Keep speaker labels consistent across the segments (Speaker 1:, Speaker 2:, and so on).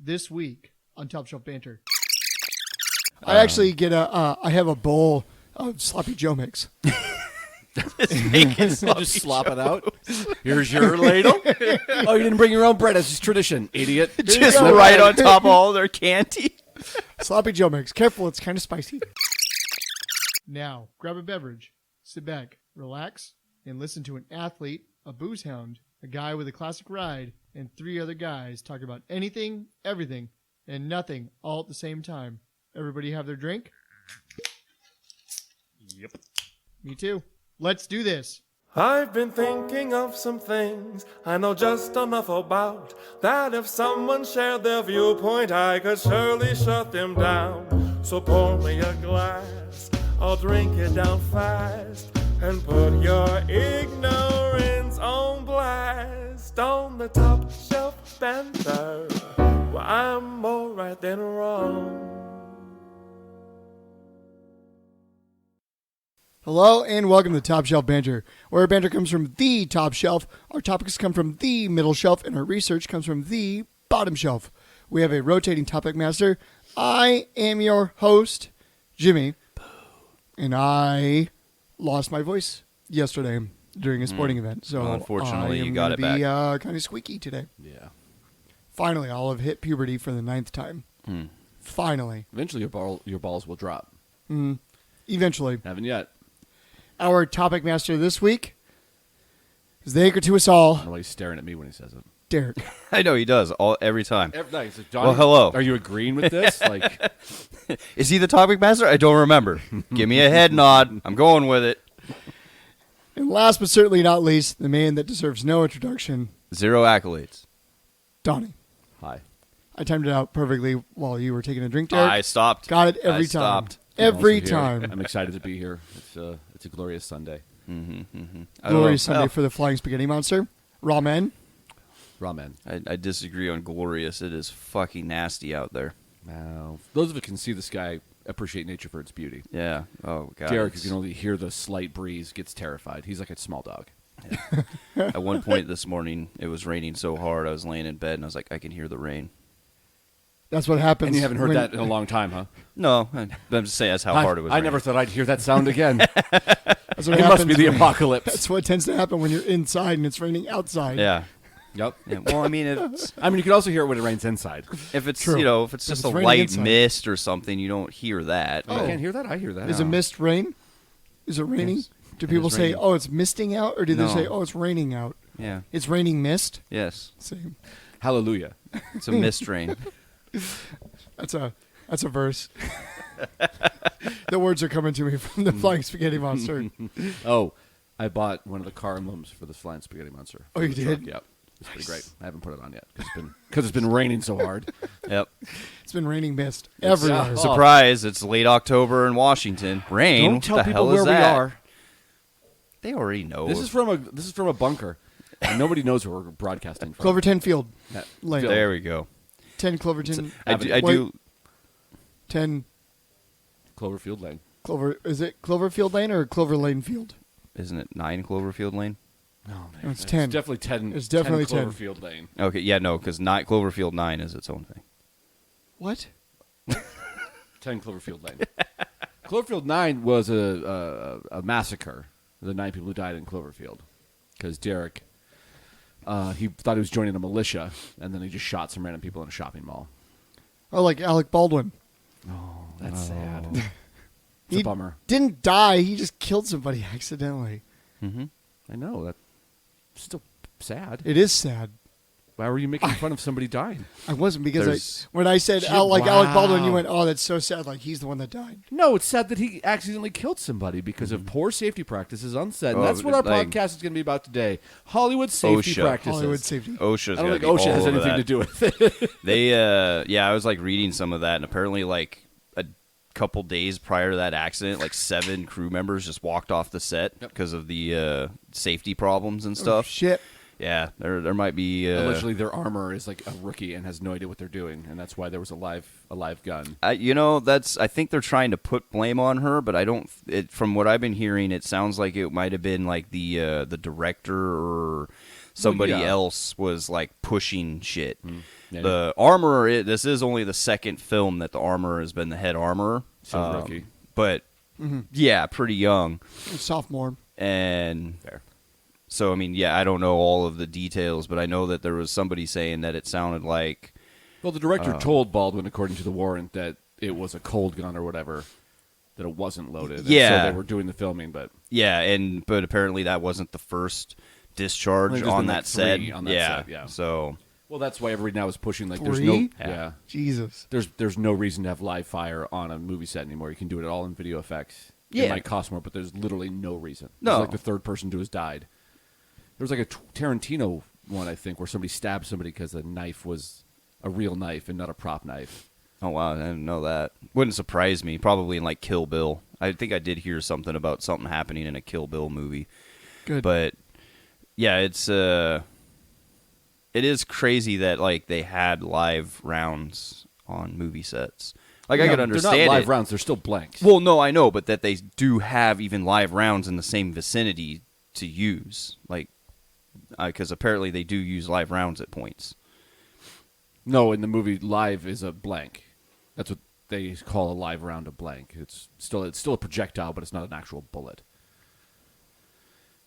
Speaker 1: This week on Top Shelf Banter. I actually get I have a bowl of sloppy Joe mix.
Speaker 2: Just slop it out. Here's your ladle. Oh, you didn't bring your own bread. That's just tradition, idiot.
Speaker 3: Just right on top of all their candy.
Speaker 1: Sloppy Joe mix. Careful, it's kind of spicy. Now, grab a beverage, sit back, relax, and listen to an athlete, a booze hound, a guy with a classic ride, and three other guys talk about anything, everything, and nothing all at the same time. Everybody have their drink?
Speaker 2: Yep.
Speaker 1: Me too. Let's do this.
Speaker 4: I've been thinking of some things I know just enough about, that if someone shared their viewpoint, I could surely shut them down. So pour me a glass, I'll drink it down fast, and put your ignorance on blast. On the Top Shelf Banter, well, I'm more right than wrong.
Speaker 1: Hello and welcome to Top Shelf Banter, where our banter comes from the top shelf, our topics come from the middle shelf, and our research comes from the bottom shelf. We have a rotating topic master. I am your host, Jimmy, and I lost my voice yesterday during a sporting event. So
Speaker 3: well, unfortunately,
Speaker 1: I am
Speaker 3: you got it back.
Speaker 1: Kind of squeaky today.
Speaker 2: Yeah.
Speaker 1: Finally, I'll have hit puberty for the 9th time. Finally.
Speaker 2: Eventually, your balls will drop.
Speaker 1: Eventually.
Speaker 2: Haven't yet.
Speaker 1: Our topic master this week is the anchor to us all,
Speaker 2: I don't know why he's staring at me when he says it.
Speaker 1: Derek.
Speaker 3: I know he does every time.
Speaker 2: Every night. He's like, Johnny,
Speaker 3: Well, hello.
Speaker 2: Are you agreeing with this? Like,
Speaker 3: Is he the topic master? I don't remember. Give me a head nod. I'm going with it.
Speaker 1: And last but certainly not least, the man that deserves no introduction,
Speaker 3: 0 accolades.
Speaker 1: Donnie.
Speaker 2: hi.
Speaker 1: I timed it out perfectly while you were taking a drink, Derek.
Speaker 3: I stopped.
Speaker 1: Got it every
Speaker 3: I
Speaker 1: time.
Speaker 3: stopped.
Speaker 1: Every
Speaker 2: I'm also here.
Speaker 1: time.
Speaker 2: I'm excited to be here. It's a glorious Sunday.
Speaker 3: I don't
Speaker 1: Glorious
Speaker 3: know.
Speaker 1: Sunday
Speaker 3: Well,
Speaker 1: for the Flying Spaghetti Monster. Ramen.
Speaker 2: Ramen.
Speaker 3: I disagree on glorious. It is fucking nasty out there.
Speaker 2: Wow. Those of us who can see the sky appreciate nature for its beauty.
Speaker 3: Yeah. Oh, God.
Speaker 2: Derek, who can only hear the slight breeze, gets terrified. He's like a small dog.
Speaker 3: At one point this morning, it was raining so hard, I was laying in bed, and I was like, I can hear the rain.
Speaker 1: That's what happens.
Speaker 2: And you haven't heard
Speaker 1: when-
Speaker 2: that in a long time, huh?
Speaker 3: No, I'm just saying that's how hard it was
Speaker 2: I
Speaker 3: raining.
Speaker 2: never thought I'd hear that sound again.
Speaker 1: That's what
Speaker 2: It must
Speaker 1: happens
Speaker 2: be the
Speaker 1: when-
Speaker 2: apocalypse.
Speaker 1: That's what tends to happen when you're inside and it's raining outside.
Speaker 3: Yeah.
Speaker 2: Yep.
Speaker 3: Yeah. Well, I mean, it's,
Speaker 2: I mean, you can also hear it when it rains inside.
Speaker 3: if it's
Speaker 1: True.
Speaker 3: if it's
Speaker 1: If
Speaker 3: just
Speaker 1: it's
Speaker 3: a
Speaker 1: raining
Speaker 3: light
Speaker 1: inside.
Speaker 3: mist or something, you don't hear that.
Speaker 2: I can't hear that. I hear that.
Speaker 1: Is it mist rain? Is it raining?
Speaker 2: Yes.
Speaker 1: Do
Speaker 2: It
Speaker 1: people
Speaker 2: is
Speaker 1: say,
Speaker 2: raining.
Speaker 1: oh, it's misting out? Or do they
Speaker 3: No.
Speaker 1: say, oh, it's raining out?
Speaker 3: Yeah.
Speaker 1: It's raining mist?
Speaker 3: Yes.
Speaker 1: Same.
Speaker 2: Hallelujah.
Speaker 3: It's a mist rain.
Speaker 1: That's a verse. The words are coming to me from the Flying Spaghetti Monster.
Speaker 2: Oh, I bought one of the car emblems for the Flying Spaghetti Monster.
Speaker 1: Oh, you
Speaker 2: For the truck.
Speaker 1: did?
Speaker 2: Yep. It's pretty great. I haven't put it on yet because it's been raining so hard.
Speaker 3: Yep.
Speaker 1: It's been raining mist everywhere.
Speaker 2: Oh.
Speaker 3: Surprise! It's late October in Washington. Rain.
Speaker 2: Don't
Speaker 3: What
Speaker 2: tell
Speaker 3: the
Speaker 2: people
Speaker 3: hell is
Speaker 2: where we
Speaker 3: that?
Speaker 2: are.
Speaker 3: They already know.
Speaker 2: This is from a bunker, and nobody knows where we're broadcasting from.
Speaker 1: Cloverton Field
Speaker 2: That-
Speaker 1: Lane.
Speaker 3: There we go.
Speaker 1: 10 Cloverton.
Speaker 3: I
Speaker 1: Wait,
Speaker 3: do.
Speaker 1: 10
Speaker 2: Cloverfield Lane.
Speaker 1: Clover. Is it Cloverfield Lane or Clover Lane Field?
Speaker 3: Isn't it 9 Cloverfield Lane?
Speaker 2: No,
Speaker 1: No, it's 10.
Speaker 2: It's definitely 10.
Speaker 1: It's definitely 10.
Speaker 2: Cloverfield Lane.
Speaker 3: Okay, yeah, no, because Cloverfield 9 is its own thing.
Speaker 1: What?
Speaker 2: 10 Cloverfield Lane. Cloverfield 9 was a massacre. The 9 people who died in Cloverfield. Because Derek, he thought he was joining a militia, and then he just shot some random people in a shopping mall.
Speaker 1: Oh, like Alec Baldwin.
Speaker 2: Oh, that's sad.
Speaker 1: He
Speaker 2: It's a bummer.
Speaker 1: didn't die. He just killed somebody accidentally.
Speaker 3: Mm-hmm.
Speaker 2: I know. That's still sad.
Speaker 1: It is sad.
Speaker 2: Why were you making fun of somebody dying?
Speaker 1: I wasn't because
Speaker 3: There's-
Speaker 1: when I said
Speaker 2: Shit,
Speaker 1: Alec Baldwin, you
Speaker 2: wow.
Speaker 1: went, "Oh, that's so sad." Like he's the one that died.
Speaker 2: No, it's sad that he accidentally killed somebody because of poor safety practices on set. And
Speaker 3: Oh,
Speaker 2: that's what our
Speaker 3: like-
Speaker 2: podcast is going to be about today. Hollywood safety
Speaker 3: OSHA.
Speaker 2: practices.
Speaker 1: Hollywood safety.
Speaker 3: OSHA's
Speaker 2: I don't
Speaker 3: gotta
Speaker 2: think
Speaker 3: be
Speaker 2: OSHA
Speaker 3: all
Speaker 2: has
Speaker 3: over
Speaker 2: anything
Speaker 3: that.
Speaker 2: to do with it.
Speaker 3: They, I was like reading some of that, and apparently, like a couple days prior to that accident, like 7 crew members just walked off the set because of the safety problems and
Speaker 1: Oh,
Speaker 3: stuff.
Speaker 1: shit.
Speaker 3: Yeah, there might be.
Speaker 2: Allegedly, their armor is like a rookie and has no idea what they're doing, and that's why there was a live gun.
Speaker 3: I think they're trying to put blame on her, but I don't. From what I've been hearing, it sounds like it might have been like the director or somebody
Speaker 2: yeah.
Speaker 3: else was like pushing shit.
Speaker 2: Yeah.
Speaker 3: The Armorer, this is only the second film that the Armorer has been the head armorer.
Speaker 2: So rookie.
Speaker 3: But, yeah, pretty young.
Speaker 1: Sophomore.
Speaker 3: And
Speaker 2: Fair.
Speaker 3: so, I mean, yeah, I don't know all of the details, but I know that there was somebody saying that it sounded like...
Speaker 2: Well, the director told Baldwin, according to the warrant, that it was a cold gun or whatever, that it wasn't loaded. And
Speaker 3: Yeah.
Speaker 2: so they were doing the filming, but...
Speaker 3: Yeah, but apparently that wasn't the first discharge
Speaker 2: I think there's
Speaker 3: on
Speaker 2: been,
Speaker 3: that
Speaker 2: like,
Speaker 3: set.
Speaker 2: 3 on that set, yeah.
Speaker 3: So,
Speaker 2: Well, that's why everybody now is pushing, like,
Speaker 1: 3?
Speaker 2: there's no... Yeah.
Speaker 1: Jesus.
Speaker 2: There's no reason to have live fire on a movie set anymore. You can do it all in video effects.
Speaker 3: Yeah.
Speaker 2: It might cost more, but there's literally no reason.
Speaker 3: No.
Speaker 2: It's like the third person to has died. There was like a Tarantino one, I think, where somebody stabbed somebody because the knife was a real knife and not a prop knife.
Speaker 3: oh wow, I didn't know that. Wouldn't surprise me. Probably in like Kill Bill. I think I did hear something about something happening in a Kill Bill movie.
Speaker 1: Good.
Speaker 3: But yeah, it is crazy that like they had live rounds on movie sets. Like I
Speaker 2: No,
Speaker 3: could understand
Speaker 2: they're not live
Speaker 3: it.
Speaker 2: rounds. They're still blanks.
Speaker 3: Well, no, I know, but that they do have even live rounds in the same vicinity to use, like because apparently they do use live rounds at points.
Speaker 2: No, in the movie, live is a blank. That's what they call a live round a blank. It's still a projectile, but it's not an actual bullet.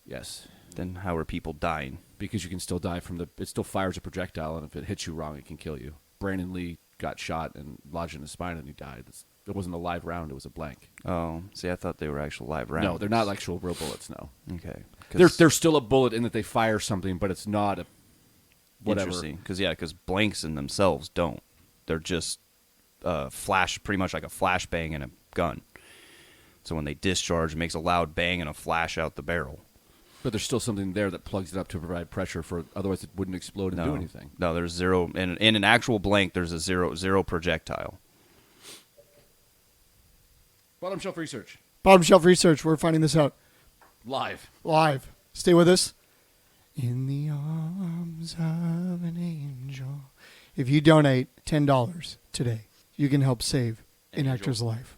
Speaker 2: Yes,
Speaker 3: Then how are people dying?
Speaker 2: because you can still die from it still fires a projectile, and if it hits you wrong, it can kill you. Brandon Lee got shot and lodged in his spine, and he died. It wasn't a live round; it was a blank.
Speaker 3: Oh, see, I thought they were actual live rounds.
Speaker 2: No, they're not actual real bullets. No,
Speaker 3: Okay, 'Cause-
Speaker 2: there's still a bullet in that they fire something, but it's not a whatever.
Speaker 3: Interesting, because blanks in themselves don't. They're just flash, pretty much like a flashbang in a gun. So when they discharge, it makes a loud bang and a flash out the barrel.
Speaker 2: But there's still something there that plugs it up to provide pressure for. Otherwise, it wouldn't explode and do anything.
Speaker 3: No, there's zero. In an actual blank, there's a zero projectile.
Speaker 2: Bottom shelf research
Speaker 1: Bottom shelf research. We're finding this out
Speaker 2: live.
Speaker 1: live. Stay with us. In the arms of an angel. If you donate $10 today, you can help save an actor's life.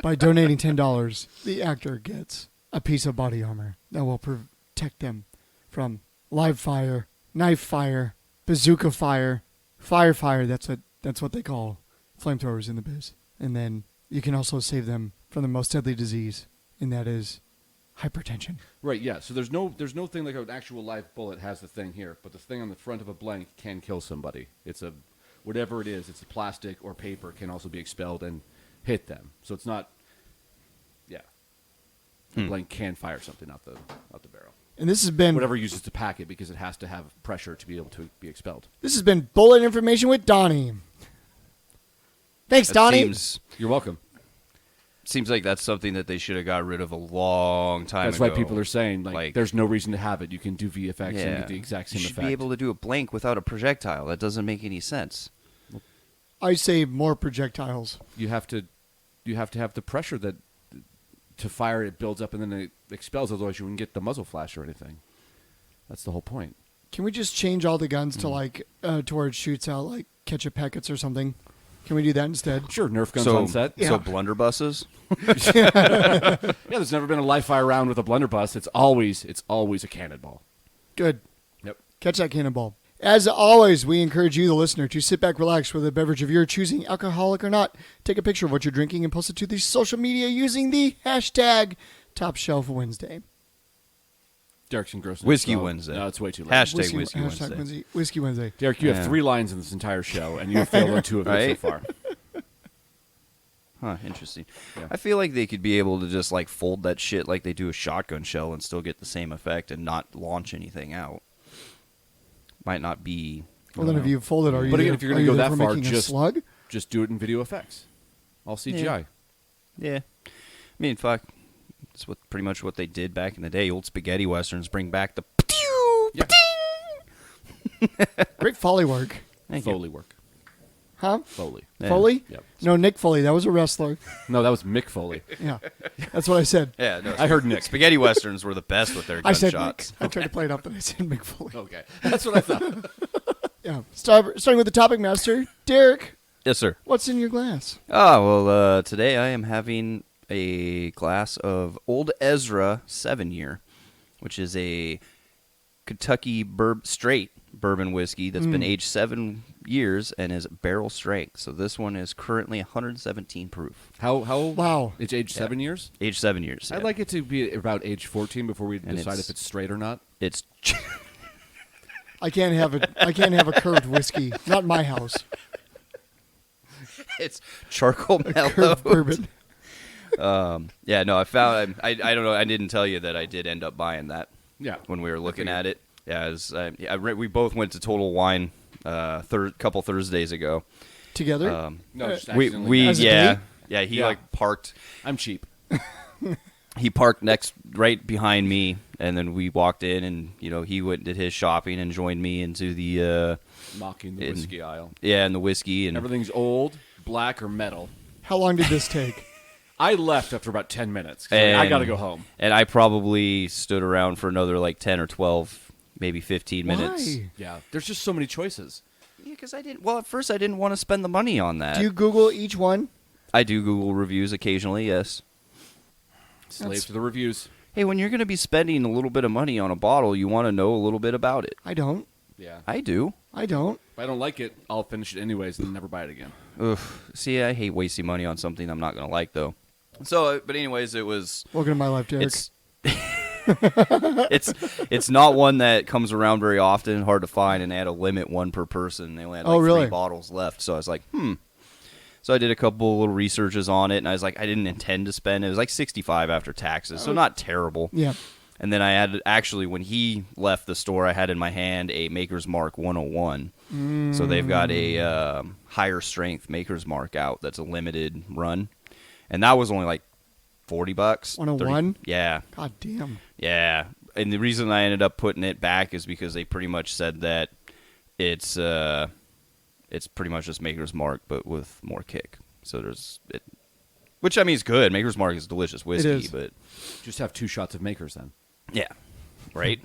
Speaker 1: By donating $10, the actor gets a piece of body armor that will protect them from live fire, knife fire, bazooka fire, fire. That's what they call flamethrowers in the biz. And then you can also save them from the most deadly disease, and that is hypertension.
Speaker 2: Right, yeah. So there's no thing like an actual live bullet has the thing here, but the thing on the front of a blank can kill somebody. It's whatever it is, it's a plastic or paper can also be expelled and hit them. So it's not, yeah. The blank can fire something out the barrel.
Speaker 1: And this has been
Speaker 2: Whatever uses to pack it because it has to have pressure to be able to be expelled.
Speaker 1: This has been Bullet Information with Donnie. Thanks, Donnie.
Speaker 2: You're welcome.
Speaker 3: Seems like that's something that they should have got rid of a long time
Speaker 2: That's
Speaker 3: ago.
Speaker 2: why people are saying like there's no reason to have it. You can do VFX and get the exact same
Speaker 3: you should
Speaker 2: effect.
Speaker 3: be able to do a blank without a projectile. That doesn't make any sense.
Speaker 1: I say more projectiles.
Speaker 2: You have to have the pressure that to fire it builds up and then it expels. Otherwise, you wouldn't get the muzzle flash or anything. That's the whole point.
Speaker 1: Can we just change all the guns to like to where it shoots out like ketchup packets or something? Can we do that instead?
Speaker 2: Sure, Nerf guns on set.
Speaker 3: So blunderbusses?
Speaker 2: Yeah, there's never been a live fire round with a blunderbuss. It's always a cannonball.
Speaker 1: Good.
Speaker 2: Yep.
Speaker 1: Catch that cannonball. As always, we encourage you, the listener, to sit back, relax with a beverage of your choosing, alcoholic or not. Take a picture of what you're drinking and post it to the social media using the hashtag TopShelfWednesday.
Speaker 2: Derricks and Gross.
Speaker 3: Whiskey Wednesday.
Speaker 2: No, it's way too late.
Speaker 3: Hashtag Whiskey Wednesday.
Speaker 1: Whiskey Wednesday.
Speaker 2: Derek, you have 3 lines in this entire show, and you have failed on 2 of them so
Speaker 3: Right?
Speaker 2: far.
Speaker 3: Huh, interesting.
Speaker 2: Yeah.
Speaker 3: I feel like they could be able to just like fold that shit like they do a shotgun shell and still get the same effect and not launch anything out. Might not be.
Speaker 1: Well, then if you fold it, are you
Speaker 2: But again,
Speaker 1: there-
Speaker 2: if you're gonna
Speaker 1: are you
Speaker 2: go
Speaker 1: there
Speaker 2: that
Speaker 1: for
Speaker 2: far,
Speaker 1: making a
Speaker 2: just-
Speaker 1: slug?
Speaker 2: Just do it in video effects. All CGI.
Speaker 3: Yeah. I mean, fuck. That's pretty much what they did back in the day. Old spaghetti westerns bring back the.
Speaker 2: Yep.
Speaker 1: Great Foley work.
Speaker 3: Thank you.
Speaker 2: Foley work.
Speaker 1: Huh?
Speaker 2: Foley.
Speaker 3: Yeah.
Speaker 1: Foley?
Speaker 2: Yep.
Speaker 1: No, Nick Foley. That was a wrestler.
Speaker 2: No, that was Mick Foley.
Speaker 1: Yeah. That's what I said.
Speaker 3: Yeah, no.
Speaker 2: I heard Nick.
Speaker 3: Spaghetti westerns were the best with their
Speaker 1: I said
Speaker 3: gunshots.
Speaker 1: Nick. I tried to play it up, but I said Mick Foley.
Speaker 2: Okay, that's what I thought.
Speaker 1: Yeah. Starting with the topic master, Derek.
Speaker 3: Yes, sir.
Speaker 1: What's in your glass?
Speaker 3: Today I am having a glass of Old Ezra 7-year, which is a Kentucky straight bourbon whiskey that's been aged 7 years and is barrel strength. So this one is currently 117 proof.
Speaker 2: How?
Speaker 1: Wow.
Speaker 2: It's aged 7 years.
Speaker 3: Aged 7 years.
Speaker 2: I'd like it to be about age 14 before we
Speaker 3: And
Speaker 2: decide
Speaker 3: it's-
Speaker 2: if it's straight or not.
Speaker 3: It's
Speaker 1: I can't have a curved whiskey. Not in my house.
Speaker 3: it's charcoal
Speaker 1: Curved
Speaker 3: mellow.
Speaker 1: bourbon.
Speaker 3: Yeah, no, I found. I don't know. I didn't tell you that I did end up buying that.
Speaker 2: Yeah.
Speaker 3: When we were looking at it. Yeah, we both went to Total Wine couple Thursdays ago.
Speaker 1: Together?
Speaker 2: No, just
Speaker 3: We
Speaker 2: accidentally.
Speaker 1: As a
Speaker 3: yeah.
Speaker 1: date?
Speaker 3: Yeah, he
Speaker 2: Yeah.
Speaker 3: like parked.
Speaker 2: I'm cheap.
Speaker 3: He parked right behind me, and then we walked in, and he went and did his shopping and joined me into the
Speaker 2: Mocking the whiskey aisle.
Speaker 3: and the whiskey and
Speaker 2: Everything's old, black, or metal.
Speaker 1: How long did this take?
Speaker 2: I left after about 10 minutes. 'Cause I got to go home.
Speaker 3: And I probably stood around for another like 10 or 12, maybe 15 minutes.
Speaker 1: Why?
Speaker 2: Yeah. There's just so many choices.
Speaker 3: Yeah, because at first I didn't want to spend the money on that.
Speaker 1: Do you Google each one?
Speaker 3: I do Google reviews occasionally, yes.
Speaker 2: Slave to the reviews.
Speaker 3: Hey, when you're going to be spending a little bit of money on a bottle, you want to know a little bit about it.
Speaker 1: I don't.
Speaker 2: Yeah.
Speaker 3: I do.
Speaker 1: I don't.
Speaker 2: If I don't like it, I'll finish it anyways and never buy it again.
Speaker 3: Ugh. See, I hate wasting money on something I'm not going to like, though. So, but anyways, it was.
Speaker 1: Welcome to my life, Derek.
Speaker 3: It's not one that comes around very often, hard to find, and they had a limit one per person. They only had like
Speaker 1: really?
Speaker 3: 3 bottles left, so I was like, So I did a couple little researches on it, and I was like, I didn't intend to spend. It was like $65 after taxes, so not terrible.
Speaker 1: Yeah.
Speaker 3: And then I had actually, when he left the store, I had in my hand a Maker's Mark 101. So they've got a higher strength Maker's Mark out that's a limited run, and that was only like $40.
Speaker 1: 101?
Speaker 3: Yeah.
Speaker 1: God damn.
Speaker 3: Yeah, and the reason I ended up putting it back is because they pretty much said that it's pretty much just Maker's Mark, but with more kick. So which I mean is good. Maker's Mark is delicious whiskey,
Speaker 1: is.
Speaker 3: but
Speaker 2: Just have 2 shots of Makers then.
Speaker 3: yeah, right.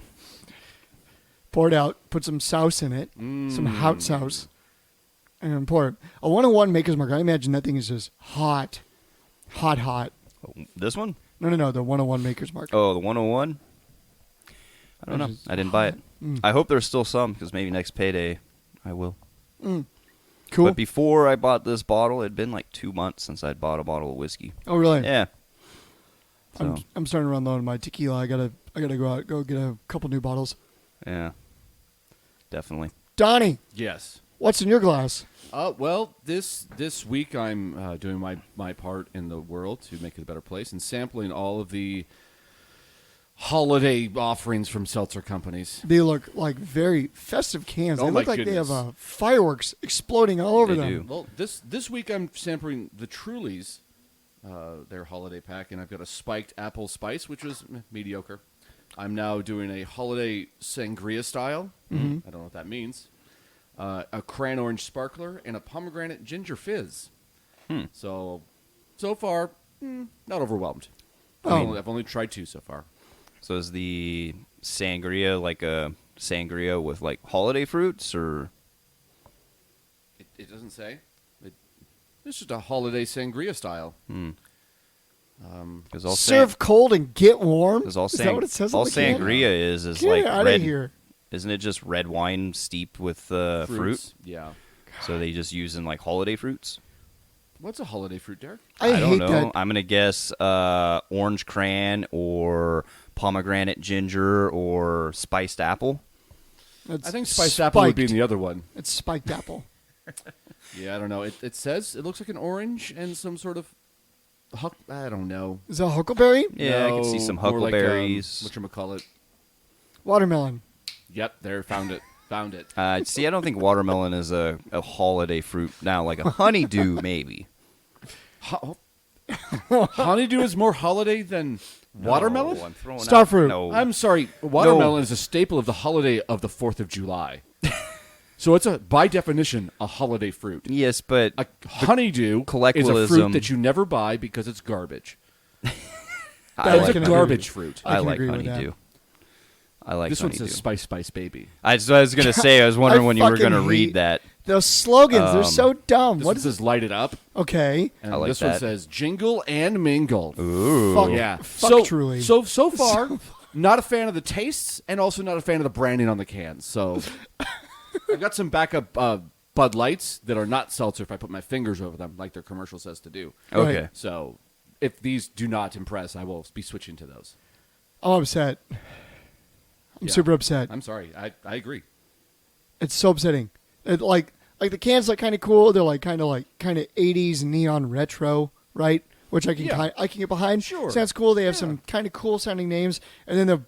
Speaker 1: Pour it out. Put some sauce in it. Some hot sauce. And then pour it. A 101 Maker's Mark. I imagine that thing is just hot. Hot, hot.
Speaker 3: This one?
Speaker 1: No. The 101 Maker's Mark.
Speaker 3: Oh, the 101. I don't know. I didn't buy it. I hope there's still some because maybe next payday I will.
Speaker 1: Cool.
Speaker 3: But before I bought this bottle, it'd been like 2 months since I'd bought a bottle of whiskey.
Speaker 1: Oh, really?
Speaker 3: Yeah. So,
Speaker 1: I'm starting to run low on my tequila. I gotta go get a couple new bottles.
Speaker 3: yeah. Definitely.
Speaker 1: Donnie,
Speaker 2: Yes.
Speaker 1: what's in your glass?
Speaker 2: Well, this week I'm doing my part in the world to make it a better place and sampling all of the holiday offerings from seltzer companies.
Speaker 1: They look like very festive cans.
Speaker 2: Oh,
Speaker 1: They look
Speaker 2: my
Speaker 1: like they have
Speaker 2: goodness.
Speaker 1: fireworks exploding all over
Speaker 3: They
Speaker 1: them.
Speaker 3: do.
Speaker 2: Well, this week I'm sampling the Trulies, their holiday pack, and I've got a spiked apple spice, which was mediocre. I'm now doing a holiday sangria style. I don't know what that means. A cran orange sparkler and a pomegranate ginger fizz. So far, not overwhelmed. I've only tried 2 so far.
Speaker 3: So is the sangria like a sangria with like holiday fruits or?
Speaker 2: It doesn't say. It's just a holiday sangria style.
Speaker 3: Because all
Speaker 1: Serve cold and get warm.
Speaker 3: Because all
Speaker 1: Is that what it says
Speaker 3: all
Speaker 1: on the can?
Speaker 3: sangria is
Speaker 1: Get
Speaker 3: like
Speaker 1: out
Speaker 3: red.
Speaker 1: of here.
Speaker 3: Isn't it just red wine steeped with fruit?
Speaker 2: Fruits. Yeah.
Speaker 3: So they just using like holiday fruits?
Speaker 2: What's a holiday fruit, Derek?
Speaker 1: I
Speaker 3: don't
Speaker 1: hate
Speaker 3: know.
Speaker 1: that.
Speaker 3: I'm gonna guess orange cran or pomegranate ginger or spiced apple.
Speaker 1: It's
Speaker 2: I think spiced apple would be in
Speaker 1: spiked.
Speaker 2: the other one.
Speaker 1: It's spiked apple.
Speaker 2: Yeah, I don't know. It says it looks like an orange and some sort of I don't know.
Speaker 1: Is that huckleberry?
Speaker 3: Yeah, I can see some
Speaker 2: more like,
Speaker 3: huckleberries.
Speaker 2: whatchamacallit.
Speaker 1: Watermelon.
Speaker 2: Yep, there, found it. Found it.
Speaker 3: See, I don't think watermelon is a holiday fruit now. Like a honeydew, maybe.
Speaker 2: Honeydew is more holiday than watermelon?
Speaker 3: No, I'm throwing
Speaker 1: Star
Speaker 3: out-
Speaker 1: fruit.
Speaker 3: No.
Speaker 2: I'm sorry. Watermelon is a staple of the holiday of the 4th of July. So it's by definition a holiday fruit.
Speaker 3: Yes, but
Speaker 2: A honeydew is a
Speaker 3: colloquialism-
Speaker 2: fruit that you never buy because it's garbage.
Speaker 3: I
Speaker 1: That's
Speaker 2: It's
Speaker 3: like,
Speaker 2: a
Speaker 1: agree
Speaker 2: garbage
Speaker 1: with-
Speaker 2: fruit.
Speaker 1: I
Speaker 3: I
Speaker 1: can
Speaker 3: like
Speaker 1: agree with that.
Speaker 3: honeydew. I like
Speaker 2: This one
Speaker 3: honeydew.
Speaker 2: says Spice Baby.
Speaker 3: I was going to say, I was wondering
Speaker 1: I
Speaker 3: when you were going to
Speaker 1: fucking
Speaker 3: read
Speaker 1: hate-
Speaker 3: that.
Speaker 1: Those slogans, they're so dumb.
Speaker 2: This
Speaker 1: What
Speaker 2: one
Speaker 1: is
Speaker 2: says Light It Up.
Speaker 1: Okay.
Speaker 2: And
Speaker 3: I like
Speaker 2: this one
Speaker 3: that.
Speaker 2: says Jingle and Mingle.
Speaker 3: Ooh.
Speaker 1: Fuck,
Speaker 2: Yeah.
Speaker 1: fuck Truly.
Speaker 2: So far, not a fan of the tastes and also not a fan of the branding on the cans. So I've got some backup Bud Lights that are not seltzer if I put my fingers over them, like their commercial says to do.
Speaker 3: Okay.
Speaker 1: Right.
Speaker 2: So if these do not impress, I will be switching to those.
Speaker 1: I'm upset. I'm
Speaker 2: Yeah.
Speaker 1: super upset.
Speaker 2: I'm sorry. I agree.
Speaker 1: It's so upsetting. Like the cans look kind of cool. They're like kind of 80s neon retro, right? Which I can
Speaker 2: Yeah.
Speaker 1: I can get behind.
Speaker 2: Sure.
Speaker 1: Sounds cool. They have some kind of cool sounding names, and then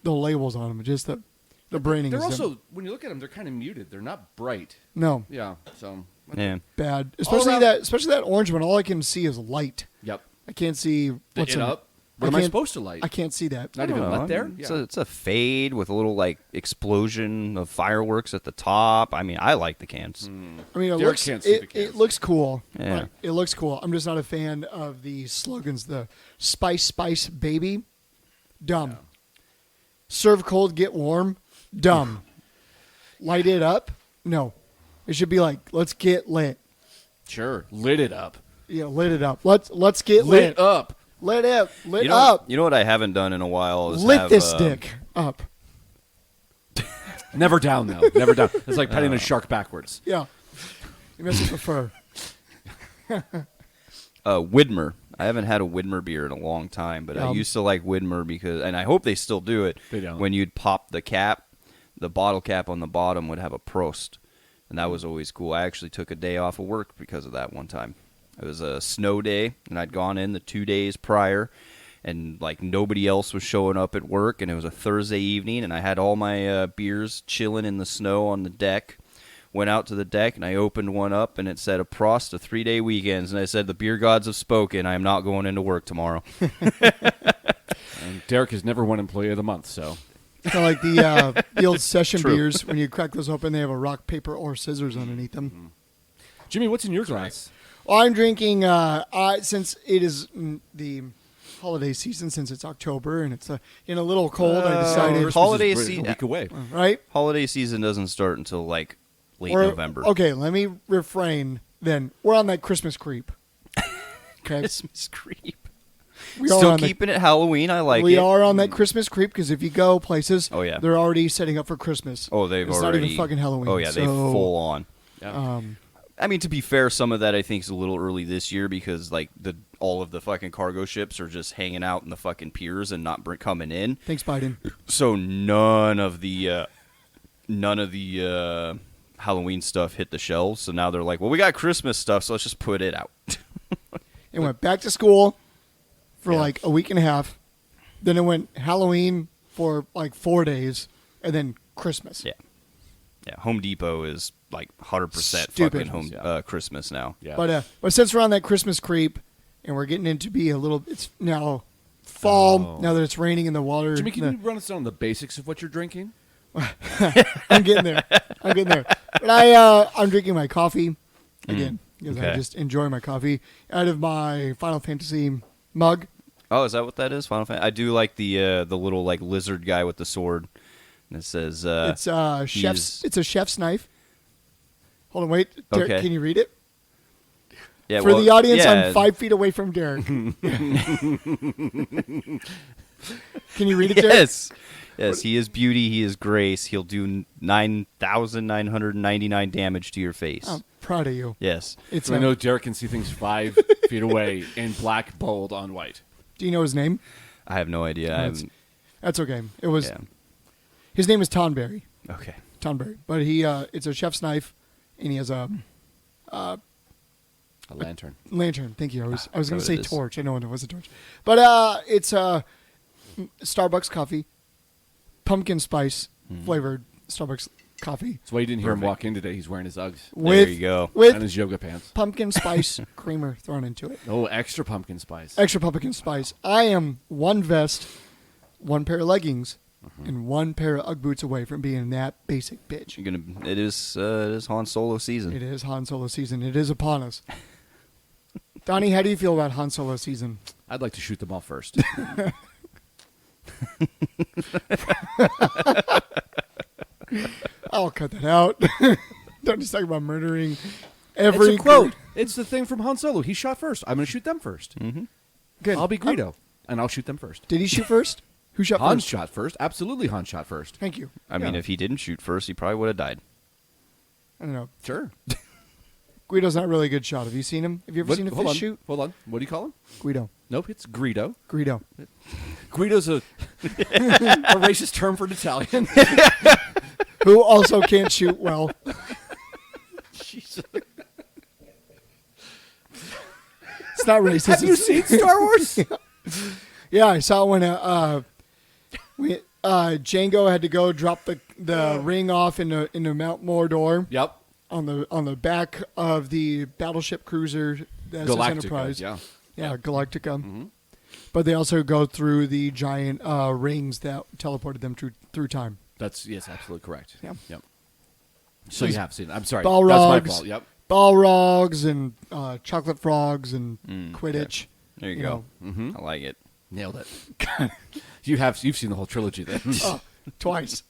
Speaker 1: the labels on them. Just the branding.
Speaker 2: They're
Speaker 1: is
Speaker 2: also, when you look at them, they're kind of muted. They're not bright.
Speaker 1: no
Speaker 2: Yeah. So.
Speaker 3: Yeah.
Speaker 1: bad. Especially
Speaker 2: around-
Speaker 1: that orange one. All I can see is light.
Speaker 2: Yep.
Speaker 1: I can't see
Speaker 2: The
Speaker 1: what's
Speaker 2: it
Speaker 1: in
Speaker 2: up.
Speaker 1: it.
Speaker 2: What am I
Speaker 1: can't-
Speaker 2: supposed to light?
Speaker 1: I can't see that.
Speaker 2: Not even
Speaker 3: I don't
Speaker 2: lit
Speaker 3: know.
Speaker 2: there.
Speaker 3: It's a fade with a little like explosion of fireworks at the top. I mean, I like the cans.
Speaker 1: I mean, it
Speaker 2: Derek
Speaker 1: looks
Speaker 2: can't see the
Speaker 1: it
Speaker 2: cans.
Speaker 1: looks cool.
Speaker 3: Yeah.
Speaker 1: Right. It looks cool. I'm just not a fan of the slogans. The spice baby, dumb. Serve cold, get warm, dumb. Light it up, no. It should be like, let's get lit.
Speaker 2: Sure. Lit it up.
Speaker 1: Yeah, lit it up. Let's get
Speaker 2: Lit
Speaker 1: lit.
Speaker 2: up.
Speaker 1: Lit up. Lit
Speaker 3: You know,
Speaker 1: up.
Speaker 3: you know what I haven't done in a while is
Speaker 1: Lit
Speaker 3: have,
Speaker 1: this dick up.
Speaker 2: Never down though. Never down. It's like petting a shark backwards.
Speaker 1: Yeah. You must prefer.
Speaker 3: Widmer. I haven't had a Widmer beer in a long time, but I
Speaker 1: Yum.
Speaker 3: used to like Widmer because, and I hope they still do it.
Speaker 2: They don't.
Speaker 3: When you'd pop the cap, the bottle cap on the bottom would have a Prost, and that was always cool. I actually took a day off of work because of that one time. It was a snow day, and I'd gone in the 2 days prior, and like nobody else was showing up at work, and it was a Thursday evening, and I had all my beers chilling in the snow on the deck. Went out to the deck, and I opened one up, and it said a Prost to 3-day weekends, and I said, the beer gods have spoken. I am not going into work tomorrow.
Speaker 2: And Derek has never won Employee of the Month, so.
Speaker 1: Kind of like the old session
Speaker 3: True.
Speaker 1: beers. When you crack those open, they have a rock, paper, or scissors underneath them.
Speaker 2: Jimmy, what's in your glass?
Speaker 1: Well, I'm drinking, since it is the holiday season, since it's October and it's in a little cold, I decided,
Speaker 2: Christmas
Speaker 3: holiday
Speaker 2: is a
Speaker 3: season-
Speaker 2: week away.
Speaker 1: right?
Speaker 3: Holiday season doesn't start until like late
Speaker 1: We're-
Speaker 3: November.
Speaker 1: Okay, let me refrain then. We're on that Christmas creep. Okay.
Speaker 3: Christmas creep.
Speaker 1: We are
Speaker 3: Still
Speaker 1: on
Speaker 3: keeping it Halloween. I like
Speaker 1: we
Speaker 3: it.
Speaker 1: are on that Christmas creep because if you go places,
Speaker 3: Oh, yeah.
Speaker 1: they're already setting up for Christmas.
Speaker 3: Oh, they've
Speaker 1: it's
Speaker 3: already.
Speaker 1: not even fucking Halloween.
Speaker 3: Oh yeah, they
Speaker 1: so,
Speaker 3: full on.
Speaker 2: Yeah.
Speaker 3: I mean, to be fair, some of that I think is a little early this year because like all of the fucking cargo ships are just hanging out in the fucking piers and not coming in.
Speaker 1: Thanks, Biden.
Speaker 3: So none of the Halloween stuff hit the shelves. So now they're like, well, we got Christmas stuff, so let's just put it out.
Speaker 1: It went back to school for
Speaker 3: Yeah.
Speaker 1: like a week and a half. Then it went Halloween for like 4 days, and then Christmas.
Speaker 3: Yeah. Yeah, Home Depot is like 100%
Speaker 1: Stupid.
Speaker 3: fucking Christmas now.
Speaker 2: Yeah.
Speaker 1: But since we're on that Christmas creep, and we're getting into be a little, it's now fall.
Speaker 2: Oh.
Speaker 1: Now that it's raining in the water.
Speaker 2: Jimmy, can you run us down the basics of what you're drinking?
Speaker 1: I'm getting there. But I'm drinking my coffee again because I
Speaker 3: Okay.
Speaker 1: just enjoy my coffee out of my Final Fantasy mug.
Speaker 3: Oh, is that what that is? Final Fantasy? I do like the little like lizard guy with the sword. And it says
Speaker 1: It's chef's. It's a chef's knife. Hold on, wait. Derek,
Speaker 3: Okay.
Speaker 1: can you read it?
Speaker 3: yeah,
Speaker 1: For the audience,
Speaker 3: yeah,
Speaker 1: I'm 5 feet away from Derek. Can you read it, Derek?
Speaker 3: Yes. Yes, he is beauty, he is grace. He'll do 9,999 damage to your face.
Speaker 1: I'm proud of you.
Speaker 3: Yes.
Speaker 1: It's
Speaker 2: So I know Derek can see things 5 feet away in black, bold, on white.
Speaker 1: Do you know his name?
Speaker 3: I have no idea.
Speaker 1: That's- That's okay. It was
Speaker 3: yeah.
Speaker 1: his name is Tonberry.
Speaker 3: Okay.
Speaker 1: Tonberry, but he it's a chef's knife, and he has a
Speaker 2: A lantern.
Speaker 1: lantern. Thank you. I was going
Speaker 3: what
Speaker 1: to say
Speaker 3: it is.
Speaker 1: torch. I know it was a torch, but it's Starbucks coffee, pumpkin spice flavored Starbucks coffee
Speaker 2: That's why you didn't hear him
Speaker 3: Perfect.
Speaker 2: walk in today. He's wearing his Uggs
Speaker 1: with
Speaker 3: you go.
Speaker 2: and
Speaker 1: with
Speaker 2: his yoga pants.
Speaker 1: pumpkin spice creamer thrown into it.
Speaker 2: Oh, extra pumpkin spice.
Speaker 1: Extra pumpkin spice. I am one vest, one pair of leggings, and one pair of Ugg boots away from being that basic bitch.
Speaker 3: You're gonna. It is Han Solo season.
Speaker 1: It is Han Solo season. It is upon us. Donnie, how do you feel about Han Solo season?
Speaker 2: I'd like to shoot them all first.
Speaker 1: I'll cut that out. Don't just talk about murdering every
Speaker 2: It's a quote. It's the thing from Han Solo. He shot first. I'm going to shoot them 1st.
Speaker 1: Good.
Speaker 2: I'll be Greedo, and I'll shoot them first.
Speaker 1: Did he shoot first? Who shot
Speaker 2: Hans
Speaker 1: first?
Speaker 2: shot first. Absolutely, Hans shot first.
Speaker 1: Thank you.
Speaker 3: I mean, if he didn't shoot first, he probably would have died.
Speaker 1: I don't know.
Speaker 2: Sure.
Speaker 1: Guido's not really a good shot. Have you seen him? Have you ever seen a
Speaker 2: Hold
Speaker 1: fish
Speaker 2: on.
Speaker 1: shoot?
Speaker 2: Hold on. What do you call him?
Speaker 1: Guido.
Speaker 2: Nope, it's Greedo.
Speaker 1: Guido.
Speaker 2: Guido's a racist term for an Italian.
Speaker 1: Who also can't shoot well.
Speaker 2: Jesus.
Speaker 1: It's not racist.
Speaker 2: Have you seen Star Wars?
Speaker 1: Yeah, I saw when Django had to go drop the ring off into Mount Mordor
Speaker 2: Yep.
Speaker 1: on the back of the battleship cruiser SS
Speaker 2: Galactica.
Speaker 1: Enterprise.
Speaker 2: Yeah.
Speaker 1: Yeah, Galactica.
Speaker 2: Mm-hmm.
Speaker 1: But they also go through the giant rings that teleported them through time.
Speaker 2: Yes, absolutely correct.
Speaker 1: Yeah.
Speaker 2: Yep. So you have seen it. I'm sorry.
Speaker 1: Balrogs.
Speaker 2: That's my fault. Yep.
Speaker 1: Balrogs and chocolate frogs and Quidditch.
Speaker 3: There you go. I like it.
Speaker 2: Nailed it. You've seen the whole trilogy then.
Speaker 1: Twice.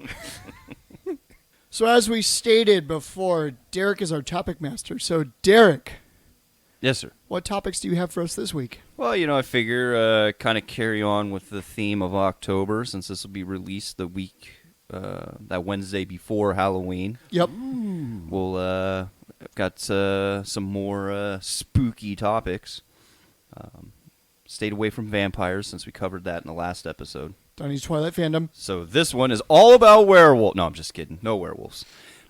Speaker 1: So as we stated before, Derek is our topic master. So Derek,
Speaker 3: Yes, sir.
Speaker 1: what topics do you have for us this week?
Speaker 3: Well, I figure kind of carry on with the theme of October, since this will be released the week, that Wednesday before Halloween.
Speaker 1: Yep.
Speaker 3: We'll I've got some more spooky topics. Stayed away from vampires since we covered that in the last episode.
Speaker 1: Donnie's Twilight fandom.
Speaker 3: So this one is all about werewolves. No, I'm just kidding. No werewolves.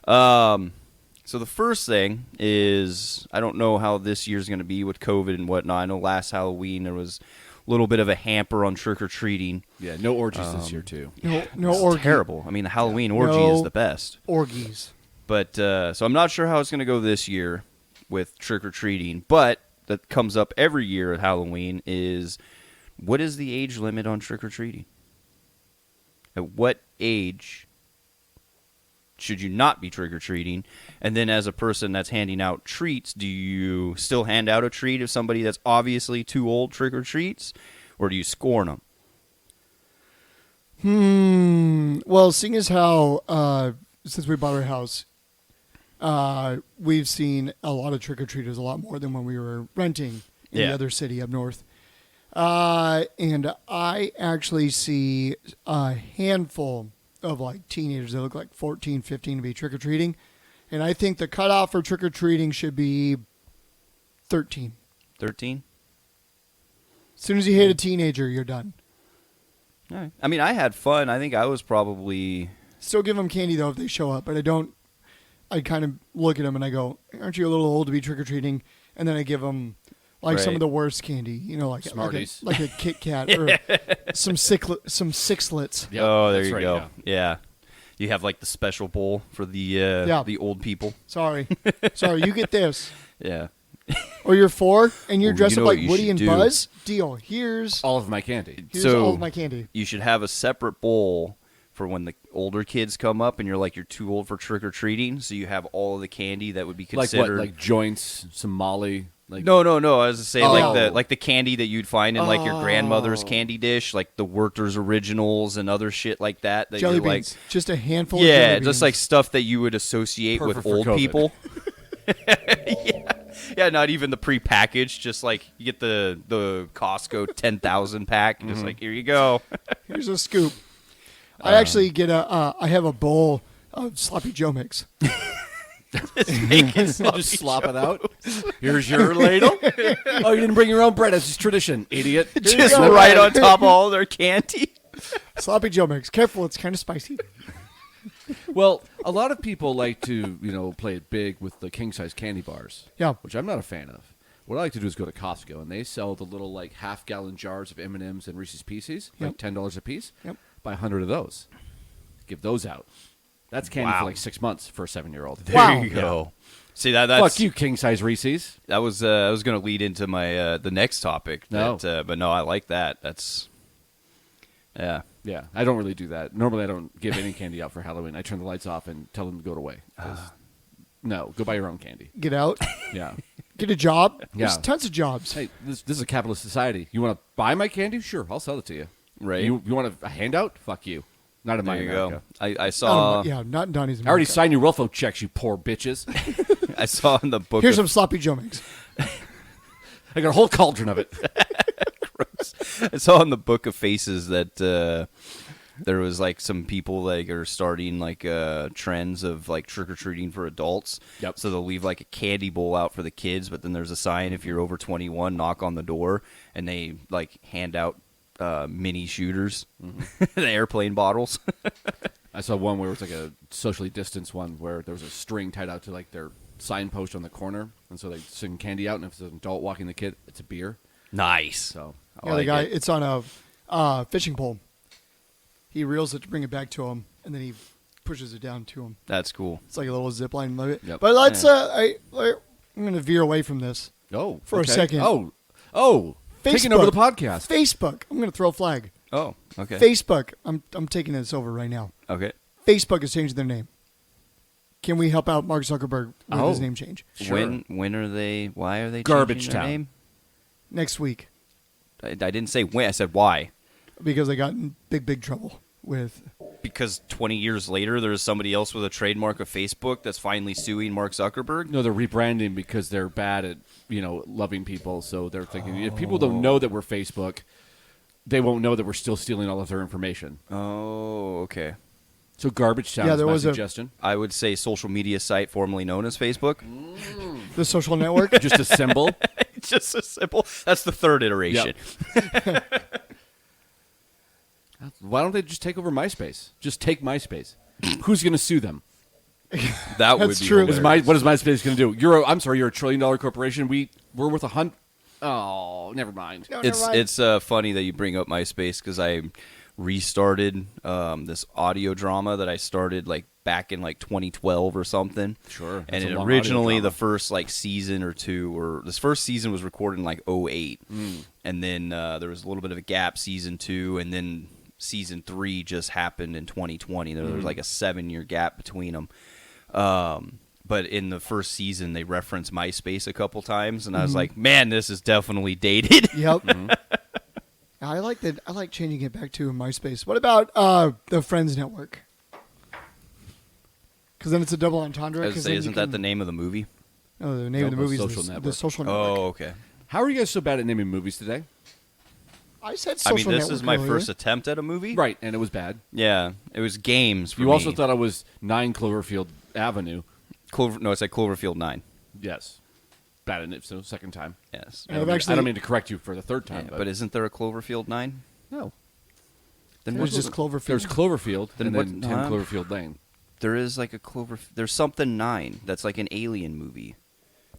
Speaker 3: So the first thing is, I don't know how this year's going to be with COVID and whatnot. I know last Halloween there was a little bit of a hamper on trick-or-treating.
Speaker 2: Yeah, no orgies this year too.
Speaker 1: No
Speaker 3: It's
Speaker 1: orgy.
Speaker 3: terrible. I mean, the Halloween orgy
Speaker 1: No.
Speaker 3: is the best.
Speaker 1: Orgies.
Speaker 3: But so I'm not sure how it's going to go this year with trick-or-treating. But that comes up every year at Halloween is, what is the age limit on trick-or-treating? At what age should you not be trick-or-treating? And then as a person that's handing out treats, do you still hand out a treat if somebody that's obviously too old trick-or-treats? Or do you scorn them?
Speaker 1: Well, seeing as how since we bought our house, we've seen a lot of trick-or-treaters, a lot more than when we were renting in the other city up north. And I actually see a handful of like teenagers that look like 14, 15 to be trick-or-treating. And I think the cutoff for trick-or-treating should be 13.
Speaker 3: 13?
Speaker 1: As soon as you hit a teenager, you're done.
Speaker 3: All right. I mean, I had fun. I think I was probably...
Speaker 1: Still give them candy, though, if they show up. But I kind of look at them and I go, aren't you a little old to be trick-or-treating? And then I give them like some
Speaker 3: Right.
Speaker 1: of the worst candy, like
Speaker 2: Smarties.
Speaker 1: like a Kit Kat or some Sixlets.
Speaker 2: Yep,
Speaker 3: oh, there
Speaker 2: that's
Speaker 3: you
Speaker 2: right,
Speaker 3: go. Yeah. You have like the special bowl for the old people.
Speaker 1: Sorry, you get this.
Speaker 3: Yeah.
Speaker 1: Or you're 4 and you're
Speaker 3: Well,
Speaker 1: dressed
Speaker 3: you know
Speaker 1: up like
Speaker 3: what you
Speaker 1: Woody
Speaker 3: should
Speaker 1: and
Speaker 3: do?
Speaker 1: Buzz. Deal. Here's
Speaker 2: All of my candy.
Speaker 3: So-
Speaker 1: all of my candy.
Speaker 3: You should have a separate bowl for when the older kids come up and you're too old for trick-or-treating, so you have all of the candy that would be
Speaker 2: Like
Speaker 3: considered...
Speaker 2: what? Like joints, some Molly. Like
Speaker 3: No. I was saying
Speaker 1: Oh.
Speaker 3: like the candy that you'd find in like your grandmother's candy dish, like the Werther's Originals and other shit like that. That
Speaker 1: Jelly
Speaker 3: you're
Speaker 1: beans. Just a handful of
Speaker 3: yeah,
Speaker 1: jelly beans.
Speaker 3: just like stuff that you would associate
Speaker 2: Perfect
Speaker 3: with
Speaker 2: for
Speaker 3: old
Speaker 2: COVID.
Speaker 3: people. Yeah, not even the prepackaged. Just like you get the Costco 10,000 pack, and just like here you go.
Speaker 1: Here's a scoop. I actually get I have a bowl of sloppy Joe mix.
Speaker 2: just slop it out. Here's your ladle. Oh, you didn't bring your own bread. It's just tradition, idiot.
Speaker 3: Just right on top of all their candy.
Speaker 1: Sloppy Joe mix. Careful, it's kind of spicy.
Speaker 2: Well, a lot of people like to, play it big with the king-size candy bars.
Speaker 1: Yeah.
Speaker 2: Which I'm not a fan of. What I like to do is go to Costco, and they sell the little, half-gallon jars of M&Ms and Reese's Pieces,
Speaker 1: Yep.
Speaker 2: $10 a piece.
Speaker 1: Yep.
Speaker 2: Buy 100 of those. Give those out. That's candy
Speaker 3: Wow.
Speaker 2: for 6 months for a 7-year-old.
Speaker 3: There
Speaker 1: Wow.
Speaker 3: you go. See that's
Speaker 2: Fuck you, king-size Reese's.
Speaker 3: That was I was going to lead into my the next topic.
Speaker 2: No.
Speaker 3: But no, I like that. That's yeah.
Speaker 2: Yeah, I don't really do that. Normally, I don't give any candy out for Halloween. I turn the lights off and tell them to go away. No, go buy your own candy.
Speaker 1: Get out.
Speaker 2: Yeah.
Speaker 1: Get a job.
Speaker 2: Yeah.
Speaker 1: There's tons of jobs.
Speaker 2: Hey, this is a capitalist society. You want to buy my candy? Sure, I'll sell it to you.
Speaker 3: Right.
Speaker 2: You want a handout? Fuck you. Not in my
Speaker 3: There you
Speaker 2: America.
Speaker 3: go. I saw
Speaker 1: Not in Donnie's
Speaker 2: I already
Speaker 1: America.
Speaker 2: signed your welfare checks, you poor bitches.
Speaker 3: I saw in the book
Speaker 1: Here's
Speaker 3: of,
Speaker 1: some sloppy Joe mix.
Speaker 2: I got a whole cauldron of it.
Speaker 3: I saw in the Book of Faces that there was like some people like are starting like trends of like trick or treating for adults.
Speaker 2: Yep.
Speaker 3: So they'll leave like a candy bowl out for the kids, but then there's a sign if you're over 21, knock on the door, and they like hand out mini shooters, the airplane bottles.
Speaker 2: I saw one where it was like a socially distanced one where there was a string tied out to like their signpost on the corner, and so they sing candy out, and if it's an adult walking the kid, it's a beer.
Speaker 3: Nice.
Speaker 2: So
Speaker 3: I
Speaker 1: Yeah, the
Speaker 3: like
Speaker 1: guy,
Speaker 3: it.
Speaker 1: it's on a fishing pole. He reels it to bring it back to him, and then he pushes it down to him.
Speaker 3: That's cool.
Speaker 1: It's like a little zip line.
Speaker 2: Yep.
Speaker 1: But let's, I'm going to veer away from this.
Speaker 2: oh,
Speaker 1: For a
Speaker 2: okay.
Speaker 1: second.
Speaker 2: Oh, taking over the
Speaker 1: Facebook.
Speaker 2: podcast.
Speaker 1: Facebook. I'm going to throw a flag.
Speaker 3: Oh, okay.
Speaker 1: Facebook. I'm taking this over right now.
Speaker 3: Okay.
Speaker 1: Facebook is changing their name. Can we help out Mark Zuckerberg with
Speaker 2: Oh.
Speaker 1: his name change?
Speaker 2: Sure.
Speaker 3: When are they? Why are they
Speaker 2: Garbage
Speaker 3: changing their
Speaker 2: Town.
Speaker 3: name?
Speaker 1: Next week.
Speaker 3: I didn't say when. I said why.
Speaker 1: Because they got in big trouble with...
Speaker 3: Because 20 years later, there's somebody else with a trademark of Facebook that's finally suing Mark Zuckerberg.
Speaker 2: No, they're rebranding because they're bad at loving people. So they're thinking if people don't know that we're Facebook, they won't know that we're still stealing all of their information.
Speaker 3: Oh, okay.
Speaker 2: So Garbage Town
Speaker 1: Yeah,
Speaker 2: is
Speaker 1: there
Speaker 2: my
Speaker 1: was a-
Speaker 2: suggestion.
Speaker 3: I would say social media site formerly known as Facebook.
Speaker 1: The social network.
Speaker 2: Just a symbol.
Speaker 3: It's just a simple. That's the third iteration.
Speaker 2: Why don't they just take over MySpace? Just take MySpace. Who's going to sue them?
Speaker 3: That would
Speaker 1: That's
Speaker 3: be
Speaker 1: true.
Speaker 3: hilarious.
Speaker 2: What is MySpace going to do? You're a $1 trillion corporation. We're worth $100. Oh, never mind.
Speaker 1: No, never mind.
Speaker 3: It's funny that you bring up MySpace because I restarted this audio drama that I started like back in like 2012 or something.
Speaker 2: Sure.
Speaker 3: And
Speaker 2: That's a
Speaker 3: it
Speaker 2: long
Speaker 3: originally
Speaker 2: audio
Speaker 3: the
Speaker 2: drama.
Speaker 3: first like season or two, or this first season was recorded in like 08. And then there was a little bit of a gap, season 2, and then season 3 just happened in 2020. There was like a 7-year gap between them. But in the first season, they referenced MySpace a couple times, and I was like, "Man, this is definitely dated."
Speaker 1: Yep. I like that. I like changing it back to MySpace. What about the Friends Network? Because then it's a double entendre.
Speaker 3: I was
Speaker 1: 'cause
Speaker 3: say,
Speaker 1: then you
Speaker 3: isn't that
Speaker 1: can-
Speaker 3: the name of the movie?
Speaker 1: No, the name of the
Speaker 2: No,
Speaker 1: movie is
Speaker 2: Social
Speaker 1: the
Speaker 2: Network.
Speaker 1: Social Network.
Speaker 3: Oh, okay.
Speaker 2: How are you guys so bad at naming movies today?
Speaker 1: I said
Speaker 3: I
Speaker 1: Social
Speaker 3: mean, this
Speaker 1: Network
Speaker 3: is my
Speaker 1: earlier.
Speaker 3: first attempt at a movie.
Speaker 2: Right, and it was bad.
Speaker 3: Yeah, it was games. For
Speaker 2: You
Speaker 3: me.
Speaker 2: also thought I was 9 Cloverfield Avenue.
Speaker 3: No, it's like Cloverfield 9.
Speaker 2: Yes. Bad in it, so second time.
Speaker 3: Yes.
Speaker 1: I've
Speaker 2: I
Speaker 1: actually-
Speaker 2: don't mean to correct you for the third
Speaker 3: Yeah,
Speaker 2: time.
Speaker 3: but isn't there a Cloverfield 9?
Speaker 2: no.
Speaker 3: Then
Speaker 1: It was
Speaker 3: what-
Speaker 1: just Cloverfield.
Speaker 2: There's Cloverfield
Speaker 3: Then
Speaker 2: and
Speaker 3: what-
Speaker 2: then 10
Speaker 3: huh?
Speaker 2: Cloverfield Lane.
Speaker 3: there is like a There's something 9 that's like an alien movie.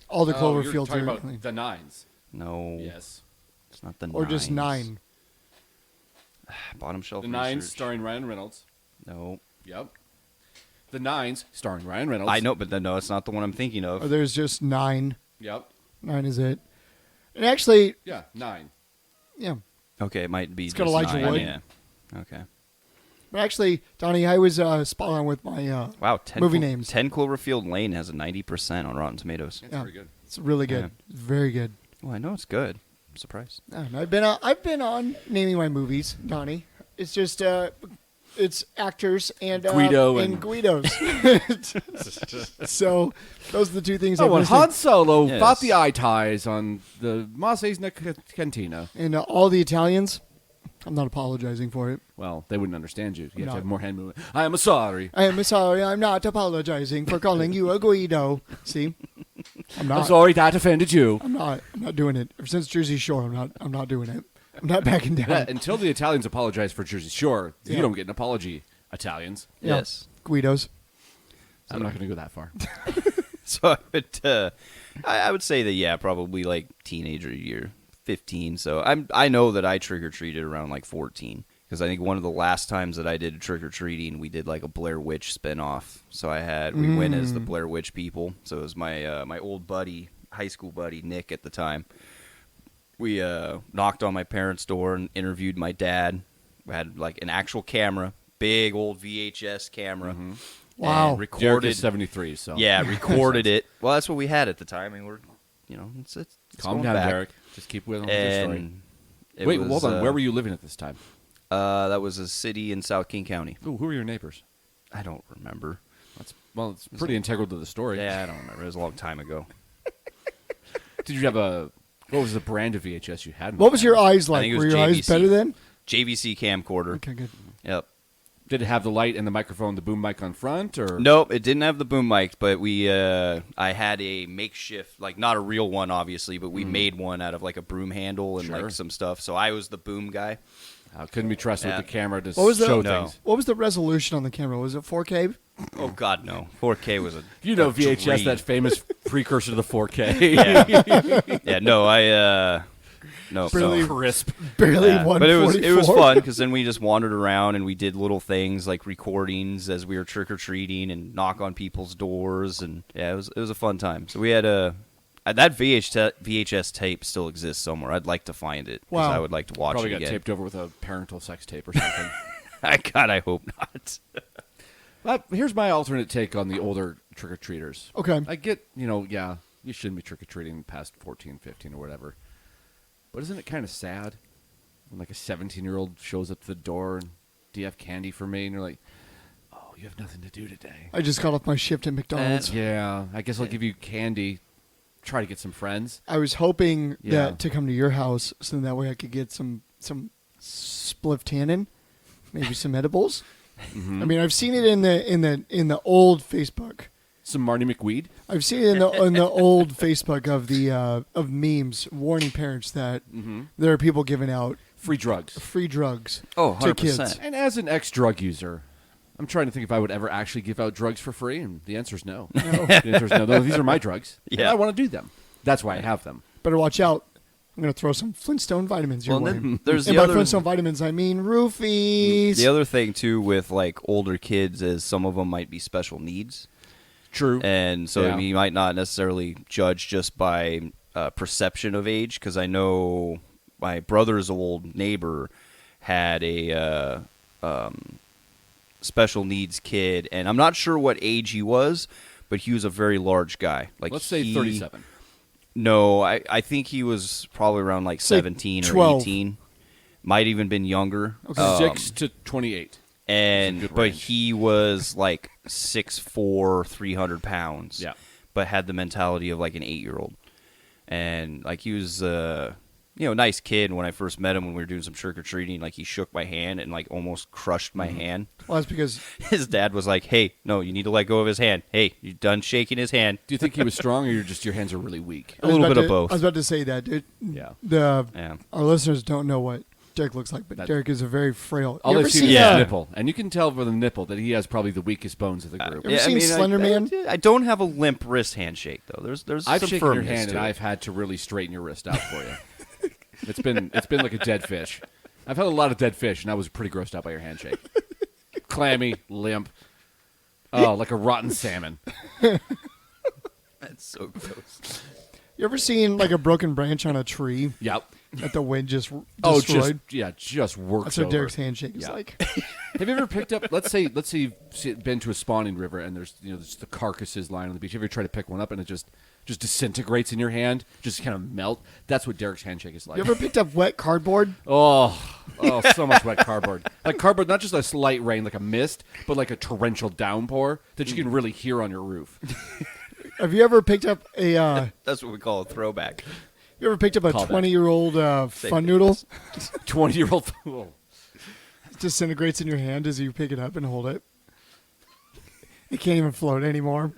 Speaker 1: All the
Speaker 2: Oh, you're
Speaker 1: Cloverfields
Speaker 2: talking
Speaker 1: are
Speaker 2: about the 9s.
Speaker 3: No.
Speaker 2: Yes.
Speaker 3: It's not the
Speaker 1: or just
Speaker 3: 9s.
Speaker 1: 9.
Speaker 3: Bottom shelf
Speaker 2: The 9s
Speaker 3: research.
Speaker 2: starring Ryan Reynolds.
Speaker 3: No.
Speaker 2: Yep. The 9s starring Ryan Reynolds.
Speaker 3: I know, but no, it's not the one I'm thinking
Speaker 1: Or
Speaker 3: of.
Speaker 1: there's just 9.
Speaker 2: Yep.
Speaker 1: 9 is it. And actually,
Speaker 2: Yeah, 9.
Speaker 1: yeah.
Speaker 3: Okay, it might be
Speaker 1: It's got
Speaker 3: just
Speaker 1: Elijah
Speaker 3: 9,
Speaker 1: Wood.
Speaker 3: Yeah. Okay.
Speaker 1: But actually, Donnie, I was spot on with my
Speaker 3: Wow, 10
Speaker 1: movie names.
Speaker 3: 10 Cloverfield Lane has a 90% on Rotten Tomatoes.
Speaker 2: That's
Speaker 1: Yeah.
Speaker 2: pretty good.
Speaker 1: It's really good.
Speaker 3: Yeah.
Speaker 1: It's very good.
Speaker 3: Well, I know it's good. I'm surprised.
Speaker 1: And I've been on naming my movies, Donnie. It's just it's actors and
Speaker 2: Guido
Speaker 1: and
Speaker 2: and-
Speaker 1: Guidos. So those are the two things.
Speaker 2: Oh,
Speaker 1: I'm
Speaker 2: and
Speaker 1: listing.
Speaker 2: Han Solo
Speaker 3: Yes.
Speaker 2: fought the eye ties on the Masse's Cantina.
Speaker 1: And all the Italians. I'm not apologizing for it.
Speaker 2: Well, they wouldn't understand you. You have
Speaker 1: No.
Speaker 2: to have more hand movement. I am sorry.
Speaker 1: I am sorry. I'm not apologizing for calling you a Guido. See, I'm not.
Speaker 2: I'm sorry that offended you.
Speaker 1: I'm not doing it. Ever since Jersey Shore, I'm not doing it. I'm not backing down.
Speaker 2: Yeah, until the Italians apologize for Jersey Shore,
Speaker 1: Yeah.
Speaker 2: you don't get an apology, Italians.
Speaker 1: Yeah.
Speaker 3: Yes.
Speaker 1: Guidos.
Speaker 2: I'm not going to go that far.
Speaker 3: So I would say that, yeah, probably like teenager year, 15. So I know that I trick or treated around like 14 because I think one of the last times that I did trick or treating, we did like a Blair Witch spinoff. So we went as the Blair Witch people. So it was my my old buddy, high school buddy Nick at the time. We knocked on my parents' door and interviewed my dad. We had like an actual camera, big old VHS camera.
Speaker 1: Wow.
Speaker 3: And
Speaker 2: Derek
Speaker 3: recorded.
Speaker 2: is 73, so.
Speaker 3: Yeah, recorded it. Well, that's what we had at the time. I mean, it's
Speaker 2: Calm
Speaker 3: going
Speaker 2: down,
Speaker 3: back.
Speaker 2: Derek. Just keep with the story.
Speaker 3: And it
Speaker 2: Wait,
Speaker 3: was,
Speaker 2: hold on. Where were you living at this time?
Speaker 3: That was a city in South King County.
Speaker 2: Ooh, who were your neighbors?
Speaker 3: I don't remember.
Speaker 2: It's pretty integral to the story.
Speaker 3: Yeah, I don't remember. It was a long time ago.
Speaker 2: Did you have a What was the brand of VHS you had?
Speaker 1: What was your eyes like?
Speaker 3: think it
Speaker 1: Were
Speaker 3: was
Speaker 1: your eyes
Speaker 3: JVC.
Speaker 1: better then?
Speaker 3: JVC camcorder.
Speaker 1: Okay, good.
Speaker 3: Yep.
Speaker 2: Did it have the light and the microphone, the boom mic on front, or
Speaker 3: Nope, it didn't have the boom mic, but I had a makeshift, like not a real one, obviously, but we made one out of like a broom handle and
Speaker 2: Sure.
Speaker 3: like some stuff. So I was the boom guy.
Speaker 2: couldn't be trusted
Speaker 3: Yeah.
Speaker 2: with the camera to
Speaker 1: What was the-
Speaker 2: show
Speaker 3: No.
Speaker 2: things?
Speaker 1: What was the resolution on the camera? Was it 4K?
Speaker 3: Oh God, no. 4K was a
Speaker 2: You know
Speaker 3: a
Speaker 2: VHS,
Speaker 3: dream.
Speaker 2: that famous precursor to the 4K.
Speaker 3: Yeah, no, no,
Speaker 1: Barely-
Speaker 3: no.
Speaker 2: Crisp.
Speaker 1: Barely
Speaker 3: Yeah.
Speaker 1: 144.
Speaker 3: But it was fun because then we just wandered around and we did little things like recordings as we were trick or treating and knock on people's doors, and yeah, it was a fun time. So we had that VHS tape still exists somewhere. I'd like to find it because
Speaker 1: Wow.
Speaker 3: I would like to watch
Speaker 2: Probably
Speaker 3: it
Speaker 2: got
Speaker 3: again.
Speaker 2: taped over with a parental sex tape or something.
Speaker 3: I hope not.
Speaker 2: But here's my alternate take on the older trick-or-treaters.
Speaker 1: Okay.
Speaker 2: I get, yeah, you shouldn't be trick-or-treating past 14, 15 or whatever. But isn't it kind of sad when like a 17-year-old shows up to the door and, do you have candy for me? And you're like, oh, you have nothing to do today.
Speaker 1: I just got off my shift at McDonald's.
Speaker 2: Yeah, I guess I'll give you candy. Try to get some friends.
Speaker 1: I was hoping
Speaker 2: Yeah.
Speaker 1: that to come to your house so that way I could get some spliff tannin, maybe some edibles.
Speaker 2: Mm-hmm.
Speaker 1: I mean, I've seen it in the old Facebook.
Speaker 2: Some Marty McWeed.
Speaker 1: I've seen it in the old Facebook of the of memes warning parents that there are people giving out
Speaker 2: Free drugs.
Speaker 1: free drugs
Speaker 3: Oh,
Speaker 1: to
Speaker 3: 100%.
Speaker 1: kids.
Speaker 2: And as an ex-drug user, I'm trying to think if I would ever actually give out drugs for free, and the answer is no. The answer is no. No, these are my drugs. and
Speaker 3: Yeah.
Speaker 2: I want to do them. That's why I have them.
Speaker 1: Better watch out. I'm going to throw some Flintstone vitamins your
Speaker 3: Well,
Speaker 1: way.
Speaker 3: then there's
Speaker 1: And
Speaker 3: the
Speaker 1: by
Speaker 3: other
Speaker 1: Flintstone vitamins, I mean roofies.
Speaker 3: the other thing too with like older kids is some of them might be special needs.
Speaker 2: True.
Speaker 3: And so
Speaker 2: Yeah.
Speaker 3: you might not necessarily judge just by perception of age, because I know my brother's old neighbor had a special needs kid, and I'm not sure what age he was, but he was a very large guy. Like
Speaker 2: Let's say
Speaker 3: he-
Speaker 2: 37.
Speaker 3: No, I think he was probably around like
Speaker 1: Say
Speaker 3: 17 or
Speaker 1: 12.
Speaker 3: 18. Might even been younger.
Speaker 1: Okay.
Speaker 2: 6 to 28.
Speaker 3: And
Speaker 2: That's a good
Speaker 3: but
Speaker 2: range.
Speaker 3: he was like 6'4", 300 pounds.
Speaker 2: Yeah.
Speaker 3: But had the mentality of like an 8-year-old, and like he was a nice kid. And when I first met him, when we were doing some trick or treating, like he shook my hand and like almost crushed my hand.
Speaker 1: Well, that's because
Speaker 3: His dad was like, "Hey, no, you need to let go of his hand. Hey, you done shaking his hand."
Speaker 2: Do you think he was strong, or your hands are really weak?
Speaker 3: A little bit of both.
Speaker 1: I was about to say that.
Speaker 2: Yeah.
Speaker 3: Yeah.
Speaker 1: Our listeners don't know what Derek looks like, but
Speaker 2: That-
Speaker 1: Derek is a very frail.
Speaker 2: All
Speaker 1: You
Speaker 2: they've
Speaker 1: ever
Speaker 2: seen
Speaker 1: seen
Speaker 2: is
Speaker 3: Yeah.
Speaker 2: his nipple, and you can tell by the nipple that he has probably the weakest bones of the group.
Speaker 1: Ever seen Slender Man?
Speaker 3: I don't have a limp wrist handshake though. There's
Speaker 2: I've
Speaker 3: some
Speaker 2: shaken your
Speaker 3: firmness
Speaker 2: hand,
Speaker 3: to
Speaker 2: and
Speaker 3: it.
Speaker 2: I've had to really straighten your wrist out for you. It's been like a dead fish. I've had a lot of dead fish, and I was pretty grossed out by your handshake. Clammy, limp. Oh, like a rotten salmon.
Speaker 3: That's so gross.
Speaker 1: You ever seen like a broken branch on a tree
Speaker 2: Yep.
Speaker 1: that the wind just
Speaker 2: Oh,
Speaker 1: destroyed?
Speaker 2: just works.
Speaker 1: That's what
Speaker 2: over.
Speaker 1: Derek's handshake is
Speaker 2: Yeah.
Speaker 1: like.
Speaker 2: Have you ever picked up? Let's say you've been to a spawning river, and there's there's the carcasses lying on the beach. Have you ever tried to pick one up, and it just disintegrates in your hand, just kind of melt? That's what Derek's handshake is like.
Speaker 1: You ever picked up wet cardboard?
Speaker 2: Oh, so much wet cardboard. Like cardboard, not just a slight rain, like a mist, but like a torrential downpour that you can really hear on your roof.
Speaker 1: Have you ever picked up a?
Speaker 3: That's what we call a throwback.
Speaker 1: You ever picked up a
Speaker 2: Call that.
Speaker 1: 20-year-old fun noodle?
Speaker 2: 20-year-old fool.
Speaker 1: It disintegrates in your hand as you pick it up and hold it. It can't even float anymore.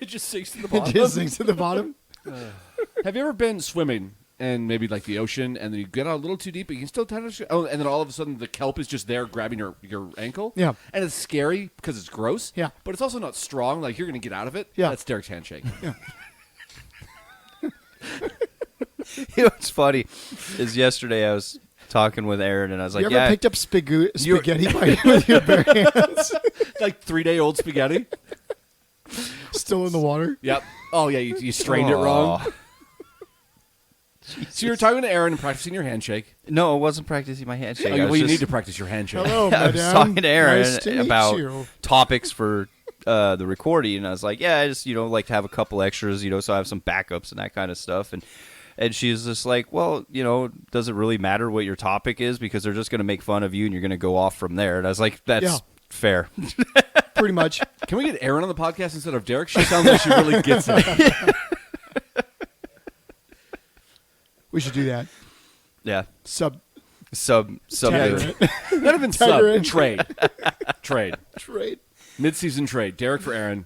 Speaker 2: It just sinks to the
Speaker 1: It
Speaker 2: bottom.
Speaker 1: just sinks to the bottom.
Speaker 2: Have you ever been swimming and maybe like the ocean, and then you get out a little too deep, but you can still touch? Oh, and then all of a sudden the kelp is just there grabbing your ankle.
Speaker 1: Yeah.
Speaker 2: and it's scary because it's gross.
Speaker 1: Yeah.
Speaker 2: but it's also not strong. Like you're gonna get out of it.
Speaker 1: Yeah.
Speaker 2: that's Derek's handshake.
Speaker 1: Yeah.
Speaker 3: You know what's funny is yesterday I was talking with Aaron and I was like,
Speaker 1: You ever
Speaker 3: "Yeah,
Speaker 1: picked up spaghetti with your bare hands?
Speaker 2: Like 3-day-old spaghetti.
Speaker 1: Still in the water?
Speaker 2: Yep. Oh yeah, you strained it wrong.
Speaker 3: Aw."
Speaker 2: So you're talking to Aaron and practicing your handshake.
Speaker 3: No, I wasn't practicing my handshake.
Speaker 2: Oh,
Speaker 3: I
Speaker 2: well,
Speaker 3: was
Speaker 2: you
Speaker 3: just-
Speaker 2: need to practice your handshake.
Speaker 1: Hello,
Speaker 3: I was
Speaker 1: madam.
Speaker 3: talking to Aaron
Speaker 1: Nice to meet
Speaker 3: about
Speaker 1: you.
Speaker 3: topics for the recording, and I was like, "Yeah, I just like to have a couple extras, so I have some backups and that kind of stuff." And she's just like, "Well, does it really matter what your topic is because they're just going to make fun of you and you're going to go off from there?" And I was like, "That's
Speaker 1: Yeah.
Speaker 3: fair."
Speaker 1: Pretty much.
Speaker 2: Can we get Aaron on the podcast instead of Derek? She sounds like she really gets it.
Speaker 1: We should do that.
Speaker 3: Yeah.
Speaker 1: Sub
Speaker 3: Sub.
Speaker 1: Tagger it.
Speaker 2: Not even
Speaker 1: Tagger
Speaker 2: sub.
Speaker 1: it.
Speaker 2: Trade.
Speaker 1: Trade.
Speaker 2: Mid-season trade. Derek for Aaron.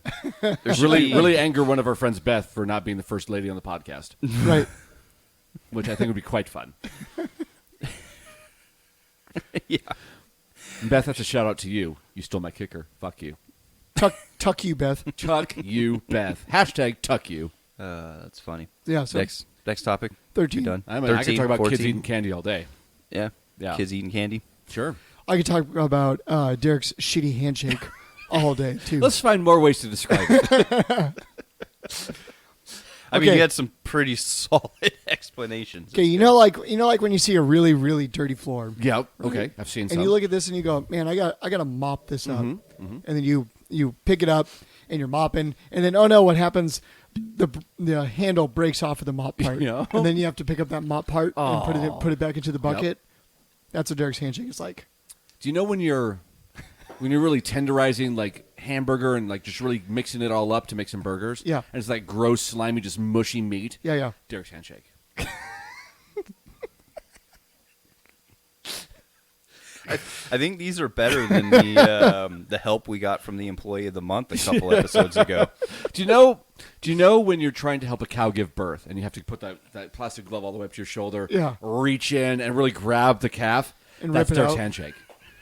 Speaker 3: There's
Speaker 2: Really anger one of our friends, Beth, for not being the first lady on the podcast,
Speaker 1: Right.
Speaker 2: which I think would be quite fun.
Speaker 3: Yeah.
Speaker 2: And Beth, that's a shout out to you. You stole my kicker. Fuck you.
Speaker 1: Tuck you, Beth.
Speaker 2: Tuck you, Beth. Hashtag tuck you.
Speaker 3: That's funny.
Speaker 1: Yeah. So
Speaker 3: Next topic.
Speaker 1: 13.
Speaker 3: You done?
Speaker 2: I could
Speaker 3: 13,
Speaker 2: talk about
Speaker 3: 14.
Speaker 2: kids eating candy all day.
Speaker 3: Yeah.
Speaker 2: Yeah.
Speaker 3: Kids eating candy.
Speaker 2: Sure.
Speaker 1: I could talk about Derrick's shitty handshake all day too.
Speaker 2: Let's find more ways to describe it.
Speaker 3: I mean,
Speaker 1: Okay.
Speaker 3: you had some pretty solid explanations.
Speaker 1: Okay, you know, like when you see a really, really dirty floor,
Speaker 2: Yep. Okay. I've seen some.
Speaker 1: and you look at this and you go, "Man, I got to mop this up," and then you pick it up and you're mopping, and then oh no, what happens? The handle breaks off of the mop part,
Speaker 2: Yeah.
Speaker 1: and then you have to pick up that mop part and put it back into the bucket. That's what Derrick's handshake is like.
Speaker 2: Do you know when you're really tenderizing like hamburger and like just really mixing it all up to make some burgers?
Speaker 1: Yeah.
Speaker 2: And it's like gross, slimy, just mushy meat.
Speaker 1: Yeah.
Speaker 2: Derek's handshake.
Speaker 3: I think these are better than the help we got from the employee of the month a couple episodes ago.
Speaker 2: Do you know when you're trying to help a cow give birth and you have to put that plastic glove all the way up to your shoulder,
Speaker 1: Yeah.
Speaker 2: reach in and really grab the calf?
Speaker 1: And
Speaker 2: That's
Speaker 1: rip it
Speaker 2: Derek's
Speaker 1: out.
Speaker 2: handshake.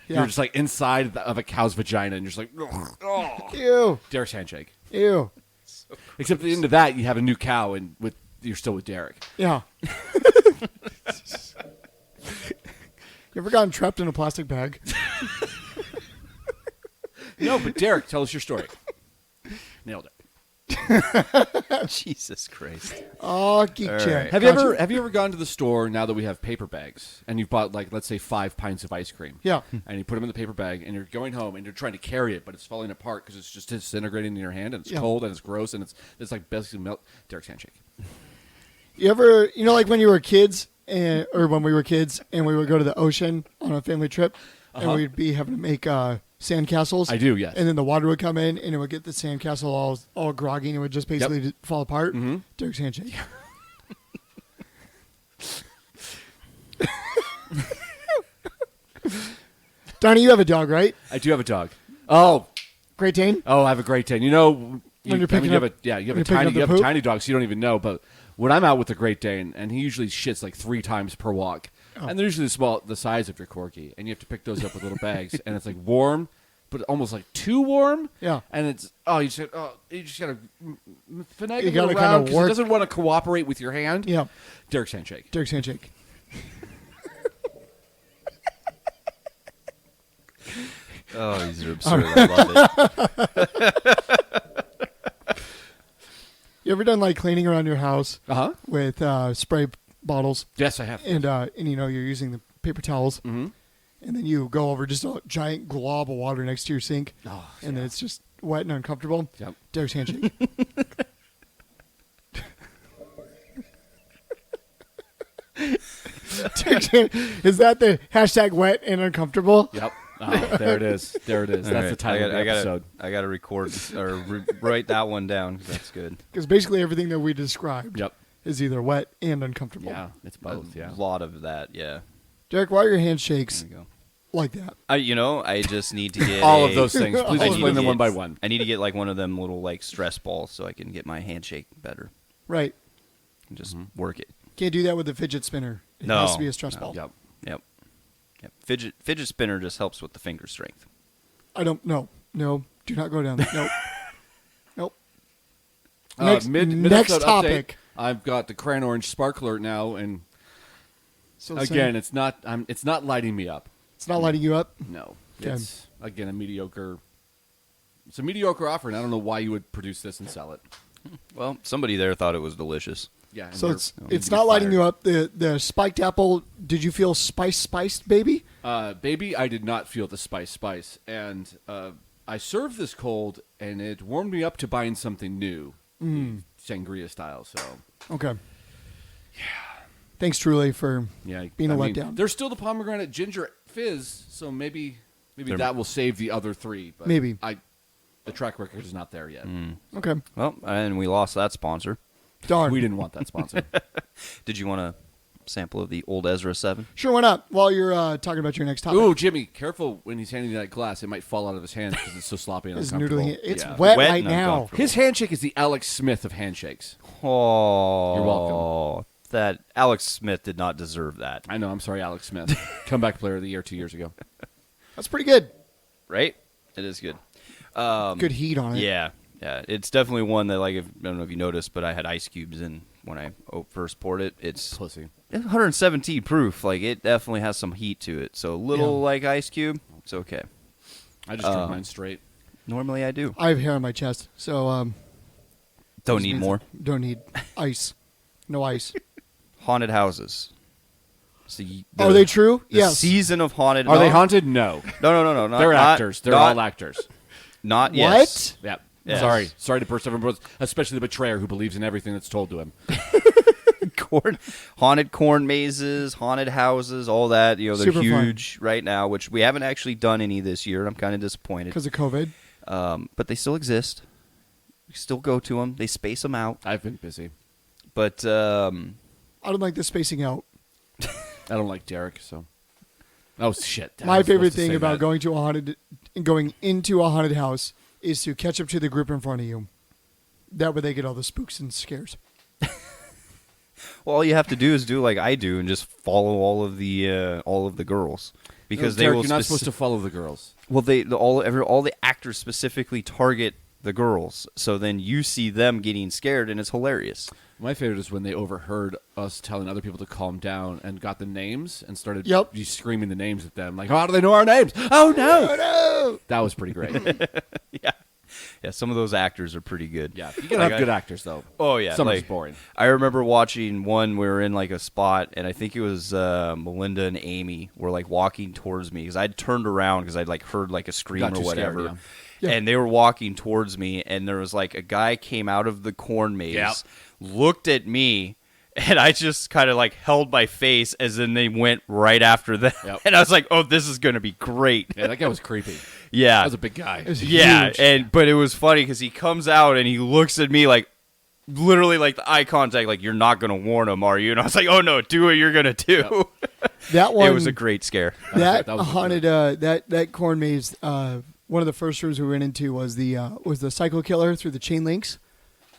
Speaker 1: Yeah.
Speaker 2: You're just like inside of a cow's vagina and you're just like, oh.
Speaker 1: Ew,
Speaker 2: Derek's handshake.
Speaker 1: ew.
Speaker 2: Except at the end of that, you have a new cow and you're still with Derek.
Speaker 1: Yeah. You ever gotten trapped in a plastic bag?
Speaker 2: No, but Derek, tell us your story. Nailed it.
Speaker 3: Jesus Christ.
Speaker 1: Oh, geek
Speaker 3: All
Speaker 1: chat.
Speaker 3: right.
Speaker 2: Have you ever gone to the store now that we have paper bags and you've bought like let's say 5 pints of ice cream?
Speaker 1: Yeah.
Speaker 2: And you put them in the paper bag and you're going home and you're trying to carry it, but it's falling apart because it's just disintegrating in your hand and it's
Speaker 1: Yeah.
Speaker 2: cold and it's gross and it's like basically melt. Derek's handshake.
Speaker 1: You ever, like when you were kids, or when we were kids, and we would go to the ocean on a family trip, and we'd be having to make sandcastles.
Speaker 2: I do, yes.
Speaker 1: And then the water would come in, and it would get the sandcastle all groggy, and it would just basically fall apart. Mm-hmm. Derek's handshake. Donnie, you have a dog, right?
Speaker 2: I do have a dog. Oh,
Speaker 1: Great Dane.
Speaker 2: I have a Great Dane. You know,
Speaker 1: When you're picking
Speaker 2: you have
Speaker 1: up-
Speaker 2: a you have
Speaker 1: when
Speaker 2: a
Speaker 1: you're picking
Speaker 2: tiny
Speaker 1: up the
Speaker 2: you have a
Speaker 1: poop?
Speaker 2: tiny dog, so you don't even know. But when I'm out with the Great Dane, and he usually shits like 3 times per walk, and they're usually the size of your corgi, and you have to pick those up with little bags, and it's like warm, but almost like too warm.
Speaker 1: Yeah.
Speaker 2: And it's you just gotta finagle
Speaker 1: You
Speaker 2: it
Speaker 1: gotta
Speaker 2: around
Speaker 1: kinda
Speaker 2: 'cause
Speaker 1: work-
Speaker 2: it doesn't want to cooperate with your hand.
Speaker 1: Yeah.
Speaker 2: Derek's handshake.
Speaker 1: Derek's handshake.
Speaker 3: Oh, these are absurd. I love it.
Speaker 1: You ever done like cleaning around your house
Speaker 2: Uh-huh.
Speaker 1: with spray bottles?
Speaker 2: Yes, I have.
Speaker 1: And you're using the paper towels, and then you go over just a giant glob of water next to your sink, and then it's just wet and uncomfortable.
Speaker 2: Yep.
Speaker 1: Derek's handshake. Is that the hashtag wet and uncomfortable?
Speaker 2: Yep. Oh, there it is. There it is.
Speaker 3: All
Speaker 2: That's
Speaker 3: right.
Speaker 2: the title of the episode.
Speaker 3: I gotta record or write that one down 'cause that's good.
Speaker 1: Because basically everything that we described
Speaker 2: Yep.
Speaker 1: is either wet and uncomfortable.
Speaker 2: Yeah, it's both. Yeah.
Speaker 3: A lot of that. Yeah.
Speaker 1: Derek, why are your handshakes
Speaker 3: There you go.
Speaker 1: like that?
Speaker 3: I just need to get
Speaker 2: All of those things. Please
Speaker 3: I need
Speaker 2: explain
Speaker 3: to
Speaker 2: them
Speaker 3: get-
Speaker 2: one by one.
Speaker 3: I need to get like one of them little like stress balls so I can get my handshake better
Speaker 1: Right.
Speaker 3: and just work it.
Speaker 1: Can't do that with the fidget spinner. It
Speaker 3: No.
Speaker 1: has to be a stress
Speaker 3: No.
Speaker 1: ball.
Speaker 2: Yep.
Speaker 3: Yep. Fidget spinner just helps with the finger strength.
Speaker 1: I don't know. No, do not go down there. Nope. Nope.
Speaker 2: Next
Speaker 1: Next topic.
Speaker 2: I've got the Crayon Orange Sparkler now, and
Speaker 1: So
Speaker 2: again, it's not lighting me up.
Speaker 1: it's not lighting you up.
Speaker 2: No,
Speaker 1: Okay.
Speaker 2: it's again a mediocre. It's a mediocre offer, and I don't know why you would produce this and sell it.
Speaker 3: Well, somebody there thought it was delicious.
Speaker 2: Yeah, and
Speaker 1: So
Speaker 2: they're-
Speaker 1: it's
Speaker 2: need
Speaker 1: it's
Speaker 2: to be
Speaker 1: not lighting
Speaker 2: fired.
Speaker 1: you up. The spiked apple. Did you feel spiced, baby?
Speaker 2: Baby, I did not feel the spice, and I served this cold, and it warmed me up to buying something new, sangria style. So
Speaker 1: Okay. Yeah. Thanks, Truly, for
Speaker 2: yeah,
Speaker 1: being a
Speaker 2: I mean,
Speaker 1: letdown.
Speaker 2: There's still the pomegranate ginger fizz, so maybe
Speaker 3: There-
Speaker 2: that will save the other 3. But
Speaker 1: Maybe.
Speaker 2: the track record is not there yet.
Speaker 1: Okay.
Speaker 3: Well, and we lost that sponsor.
Speaker 1: Darn.
Speaker 2: We didn't want that sponsor.
Speaker 3: Did you want to sample of the old Ezra 7?
Speaker 1: Sure, why not? While you're talking about your next topic.
Speaker 2: Ooh, Jimmy, careful when he's handing you that glass. It might fall out of his hands because it's so sloppy and
Speaker 1: It's
Speaker 2: uncomfortable.
Speaker 1: noodling. It's
Speaker 2: Yeah.
Speaker 1: wet
Speaker 3: Wet
Speaker 1: right
Speaker 3: and
Speaker 1: now.
Speaker 3: uncomfortable.
Speaker 2: His handshake is the Alex Smith of handshakes.
Speaker 3: Oh,
Speaker 2: You're welcome.
Speaker 3: That Alex Smith did not deserve that,
Speaker 2: I know. I'm sorry, Alex Smith. Comeback player of the year 2 years ago.
Speaker 1: That's pretty good.
Speaker 3: right? It is good.
Speaker 1: Good heat on it.
Speaker 3: Yeah, it's definitely one that I don't know if you noticed, but I had ice cubes in when I first poured it. It's
Speaker 2: Pussy.
Speaker 3: 117 proof. Like it definitely has some heat to it. So a little like ice cube, it's okay.
Speaker 2: I just drink mine straight.
Speaker 3: Normally I do.
Speaker 1: I have hair on my chest, so
Speaker 3: Don't
Speaker 1: this
Speaker 3: need
Speaker 1: means
Speaker 3: more.
Speaker 1: Don't need ice. No ice.
Speaker 3: Haunted houses. See,
Speaker 1: Are they true?
Speaker 3: The
Speaker 1: Yes.
Speaker 3: season of haunted.
Speaker 2: Are they haunted? No.
Speaker 3: No.
Speaker 2: They're actors. They're all actors.
Speaker 3: Not
Speaker 1: What?
Speaker 3: yes.
Speaker 2: Yeah.
Speaker 3: Yes.
Speaker 2: Sorry to burst everyone's, especially the betrayer who believes in everything that's told to him.
Speaker 3: Haunted corn mazes, haunted houses, all that. They're
Speaker 1: Super fun.
Speaker 3: huge right now, which we haven't actually done any this year. I'm kind of disappointed.
Speaker 1: Because of COVID.
Speaker 3: But they still exist. We still go to them. They space them out.
Speaker 2: I've been busy.
Speaker 3: But
Speaker 1: I don't like the spacing out.
Speaker 2: I don't like Derek, so. Oh shit! I
Speaker 1: My
Speaker 2: was
Speaker 1: favorite
Speaker 2: supposed to
Speaker 1: thing
Speaker 2: say
Speaker 1: about
Speaker 2: that.
Speaker 1: going into a haunted house is to catch up to the group in front of you. That way they get all the spooks and scares.
Speaker 3: well, all you have to do is do like I do and just follow all of the girls because they
Speaker 2: Derek,
Speaker 3: will.
Speaker 2: You're not supposed to follow the girls.
Speaker 3: Well, all the actors specifically target the girls, so then you see them getting scared, and it's hilarious.
Speaker 2: My favorite is when they overheard us telling other people to calm down and got the names and started just screaming the names at them. Like, how do they know our names? Oh, no.
Speaker 1: Oh, no.
Speaker 2: That was pretty great.
Speaker 3: Yeah, some of those actors are pretty good.
Speaker 2: Yeah, you gotta have good actors, though.
Speaker 3: Oh, yeah.
Speaker 2: Some is boring.
Speaker 3: I remember watching one, we were in like a spot, and I think it was Melinda and Amy were like walking towards me because I'd turned around because I'd like heard like a scream
Speaker 2: Got
Speaker 3: or
Speaker 2: you scared,
Speaker 3: whatever.
Speaker 1: yeah.
Speaker 3: And they were walking towards me, and there was like a guy came out of the corn maze, looked at me, and I just kind of like held my face as then they went right after them.
Speaker 2: Yep.
Speaker 3: And I was like, oh, this is going to be great.
Speaker 2: Yeah, that guy was creepy.
Speaker 3: Yeah.
Speaker 2: That was a big guy.
Speaker 1: It was
Speaker 3: Yeah,
Speaker 1: huge.
Speaker 3: but it was funny because he comes out and he looks at me like, literally like the eye contact, like you're not gonna warn him, are you? And I was like, oh no, do what you're gonna do.
Speaker 1: That one.
Speaker 3: It was a great scare.
Speaker 1: That
Speaker 2: that was
Speaker 1: haunted. That corn maze. One of the first rooms we went into was the psycho killer through the chain links,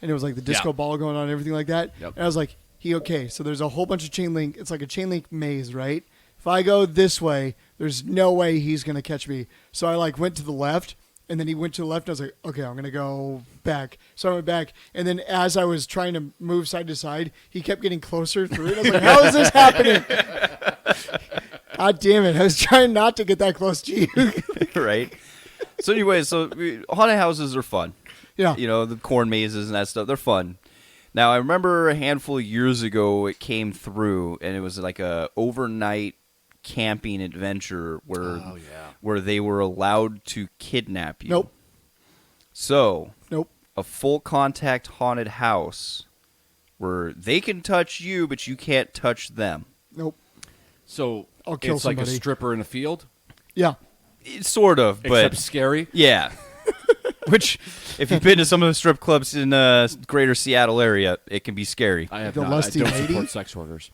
Speaker 1: and it was like the disco ball going on and everything like that.
Speaker 2: Yep.
Speaker 1: And I was like, okay, so there's a whole bunch of chain link. It's like a chain link maze, right? If I go this way, there's no way he's gonna catch me. So I like went to the left, and then he went to the left. And I was like, okay, I'm gonna go back. So I went back, and then as I was trying to move side to side, he kept getting closer through it. I was like, how is this happening? God damn it! I was trying not to get that close to you.
Speaker 3: Right? So anyway, haunted houses are fun.
Speaker 1: Yeah.
Speaker 3: The corn mazes and that stuff, they're fun. Now, I remember a handful of years ago it came through, and it was like a overnight camping adventure where they were allowed to kidnap you.
Speaker 1: Nope.
Speaker 3: So,
Speaker 1: Nope.
Speaker 3: a full contact haunted house where they can touch you, but you can't touch them.
Speaker 1: Nope.
Speaker 2: So
Speaker 1: I'll kill
Speaker 2: it's like a
Speaker 1: somebody.
Speaker 2: stripper in a field,
Speaker 1: Yeah.
Speaker 3: It's sort of, but
Speaker 2: except scary.
Speaker 3: yeah. Which, if you've been to some of the strip clubs in greater Seattle area, it can be scary.
Speaker 2: I have
Speaker 1: The
Speaker 2: not.
Speaker 1: lusty
Speaker 2: I don't
Speaker 1: lady?
Speaker 2: support sex workers.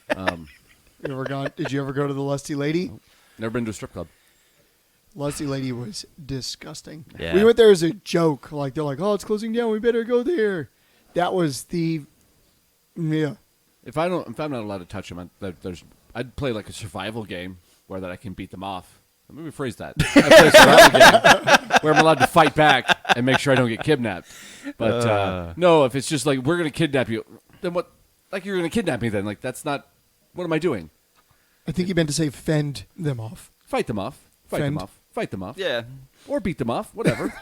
Speaker 1: Did you ever go to the Lusty Lady?
Speaker 2: Never been to a strip club.
Speaker 1: Lusty Lady was disgusting.
Speaker 3: Yeah.
Speaker 1: We went there as a joke. Like they're like, oh, it's closing down. We better go there. That was yeah.
Speaker 2: If I'm not allowed to touch them, I'd play like a survival game where that I can beat them off. Let me rephrase that. I play a survival game where I'm allowed to fight back and make sure I don't get kidnapped. But no, if it's just like we're gonna kidnap you, then what? Like you're gonna kidnap me? Then like that's not. What am I doing?
Speaker 1: I think you meant to say fend them off.
Speaker 2: Fight them off. Fight
Speaker 1: Fend.
Speaker 2: them off. Fight them off.
Speaker 3: Yeah.
Speaker 2: Or beat them off. Whatever.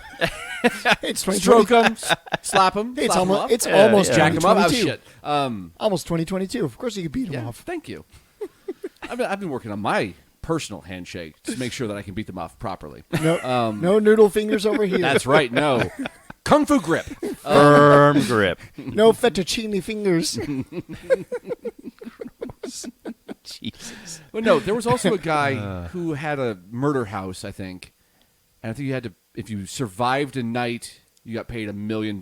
Speaker 1: It's
Speaker 2: Stroke them. Slap them.
Speaker 1: It's
Speaker 2: slap 'em
Speaker 1: almost
Speaker 2: off.
Speaker 1: it's almost
Speaker 3: yeah.
Speaker 2: Jack them up. Oh
Speaker 1: 2022.
Speaker 2: shit.
Speaker 1: Almost 2022. Of course you can beat them
Speaker 2: Yeah.
Speaker 1: off.
Speaker 2: Thank you. I've been working on my personal handshake to make sure that I can beat them off properly.
Speaker 1: No, no noodle fingers over here.
Speaker 2: That's right. No. Kung Fu grip.
Speaker 3: Firm grip.
Speaker 1: No fettuccine fingers.
Speaker 3: Jesus.
Speaker 2: Well, no, there was also a guy who had a murder house, I think. And I think you had to, if you survived a night, you got paid $1 million.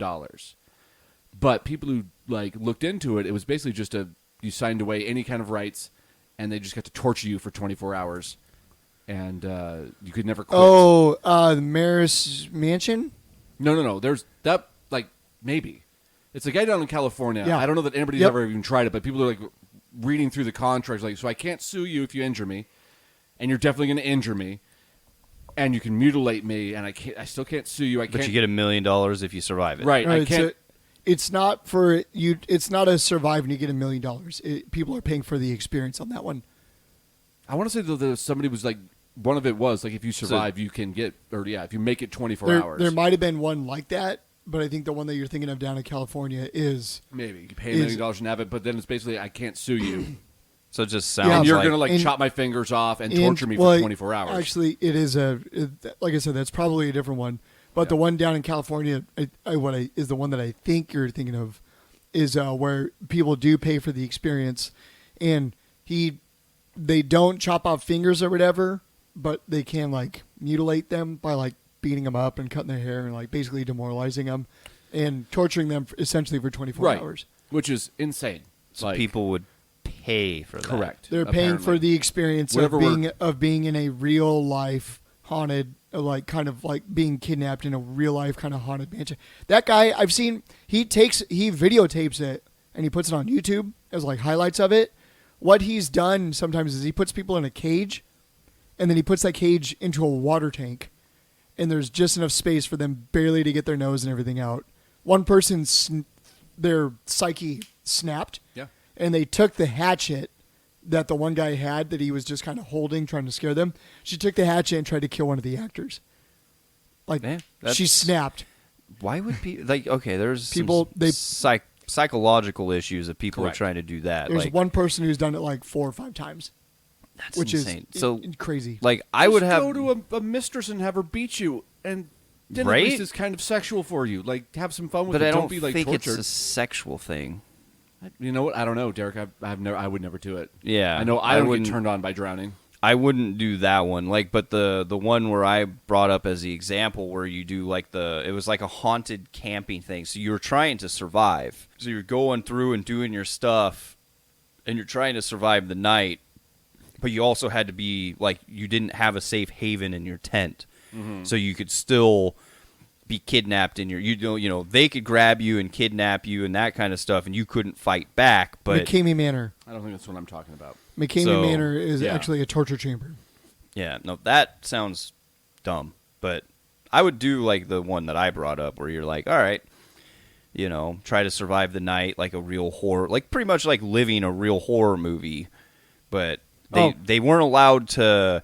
Speaker 2: But people who like looked into it, it was basically just a you signed away any kind of rights, and they just got to torture you for 24 hours, and you could never quit.
Speaker 1: Oh, the Maris Mansion?
Speaker 2: No. There's that, like, maybe. It's a guy down in California.
Speaker 1: Yeah.
Speaker 2: I don't know that anybody's ever even tried it, but people are, like, reading through the contracts, like, so I can't sue you if you injure me, and you're definitely going to injure me, and you can mutilate me, and I still can't sue you.
Speaker 3: But you get $1 million if you survive it.
Speaker 2: Right. I
Speaker 1: Right,
Speaker 2: can't.
Speaker 1: so it's not for you. It's not a survive and you get $1 million. People are paying for the experience on that one.
Speaker 2: I want to say that somebody was like, one of it was like, if you survive, you can get, or if you make it 24 hours.
Speaker 1: There might have been one like that, but I think the one that you're thinking of down in California is
Speaker 2: Maybe you pay $1 million and have it, but then it's basically I can't sue you,
Speaker 3: So it just
Speaker 1: Yeah,
Speaker 3: sounds
Speaker 2: and you're
Speaker 3: like
Speaker 2: gonna like
Speaker 1: and-
Speaker 2: chop my fingers off and
Speaker 1: and-
Speaker 2: torture me
Speaker 1: well,
Speaker 2: for 24 hours.
Speaker 1: Actually, it is like I said, that's probably a different one. But the one down in California, is the one that I think you're thinking of, is where people do pay for the experience, and they don't chop off fingers or whatever, but they can like mutilate them by like beating them up and cutting their hair and like basically demoralizing them and torturing them essentially for 24
Speaker 2: right,
Speaker 1: hours.
Speaker 2: which is insane.
Speaker 3: so
Speaker 2: Like,
Speaker 3: people would pay for that.
Speaker 2: correct.
Speaker 1: They're paying for
Speaker 2: apparently.
Speaker 1: the experience
Speaker 2: Whatever
Speaker 1: of being in a real life haunted, like kind of like being kidnapped in a real life kind of haunted mansion. That guy I've seen, he videotapes it and he puts it on YouTube as like highlights of it. What he's done sometimes is he puts people in a cage, and then he puts that cage into a water tank, and there's just enough space for them barely to get their nose and everything out. One person's their psyche snapped.
Speaker 2: Yeah.
Speaker 1: And they took the hatchet that the one guy had that he was just kind of holding, trying to scare them. She took the hatchet and tried to kill one of the actors. Like,
Speaker 3: Yeah,
Speaker 1: she
Speaker 3: that's-
Speaker 1: snapped.
Speaker 3: Why would people like? Okay, there's
Speaker 1: People-
Speaker 3: psychological issues that people
Speaker 2: Correct.
Speaker 3: are trying to do that.
Speaker 1: There's
Speaker 3: like
Speaker 1: one person who's done it like 4 or 5 times,
Speaker 3: that's
Speaker 1: which
Speaker 3: insane.
Speaker 1: is
Speaker 3: So
Speaker 1: crazy.
Speaker 3: like I would
Speaker 2: Just
Speaker 3: have
Speaker 2: go to a mistress and have her beat you, and then
Speaker 3: Right?
Speaker 2: at least it's kind of sexual for you. Like, have some fun with
Speaker 3: but
Speaker 2: it.
Speaker 3: I don't
Speaker 2: be like
Speaker 3: think
Speaker 2: tortured.
Speaker 3: it's a sexual thing.
Speaker 2: You know what? I don't know, Derek. I would never do it.
Speaker 3: Yeah,
Speaker 2: I know
Speaker 3: I
Speaker 2: I don't
Speaker 3: wouldn't-
Speaker 2: get turned on by drowning.
Speaker 3: I wouldn't do that one. Like, but the one where I brought up as the example where you do like it was like a haunted camping thing. So you're trying to survive. So you're going through and doing your stuff, and you're trying to survive the night. But you also had to be like you didn't have a safe haven in your tent, so you could still be kidnapped in your you know they could grab you and kidnap you and that kind of stuff, and you couldn't fight back. But
Speaker 1: McCamey Manor.
Speaker 2: I don't think that's what I'm talking about.
Speaker 1: McCamey
Speaker 3: So,
Speaker 1: Manor is
Speaker 2: yeah.
Speaker 1: actually a torture chamber.
Speaker 3: yeah, no, that sounds dumb. But I would do like the one that I brought up where you're like, all right, you know, try to survive the night like a real horror, like pretty much like living a real horror movie. But they weren't allowed to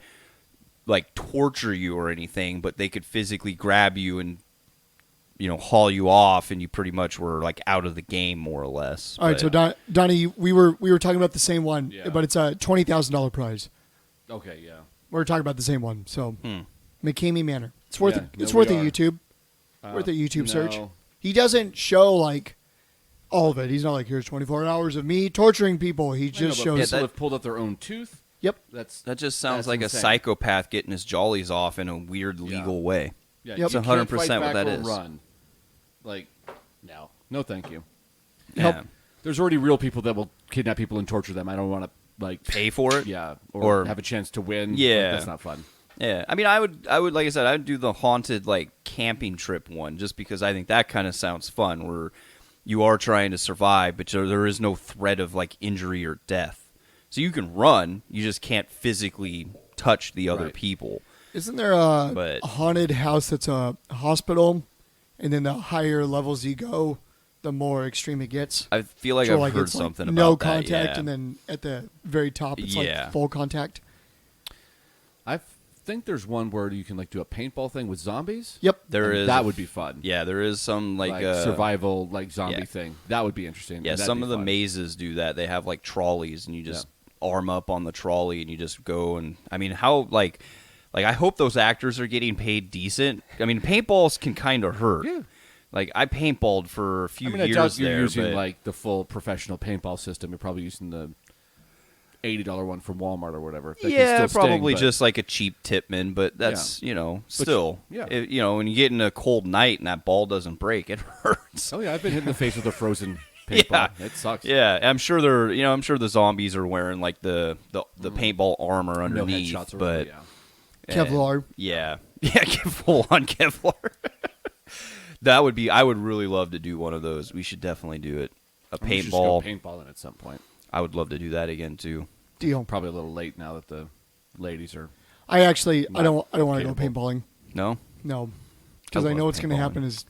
Speaker 3: like torture you or anything, but they could physically grab you and haul you off, and you pretty much were like out of the game more or less.
Speaker 1: All right, so Donnie, we were talking about the same one,
Speaker 2: Yeah.
Speaker 1: but it's a $20,000 prize.
Speaker 2: Okay, yeah.
Speaker 1: We're talking about the same one. So McCamey Manor. It's worth
Speaker 2: Yeah,
Speaker 1: it. It's
Speaker 2: no,
Speaker 1: worth
Speaker 2: we
Speaker 1: a
Speaker 2: are.
Speaker 1: YouTube. Worth a YouTube search.
Speaker 2: no.
Speaker 1: He doesn't show like all of it. He's not like, here's 24 hours of me torturing people. He
Speaker 2: I know,
Speaker 1: just
Speaker 2: but
Speaker 1: shows.
Speaker 2: people have pulled out their own tooth.
Speaker 1: Yep.
Speaker 3: that just sounds
Speaker 2: That's
Speaker 3: like
Speaker 2: insane.
Speaker 3: a psychopath getting his jollies off in a weird legal way.
Speaker 2: Yeah,
Speaker 1: Yep.
Speaker 2: you
Speaker 1: It's
Speaker 2: can't
Speaker 3: 100%
Speaker 2: fight
Speaker 3: what
Speaker 2: back
Speaker 3: that
Speaker 2: or
Speaker 3: is.
Speaker 2: Run. Like, no, thank you.
Speaker 1: Help.
Speaker 3: Yeah.
Speaker 2: There's already real people that will kidnap people and torture them. I don't want to like
Speaker 3: Pay for it.
Speaker 2: yeah,
Speaker 3: Or-
Speaker 2: have a chance to win.
Speaker 3: Yeah.
Speaker 2: Like, that's not fun.
Speaker 3: Yeah, I mean, I would, like I said, I would do the haunted like camping trip one, just because I think that kind of sounds fun, where you are trying to survive, but there is no threat of like injury or death. So you can run, you just can't physically touch the other
Speaker 2: Right.
Speaker 3: people.
Speaker 1: Isn't there a
Speaker 3: But-
Speaker 1: haunted house that's a hospital, and then the higher levels you go, the more extreme it gets?
Speaker 3: I feel like
Speaker 1: So,
Speaker 3: I've heard
Speaker 1: it's
Speaker 3: something
Speaker 1: no
Speaker 3: about that.
Speaker 1: contact,
Speaker 3: Yeah.
Speaker 1: and then at the very top, it's
Speaker 3: Yeah.
Speaker 1: like full contact.
Speaker 2: I think there's one where you can like do a paintball thing with zombies.
Speaker 1: Yep.
Speaker 3: There
Speaker 2: And
Speaker 3: is
Speaker 2: that would be fun.
Speaker 3: Yeah, there is some like
Speaker 2: survival like zombie
Speaker 3: yeah.
Speaker 2: thing. That would be interesting.
Speaker 3: Yeah,
Speaker 2: and that'd
Speaker 3: some
Speaker 2: be
Speaker 3: of the
Speaker 2: fun.
Speaker 3: mazes do that. They have like trolleys, and you just arm up on the trolley, and you just go. And I mean, how like I hope those actors are getting paid decent. I mean, paintballs can kind of hurt.
Speaker 2: Yeah.
Speaker 3: Like I paintballed for a few
Speaker 2: I
Speaker 3: years
Speaker 2: doubt you're
Speaker 3: there,
Speaker 2: using
Speaker 3: but
Speaker 2: like the full professional paintball system. You're probably using the $80 one from Walmart or whatever. That can
Speaker 3: yeah,
Speaker 2: still sting,
Speaker 3: probably
Speaker 2: but-
Speaker 3: just like a cheap Tipman. But that's still
Speaker 2: yeah.
Speaker 3: when you get in a cold night and that ball doesn't break, it hurts.
Speaker 2: Oh yeah, I've been hit in the face with a frozen paintball. It sucks.
Speaker 3: Yeah, I'm sure I'm sure the zombies are wearing like the paintball armor
Speaker 2: No
Speaker 3: underneath,
Speaker 2: headshots or
Speaker 3: but
Speaker 2: whatever,
Speaker 1: Kevlar.
Speaker 3: yeah, full on Kevlar. I would really love to do one of those. We should definitely do it.
Speaker 2: We should just go paintballing at some point.
Speaker 3: I would love to do that again too.
Speaker 1: Deal.
Speaker 2: Probably a little late now that the ladies are.
Speaker 1: I don't want to go
Speaker 2: capable.
Speaker 1: paintballing.
Speaker 3: No,
Speaker 1: No, because
Speaker 2: I
Speaker 1: I know
Speaker 2: love
Speaker 1: what's going to
Speaker 2: paintballing.
Speaker 1: happen is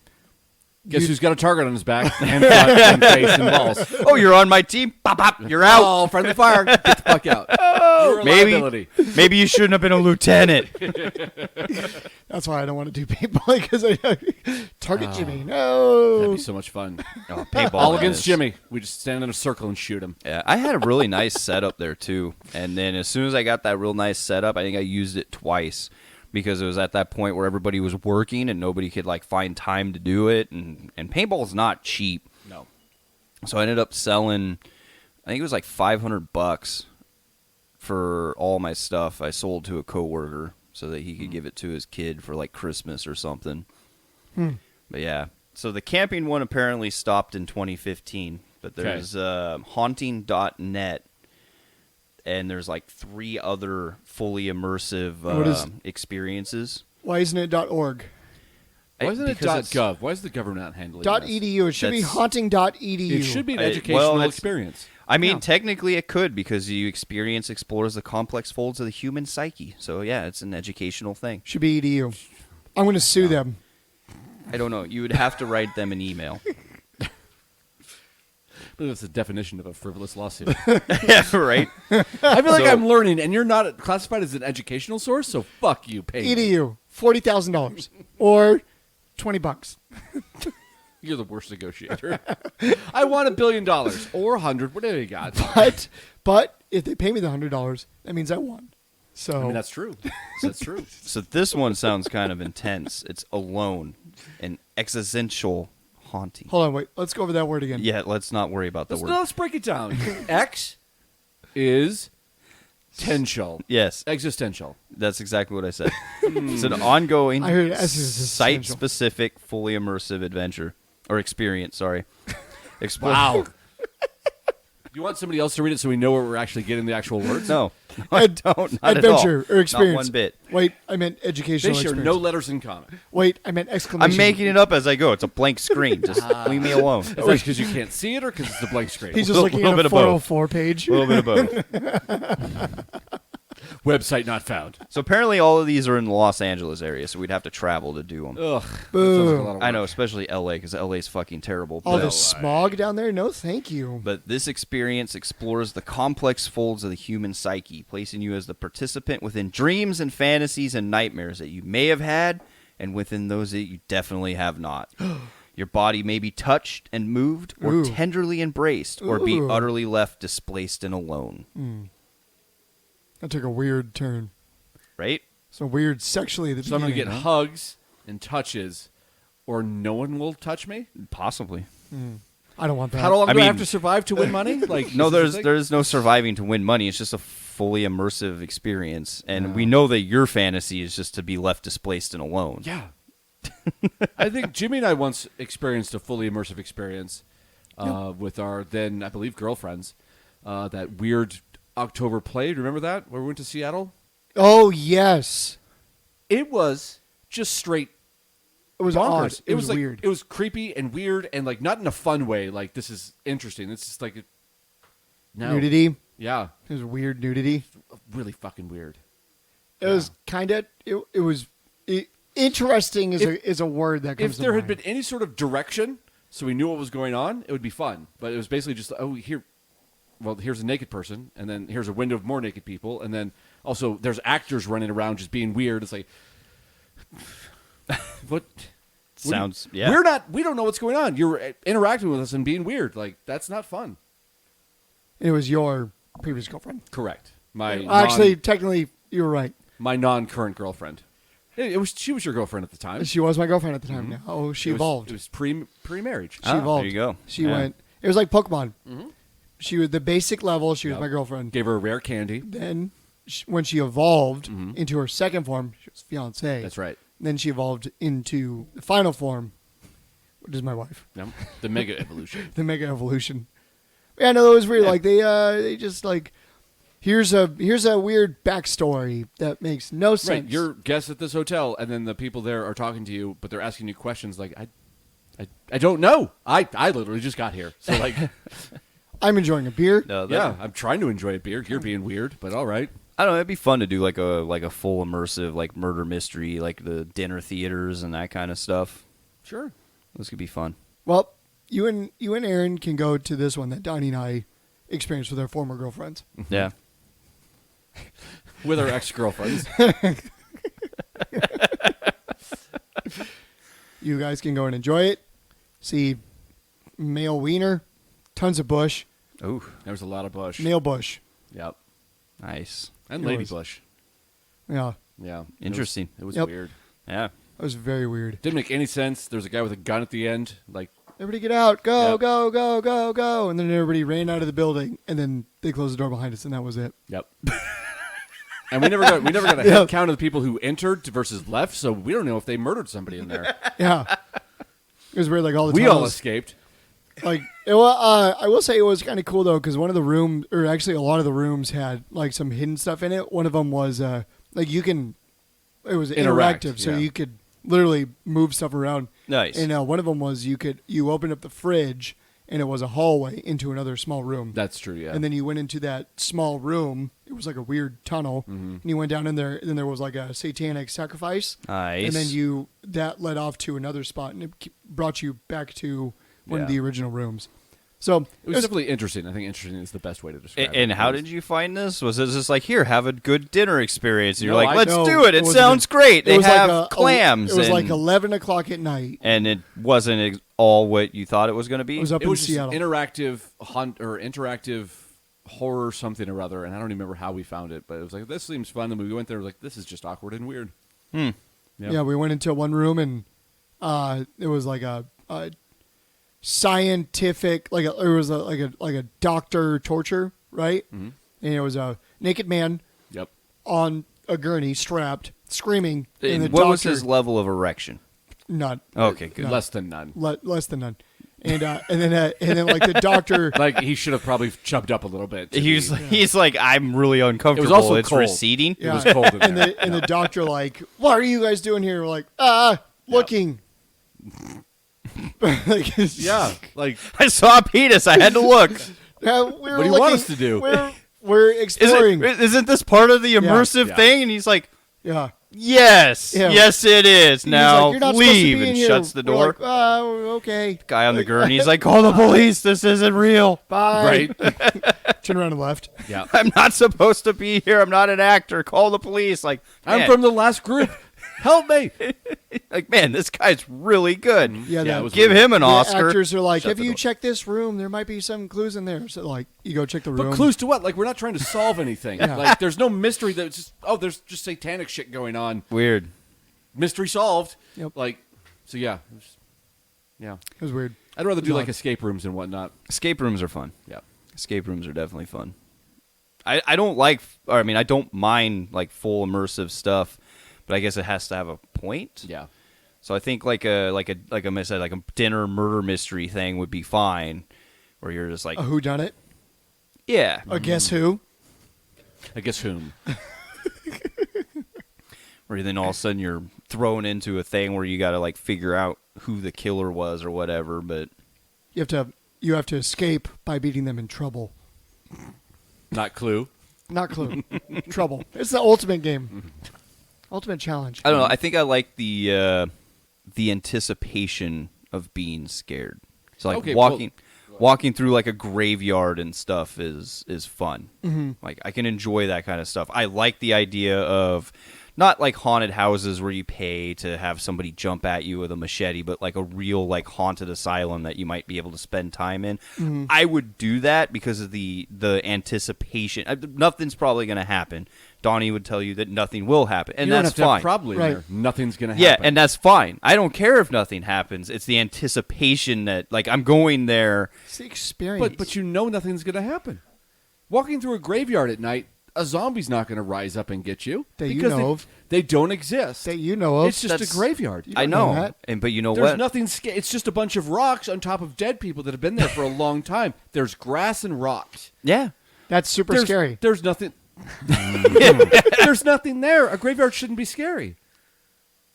Speaker 2: Guess who's got a target on his back and front and face and balls?
Speaker 3: oh, you're on my team. Pop, pop, you're out.
Speaker 2: Oh, friendly fire! Get the fuck out. You're a liability.
Speaker 3: Maybe you shouldn't have been a lieutenant.
Speaker 1: that's why I don't want to do paintballing because I target Jimmy.
Speaker 2: That'd
Speaker 1: No.
Speaker 2: be so much fun.
Speaker 3: Oh, paintball
Speaker 2: All against
Speaker 3: is-
Speaker 2: Jimmy. We just stand in a circle and shoot him.
Speaker 3: Yeah, I had a really nice setup there too. And then as soon as I got that real nice setup, I think I used it twice because it was at that point where everybody was working and nobody could like find time to do it. And paintball is not cheap.
Speaker 2: No.
Speaker 3: So I ended up selling, I think it was like $500 for all my stuff. I sold to a coworker so that he could give it to his kid for like Christmas or something. But yeah, so the camping one apparently stopped in 2015. But there's haunting.net, and there's like 3 other fully immersive
Speaker 1: What is-
Speaker 3: experiences.
Speaker 1: Why isn't it .org?
Speaker 2: Why isn't it
Speaker 3: Because it's-
Speaker 2: .gov? Why is the government not handling
Speaker 1: .edu. It should be
Speaker 3: That's-
Speaker 1: haunting.edu.
Speaker 2: It should be an
Speaker 3: Well,
Speaker 2: educational
Speaker 3: that's-
Speaker 2: experience.
Speaker 3: I mean,
Speaker 1: No.
Speaker 3: technically it could because you explores the complex folds of the human psyche. So yeah, it's an educational thing.
Speaker 1: Should be edu. I'm going to sue them.
Speaker 3: I don't know. You would have to write them an email.
Speaker 2: I believe that's the definition of a frivolous lawsuit.
Speaker 3: Yeah, right?
Speaker 2: I feel like
Speaker 3: So-
Speaker 2: I'm learning, and you're not classified as an educational source, so fuck you, pay me.
Speaker 1: Edu. $40,000 or $20.
Speaker 2: You're the worst negotiator. I want $1 billion or 100, whatever you got.
Speaker 1: But if they pay me the $100, that means I won. So
Speaker 2: I mean, that's true. That's true.
Speaker 3: So this one sounds kind of intense. It's alone, an existential haunting.
Speaker 1: hold on, wait. Let's go over that word again.
Speaker 3: Yeah, let's not worry about the word.
Speaker 2: Let's break it down. X is potential.
Speaker 3: Yes,
Speaker 2: Existential.
Speaker 3: that's exactly what I said. It's an ongoing,
Speaker 1: I heard S is essential.
Speaker 3: site-specific, fully immersive adventure or experience. Sorry. Explore-
Speaker 2: Wow. Do you want somebody else to read it so we know where we're actually getting the actual words?
Speaker 3: No, I don't. Not
Speaker 1: Adventure
Speaker 3: at all.
Speaker 1: or experience.
Speaker 3: Not one bit.
Speaker 1: Wait, I meant
Speaker 2: They
Speaker 1: educational
Speaker 2: share
Speaker 1: experience.
Speaker 2: no letters in common.
Speaker 1: Wait, I meant exclamation.
Speaker 3: I'm making it up as I go. It's a blank screen. Just leave me alone.
Speaker 2: Is that because you can't see it or because it's a blank screen?
Speaker 1: He's just
Speaker 3: Little-
Speaker 1: looking
Speaker 3: little
Speaker 1: at
Speaker 3: bit
Speaker 1: a
Speaker 3: of both.
Speaker 1: 404 page.
Speaker 3: A little bit of both.
Speaker 2: Website not found.
Speaker 3: So apparently all of these are in the Los Angeles area, so we'd have to travel to do them.
Speaker 2: Ugh.
Speaker 1: Boo.
Speaker 2: That sounds like a lot of work.
Speaker 3: I know, especially LA, because LA's fucking terrible.
Speaker 1: All
Speaker 3: But-
Speaker 1: the smog down there? No, thank you.
Speaker 3: But this experience explores the complex folds of the human psyche, placing you as the participant within dreams and fantasies and nightmares that you may have had, and within those that you definitely have not. Your body may be touched and moved, or
Speaker 1: Ooh.
Speaker 3: tenderly embraced, or be
Speaker 1: Ooh.
Speaker 3: utterly left displaced and alone.
Speaker 1: That took a weird turn.
Speaker 3: Right?
Speaker 1: So weird sexually. At the
Speaker 2: So I'm going to get
Speaker 1: beginning, huh?
Speaker 2: hugs and touches, or no one will touch me?
Speaker 3: Possibly.
Speaker 1: I don't want that.
Speaker 2: How long
Speaker 3: I
Speaker 2: do I
Speaker 3: mean-
Speaker 2: have to survive to win money? Like
Speaker 3: No,
Speaker 2: is this a thing?
Speaker 3: there's no surviving to win money. It's just a fully immersive experience, and we know that your fantasy is just to be left displaced and alone.
Speaker 2: Yeah. I think Jimmy and I once experienced a fully immersive experience with our then, I believe, girlfriends. That weird October play. Do you remember that? Where we went to Seattle?
Speaker 1: Oh, yes.
Speaker 2: It was just straight
Speaker 1: It was
Speaker 2: bonkers.
Speaker 1: odd. It was
Speaker 2: like,
Speaker 1: weird.
Speaker 2: It was creepy and weird and like not in a fun way. Like this is interesting. It's just like no.
Speaker 1: Nudity.
Speaker 2: Yeah,
Speaker 1: It was weird nudity.
Speaker 2: really fucking weird.
Speaker 1: It was kind of. It was. Interesting is a word that comes
Speaker 2: If
Speaker 1: to
Speaker 2: there had
Speaker 1: mind.
Speaker 2: been any sort of direction, so we knew what was going on, it would be fun. But it was basically just here's a naked person, and then here's a window of more naked people, and then also there's actors running around just being weird. It's like, what?
Speaker 3: Sounds
Speaker 2: We don't know what's going on. You're interacting with us and being weird. Like that's not fun.
Speaker 1: It was your previous girlfriend.
Speaker 2: Correct. My
Speaker 1: Actually, technically, you were right.
Speaker 2: my non-current girlfriend. She was your girlfriend at the time.
Speaker 1: She was my girlfriend at the time. Oh, she
Speaker 2: It was-
Speaker 1: evolved.
Speaker 2: It was pre-marriage.
Speaker 1: She
Speaker 3: Ah,
Speaker 1: evolved.
Speaker 3: there you go.
Speaker 1: She
Speaker 3: Yeah.
Speaker 1: went. It was like Pokemon. She was the basic level. She was
Speaker 2: Yep.
Speaker 1: my girlfriend.
Speaker 2: Gave her a rare candy.
Speaker 1: Then, when she evolved into her second form, she was fiance.
Speaker 2: That's right.
Speaker 1: Then she evolved into the final form, which is my wife.
Speaker 2: Yep. The mega evolution.
Speaker 1: The mega evolution. Yeah, no, it was weird. Like they just like here's a weird backstory that makes no sense.
Speaker 2: Right, you're guests at this hotel, and then the people there are talking to you, but they're asking you questions like, I don't know. I literally just got here, so like,
Speaker 1: I'm enjoying a beer.
Speaker 3: No, that-
Speaker 2: yeah, I'm trying to enjoy a beer. You're being weird, but all right.
Speaker 3: I don't know. It'd be fun to do like a full immersive like murder mystery, like the dinner theaters and that kind of stuff.
Speaker 2: Sure.
Speaker 3: This could be fun.
Speaker 1: Well, you and Aaron can go to this one that Donnie and I experienced with our former girlfriends.
Speaker 3: Yeah.
Speaker 2: With our ex-girlfriends.
Speaker 1: You guys can go and enjoy it. See male wiener, tons of bush,
Speaker 3: Ooh,
Speaker 2: There was a lot of bush.
Speaker 1: male bush.
Speaker 2: Yep.
Speaker 3: nice.
Speaker 2: And
Speaker 1: It
Speaker 2: lady
Speaker 1: was.
Speaker 2: bush.
Speaker 1: Yeah,
Speaker 2: Yeah.
Speaker 3: Interesting.
Speaker 2: It was
Speaker 1: Yep.
Speaker 2: weird.
Speaker 3: Yeah.
Speaker 1: that was very weird.
Speaker 2: Didn't make any sense. There was a guy with a gun at the end. Like,
Speaker 1: Everybody get out. Go,
Speaker 2: Yep.
Speaker 1: go, go, go, go. And then everybody ran out of the building, and then they closed the door behind us, and that was it.
Speaker 2: yep. And we never got a
Speaker 1: Yeah.
Speaker 2: head count of the people who entered versus left, so we don't know if they murdered somebody in there.
Speaker 1: Yeah. It was weird, like all the
Speaker 2: We
Speaker 1: tunnels.
Speaker 2: all escaped.
Speaker 1: Like, I will say it was kind of cool though, because one of the rooms, or actually a lot of the rooms, had like some hidden stuff in it. One of them was like it was
Speaker 2: Interact,
Speaker 1: interactive, so
Speaker 2: yeah.
Speaker 1: you could literally move stuff around.
Speaker 3: Nice.
Speaker 1: And one of them was you opened up the fridge, and it was a hallway into another small room.
Speaker 2: That's true, yeah.
Speaker 1: And then you went into that small room. It was like a weird tunnel, and you went down in there. And then there was like a satanic sacrifice.
Speaker 3: Nice.
Speaker 1: And then that led off to another spot, and it brought you back to one of
Speaker 2: Yeah.
Speaker 1: the original rooms. So
Speaker 2: it was definitely interesting. I think interesting is the best way to describe it.
Speaker 3: And how did you find this? Was it just like, here, have a good dinner experience? And you're
Speaker 2: No,
Speaker 3: like, let's
Speaker 1: No,
Speaker 3: do it. It
Speaker 1: wasn't
Speaker 3: sounds great. They
Speaker 1: was
Speaker 3: have
Speaker 1: like
Speaker 3: clams.
Speaker 1: It was
Speaker 3: and,
Speaker 1: like 11 o'clock at night.
Speaker 3: and it wasn't all what you thought it was going to be?
Speaker 1: It was up
Speaker 2: It
Speaker 1: in
Speaker 2: was just
Speaker 1: Seattle.
Speaker 2: interactive horror something or other, and I don't even remember how we found it, but it was like, this seems fun. And we went there, it was like, this is just awkward and weird. Yep.
Speaker 1: Yeah, we went into one room, and it was like a scientific, like a doctor torture, right?
Speaker 2: Mm-hmm.
Speaker 1: And it was a naked man
Speaker 2: Yep.
Speaker 1: on a gurney, strapped, screaming. And the
Speaker 3: What was
Speaker 1: doctor-
Speaker 3: his level of erection?
Speaker 1: Not
Speaker 3: Okay, good.
Speaker 1: No.
Speaker 2: Less than none.
Speaker 1: less than none. And then like the doctor.
Speaker 2: Like, he should have probably chubbed up a little bit. to
Speaker 3: He's like, I'm really uncomfortable.
Speaker 2: also
Speaker 3: it's
Speaker 2: cold.
Speaker 3: receding.
Speaker 2: It was cold in
Speaker 1: and
Speaker 2: there.
Speaker 1: the doctor like, what are you guys doing here? We're like, looking. Like, it's-
Speaker 2: Yeah. Like,
Speaker 3: I saw a penis. I had to look.
Speaker 1: Yeah,
Speaker 2: what do you want us to do?
Speaker 1: We're exploring.
Speaker 3: Isn't this part of the immersive
Speaker 2: Yeah.
Speaker 3: thing? And he's like,
Speaker 1: Yeah.
Speaker 3: yes,
Speaker 1: Yeah.
Speaker 3: yes, it is.
Speaker 1: He's
Speaker 3: Now
Speaker 1: like, "You're not supposed to
Speaker 3: leave,
Speaker 1: be in
Speaker 3: and
Speaker 1: here."
Speaker 3: shuts the
Speaker 1: We're
Speaker 3: door.
Speaker 1: like, oh, okay.
Speaker 3: Guy on the gurney, he's like, call the police. This isn't real.
Speaker 1: Bye.
Speaker 2: right?
Speaker 1: Turn around and left.
Speaker 2: Yeah.
Speaker 3: I'm not supposed to be here. I'm not an actor. Call the police. Like,
Speaker 2: I'm
Speaker 3: man,
Speaker 2: from the last group. Help me.
Speaker 3: like, man, this guy's really good.
Speaker 1: Yeah,
Speaker 2: Yeah, it was
Speaker 3: Give
Speaker 2: weird.
Speaker 3: him an
Speaker 1: the
Speaker 3: Oscar.
Speaker 1: actors are like,
Speaker 2: Shut
Speaker 1: have
Speaker 2: the
Speaker 1: you
Speaker 2: door.
Speaker 1: checked this room? There might be some clues in there. So like, you go check the room.
Speaker 2: But clues to what? Like, we're not trying to solve anything. Like, there's no mystery. That's just, there's just satanic shit going on.
Speaker 3: Weird.
Speaker 2: Mystery solved.
Speaker 1: Yep.
Speaker 2: Like, so yeah. Yeah.
Speaker 1: It was weird.
Speaker 2: I'd rather do
Speaker 1: Odd.
Speaker 2: like escape rooms and whatnot.
Speaker 3: Escape rooms are fun.
Speaker 2: Yeah.
Speaker 3: Escape rooms are definitely fun. I don't I don't mind like full immersive stuff, but I guess it has to have a point.
Speaker 2: Yeah.
Speaker 3: So I think like a dinner murder mystery thing would be fine, where you're just like,
Speaker 1: A whodunit?
Speaker 3: yeah,
Speaker 1: A guess who?
Speaker 2: I guess whom?
Speaker 3: where then all of a sudden you're thrown into a thing where you got to like figure out who the killer was or whatever. But
Speaker 1: You have to escape by beating them in trouble.
Speaker 2: Not Clue.
Speaker 1: Not Clue. Trouble. It's the ultimate game. Ultimate challenge.
Speaker 3: I don't know. I think I like the anticipation of being scared. So like
Speaker 2: Okay,
Speaker 3: walking through like a graveyard and stuff is fun. Mm-hmm. Like I can enjoy that kind of stuff. I like the idea of not like haunted houses where you pay to have somebody jump at you with a machete, but like a real like haunted asylum that you might be able to spend time in.
Speaker 1: Mm-hmm.
Speaker 3: I would do that because of the anticipation. Nothing's probably going to happen. Donnie would tell you that nothing will happen, and
Speaker 2: you don't
Speaker 3: that's
Speaker 2: have to
Speaker 3: fine.
Speaker 2: have probably in
Speaker 1: Right.
Speaker 2: there. Nothing's gonna
Speaker 3: Yeah,
Speaker 2: happen.
Speaker 3: and that's fine. I don't care if nothing happens. It's the anticipation that, like, I'm going there.
Speaker 1: It's the experience.
Speaker 2: but you know nothing's gonna happen. Walking through a graveyard at night, a zombie's not going to rise up and get you.
Speaker 1: That you
Speaker 2: because
Speaker 1: know of.
Speaker 2: They don't exist.
Speaker 1: That you know of.
Speaker 2: It's just a graveyard.
Speaker 3: I
Speaker 1: don't
Speaker 3: know,
Speaker 1: know that.
Speaker 3: but you know
Speaker 2: There's
Speaker 3: what?
Speaker 2: nothing. It's just a bunch of rocks on top of dead people that have been there for a long time. There's grass and rocks.
Speaker 3: Yeah,
Speaker 1: That's super
Speaker 2: There's,
Speaker 1: scary.
Speaker 2: There's nothing. There's nothing there. A graveyard shouldn't be scary.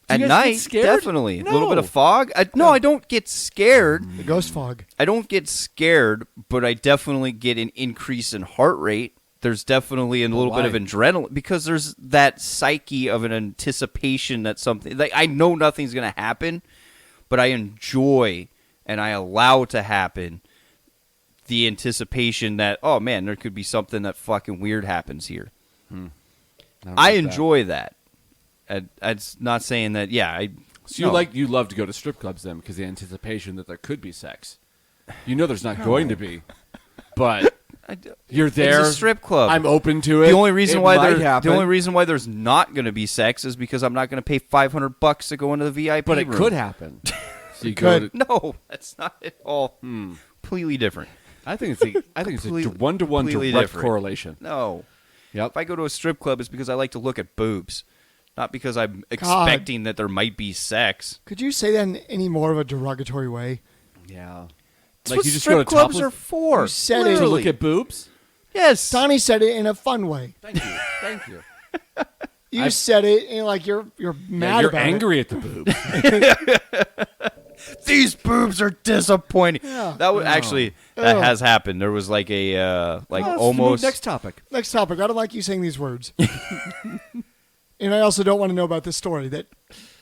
Speaker 2: Do
Speaker 3: at
Speaker 2: you guys get
Speaker 3: night,
Speaker 2: scared?
Speaker 3: definitely. A little bit
Speaker 2: No.
Speaker 3: of fog. I don't get scared.
Speaker 1: The ghost fog.
Speaker 3: I don't get scared, but I definitely get an increase in heart rate. There's definitely a little bit of
Speaker 2: why?
Speaker 3: adrenaline because there's that psyche of an anticipation that something like I know nothing's going to happen, but I enjoy and I allow to happen the anticipation that, oh man, there could be something that fucking weird happens here. I enjoy that. It's not saying that. Yeah,
Speaker 2: So you love to go to strip clubs then because the anticipation that there could be sex. You know there's not going to be, but you're there.
Speaker 3: It's a strip club.
Speaker 2: I'm open to it.
Speaker 3: The only reason
Speaker 2: It
Speaker 3: why
Speaker 2: might happen,
Speaker 3: the only reason why there's not going to be sex is because I'm not going to pay $500 to go into the VIP
Speaker 2: but
Speaker 3: room.
Speaker 2: it could happen. So you
Speaker 1: could.
Speaker 2: go to,
Speaker 3: No, that's not at all. Completely different.
Speaker 2: I think it's a
Speaker 3: Completely-
Speaker 2: 1-to-1
Speaker 3: completely
Speaker 2: direct
Speaker 3: different.
Speaker 2: correlation.
Speaker 3: No.
Speaker 2: Yep.
Speaker 3: If I go to a strip club, it's because I like to look at boobs, not because I'm expecting that there might be sex.
Speaker 1: Could you say that in any more of a derogatory way?
Speaker 2: Yeah.
Speaker 3: That's
Speaker 2: Like
Speaker 3: what
Speaker 2: you just
Speaker 3: strip
Speaker 2: go to
Speaker 3: clubs
Speaker 2: topless
Speaker 3: are for.
Speaker 1: You said it.
Speaker 2: to
Speaker 3: Literally.
Speaker 2: look at boobs.
Speaker 3: Yes.
Speaker 1: Donnie said it in a fun way.
Speaker 2: Thank you. Thank you.
Speaker 1: You said it in like you're mad
Speaker 2: You're
Speaker 1: about
Speaker 2: angry at the boobs.
Speaker 3: These boobs are disappointing.
Speaker 1: Yeah.
Speaker 3: That would actually that
Speaker 1: Oh.
Speaker 3: has happened. There was like a like
Speaker 2: Well, let's
Speaker 3: almost
Speaker 2: move next topic.
Speaker 1: it. Next topic. I don't like you saying these words. And I also don't want to know about this story that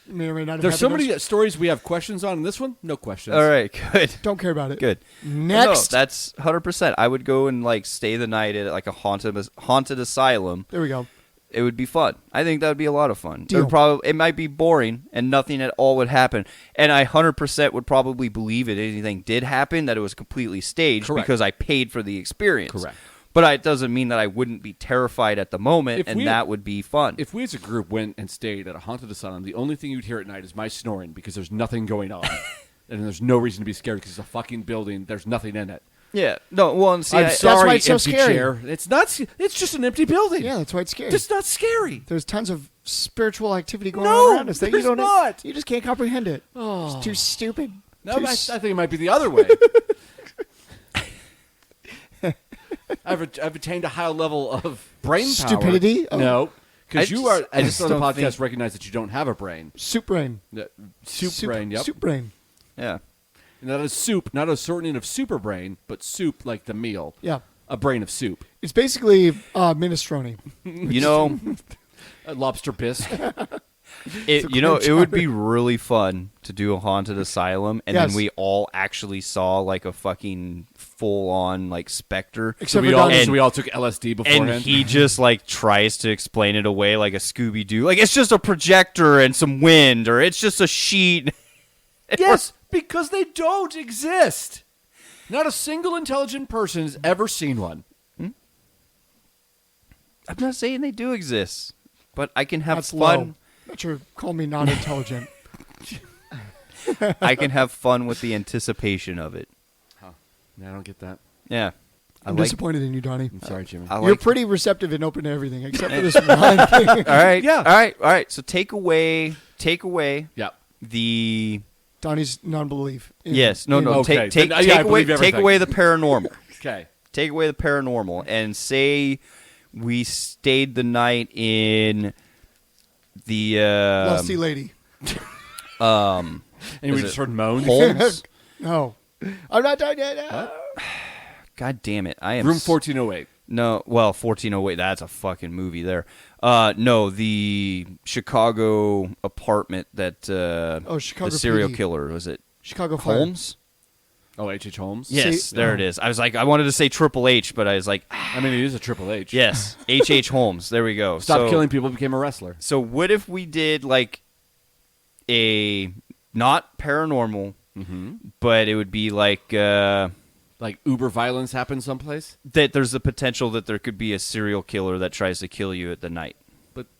Speaker 1: may or may not have
Speaker 2: There's so
Speaker 1: happened.
Speaker 2: many stories we have questions on. In this one, no questions.
Speaker 3: All right, good.
Speaker 1: Don't care about it.
Speaker 3: Good.
Speaker 1: Next.
Speaker 3: No, that's 100%. I would go and like stay the night at like a haunted asylum.
Speaker 1: There we go.
Speaker 3: It would be fun. I think that would be a lot of fun.
Speaker 1: Deal.
Speaker 3: It might be boring and nothing at all would happen. And I 100% would probably believe if anything did happen that it was completely staged
Speaker 2: Correct.
Speaker 3: because I paid for the experience.
Speaker 2: Correct.
Speaker 3: But it doesn't mean that I wouldn't be terrified at the moment, and that would be fun.
Speaker 2: If we as a group went and stayed at a haunted asylum, the only thing you'd hear at night is my snoring because there's nothing going on. And there's no reason to be scared because it's a fucking building. There's nothing in it.
Speaker 3: Yeah. No, well, and see,
Speaker 2: I'm sorry,
Speaker 1: why it's so
Speaker 2: empty
Speaker 1: scary.
Speaker 2: chair. It's not. It's just an empty building.
Speaker 1: Yeah, that's why it's scary.
Speaker 2: It's not scary.
Speaker 1: There's tons of spiritual activity going
Speaker 2: No,
Speaker 1: on around us that you
Speaker 2: there's
Speaker 1: don't.
Speaker 2: not.
Speaker 1: You just can't comprehend it. Oh. It's too stupid.
Speaker 2: No,
Speaker 1: Too
Speaker 2: I
Speaker 1: s-
Speaker 2: think it might be the other way. I've attained a high level of brain power.
Speaker 1: Stupidity? Oh.
Speaker 2: No, because you are.
Speaker 3: I
Speaker 2: I
Speaker 3: just
Speaker 2: just on the
Speaker 3: don't
Speaker 2: podcast
Speaker 3: think-
Speaker 2: recognize that you don't have a brain.
Speaker 1: Soup brain.
Speaker 2: Soup brain. Yep.
Speaker 1: Soup brain.
Speaker 3: yeah.
Speaker 2: Not a soup, not a shortening of super brain, but soup like the meal.
Speaker 1: Yeah.
Speaker 2: A brain of soup.
Speaker 1: It's basically minestrone.
Speaker 3: You know,
Speaker 2: A lobster bisque.
Speaker 3: it would be really fun to do a haunted asylum, and
Speaker 1: Yes.
Speaker 3: then we all actually saw like a fucking full-on like specter.
Speaker 1: Except
Speaker 2: we
Speaker 1: for
Speaker 2: all
Speaker 1: Donnie.
Speaker 2: so we all took LSD beforehand.
Speaker 3: And he just like tries to explain it away like a Scooby-Doo. Like it's just a projector and some wind, or it's just a sheet.
Speaker 2: yes, because they don't exist. Not a single intelligent person has ever seen one.
Speaker 3: I'm not saying they do exist, but I can have
Speaker 1: That's
Speaker 3: fun.
Speaker 1: low. Not sure. Call me not intelligent.
Speaker 3: I can have fun with the anticipation of it.
Speaker 2: I don't get that.
Speaker 3: Yeah.
Speaker 1: I'm disappointed in you, Donnie.
Speaker 2: I'm sorry, Jimmy.
Speaker 3: I
Speaker 1: You're
Speaker 3: like
Speaker 1: pretty receptive and open to everything, except for this one thing.
Speaker 3: All right.
Speaker 2: Yeah.
Speaker 3: All right. So take away
Speaker 2: Yeah.
Speaker 3: the
Speaker 1: Donnie's non-belief. in-
Speaker 3: yes. No.
Speaker 1: in-
Speaker 3: No.
Speaker 2: Okay.
Speaker 3: Take
Speaker 2: Then, yeah, I
Speaker 3: away
Speaker 2: believe everything.
Speaker 3: take away the paranormal.
Speaker 2: Okay.
Speaker 3: Take away the paranormal and say we stayed the night in the
Speaker 1: Lusty lady.
Speaker 2: And we
Speaker 3: Is
Speaker 2: just
Speaker 3: it
Speaker 2: heard moans.
Speaker 3: Holmes.
Speaker 1: No. I'm not done yet.
Speaker 3: God damn it! I am
Speaker 2: Room 1408.
Speaker 3: No, well, 1408. That's a fucking movie there. No, the Chicago apartment that
Speaker 1: Chicago
Speaker 3: the serial
Speaker 1: PD.
Speaker 3: killer was it
Speaker 1: Chicago Fire.
Speaker 3: Holmes?
Speaker 2: Oh, H.H. Holmes?
Speaker 3: Yes,
Speaker 1: See-
Speaker 3: there
Speaker 1: oh.
Speaker 3: it is. I was like, I wanted to say Triple H, but I was like,
Speaker 2: I mean, it is a Triple H.
Speaker 3: yes, H.H. Holmes. There we go.
Speaker 2: Stopped
Speaker 3: So-
Speaker 2: killing people, became a wrestler.
Speaker 3: So what if we did like a not paranormal, but it would be like
Speaker 2: Like uber violence happened someplace?
Speaker 3: that there's the potential that there could be a serial killer that tries to kill you at the night.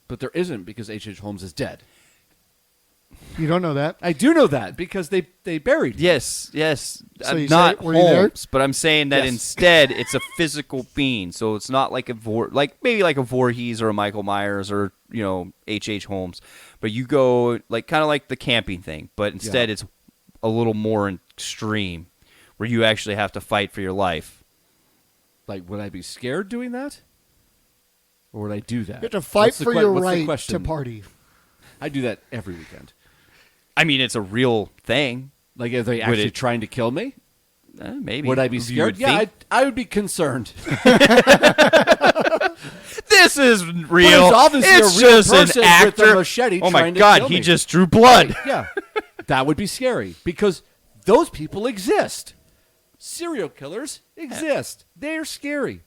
Speaker 2: But there isn't because H.H. Holmes is dead.
Speaker 1: You don't know that.
Speaker 2: I do know that because they buried me.
Speaker 3: Yes.
Speaker 1: So you
Speaker 3: Not
Speaker 1: say- were you there?
Speaker 3: homes, but I'm saying that
Speaker 2: Yes.
Speaker 3: instead it's a physical being. So it's not like maybe like a Voorhees or a Michael Myers or H.H. Holmes, but you go kind of like the camping thing, but instead it's a little more extreme, where you actually have to fight for your life.
Speaker 2: Like, would I be scared doing that? Or would I do that?
Speaker 1: You have to fight
Speaker 2: What's the
Speaker 1: for
Speaker 2: que-
Speaker 1: your
Speaker 2: what's the
Speaker 1: right
Speaker 2: question?
Speaker 1: to party.
Speaker 2: I do that every weekend.
Speaker 3: I mean, it's a real thing.
Speaker 2: Like, are they
Speaker 3: Would
Speaker 2: actually
Speaker 3: it-
Speaker 2: trying to kill me?
Speaker 3: Maybe.
Speaker 2: Would I be
Speaker 3: You
Speaker 2: scared?
Speaker 3: would
Speaker 2: Yeah,
Speaker 3: think-
Speaker 2: I would be concerned.
Speaker 3: This is
Speaker 2: But
Speaker 3: real.
Speaker 2: it's obviously
Speaker 3: It's
Speaker 2: a real
Speaker 3: just an
Speaker 2: person
Speaker 3: actor.
Speaker 2: with a machete
Speaker 3: Oh my
Speaker 2: trying to
Speaker 3: God,
Speaker 2: kill
Speaker 3: he
Speaker 2: me.
Speaker 3: just drew blood.
Speaker 2: Yeah, that would be scary because those people exist. Serial killers exist. They're scary.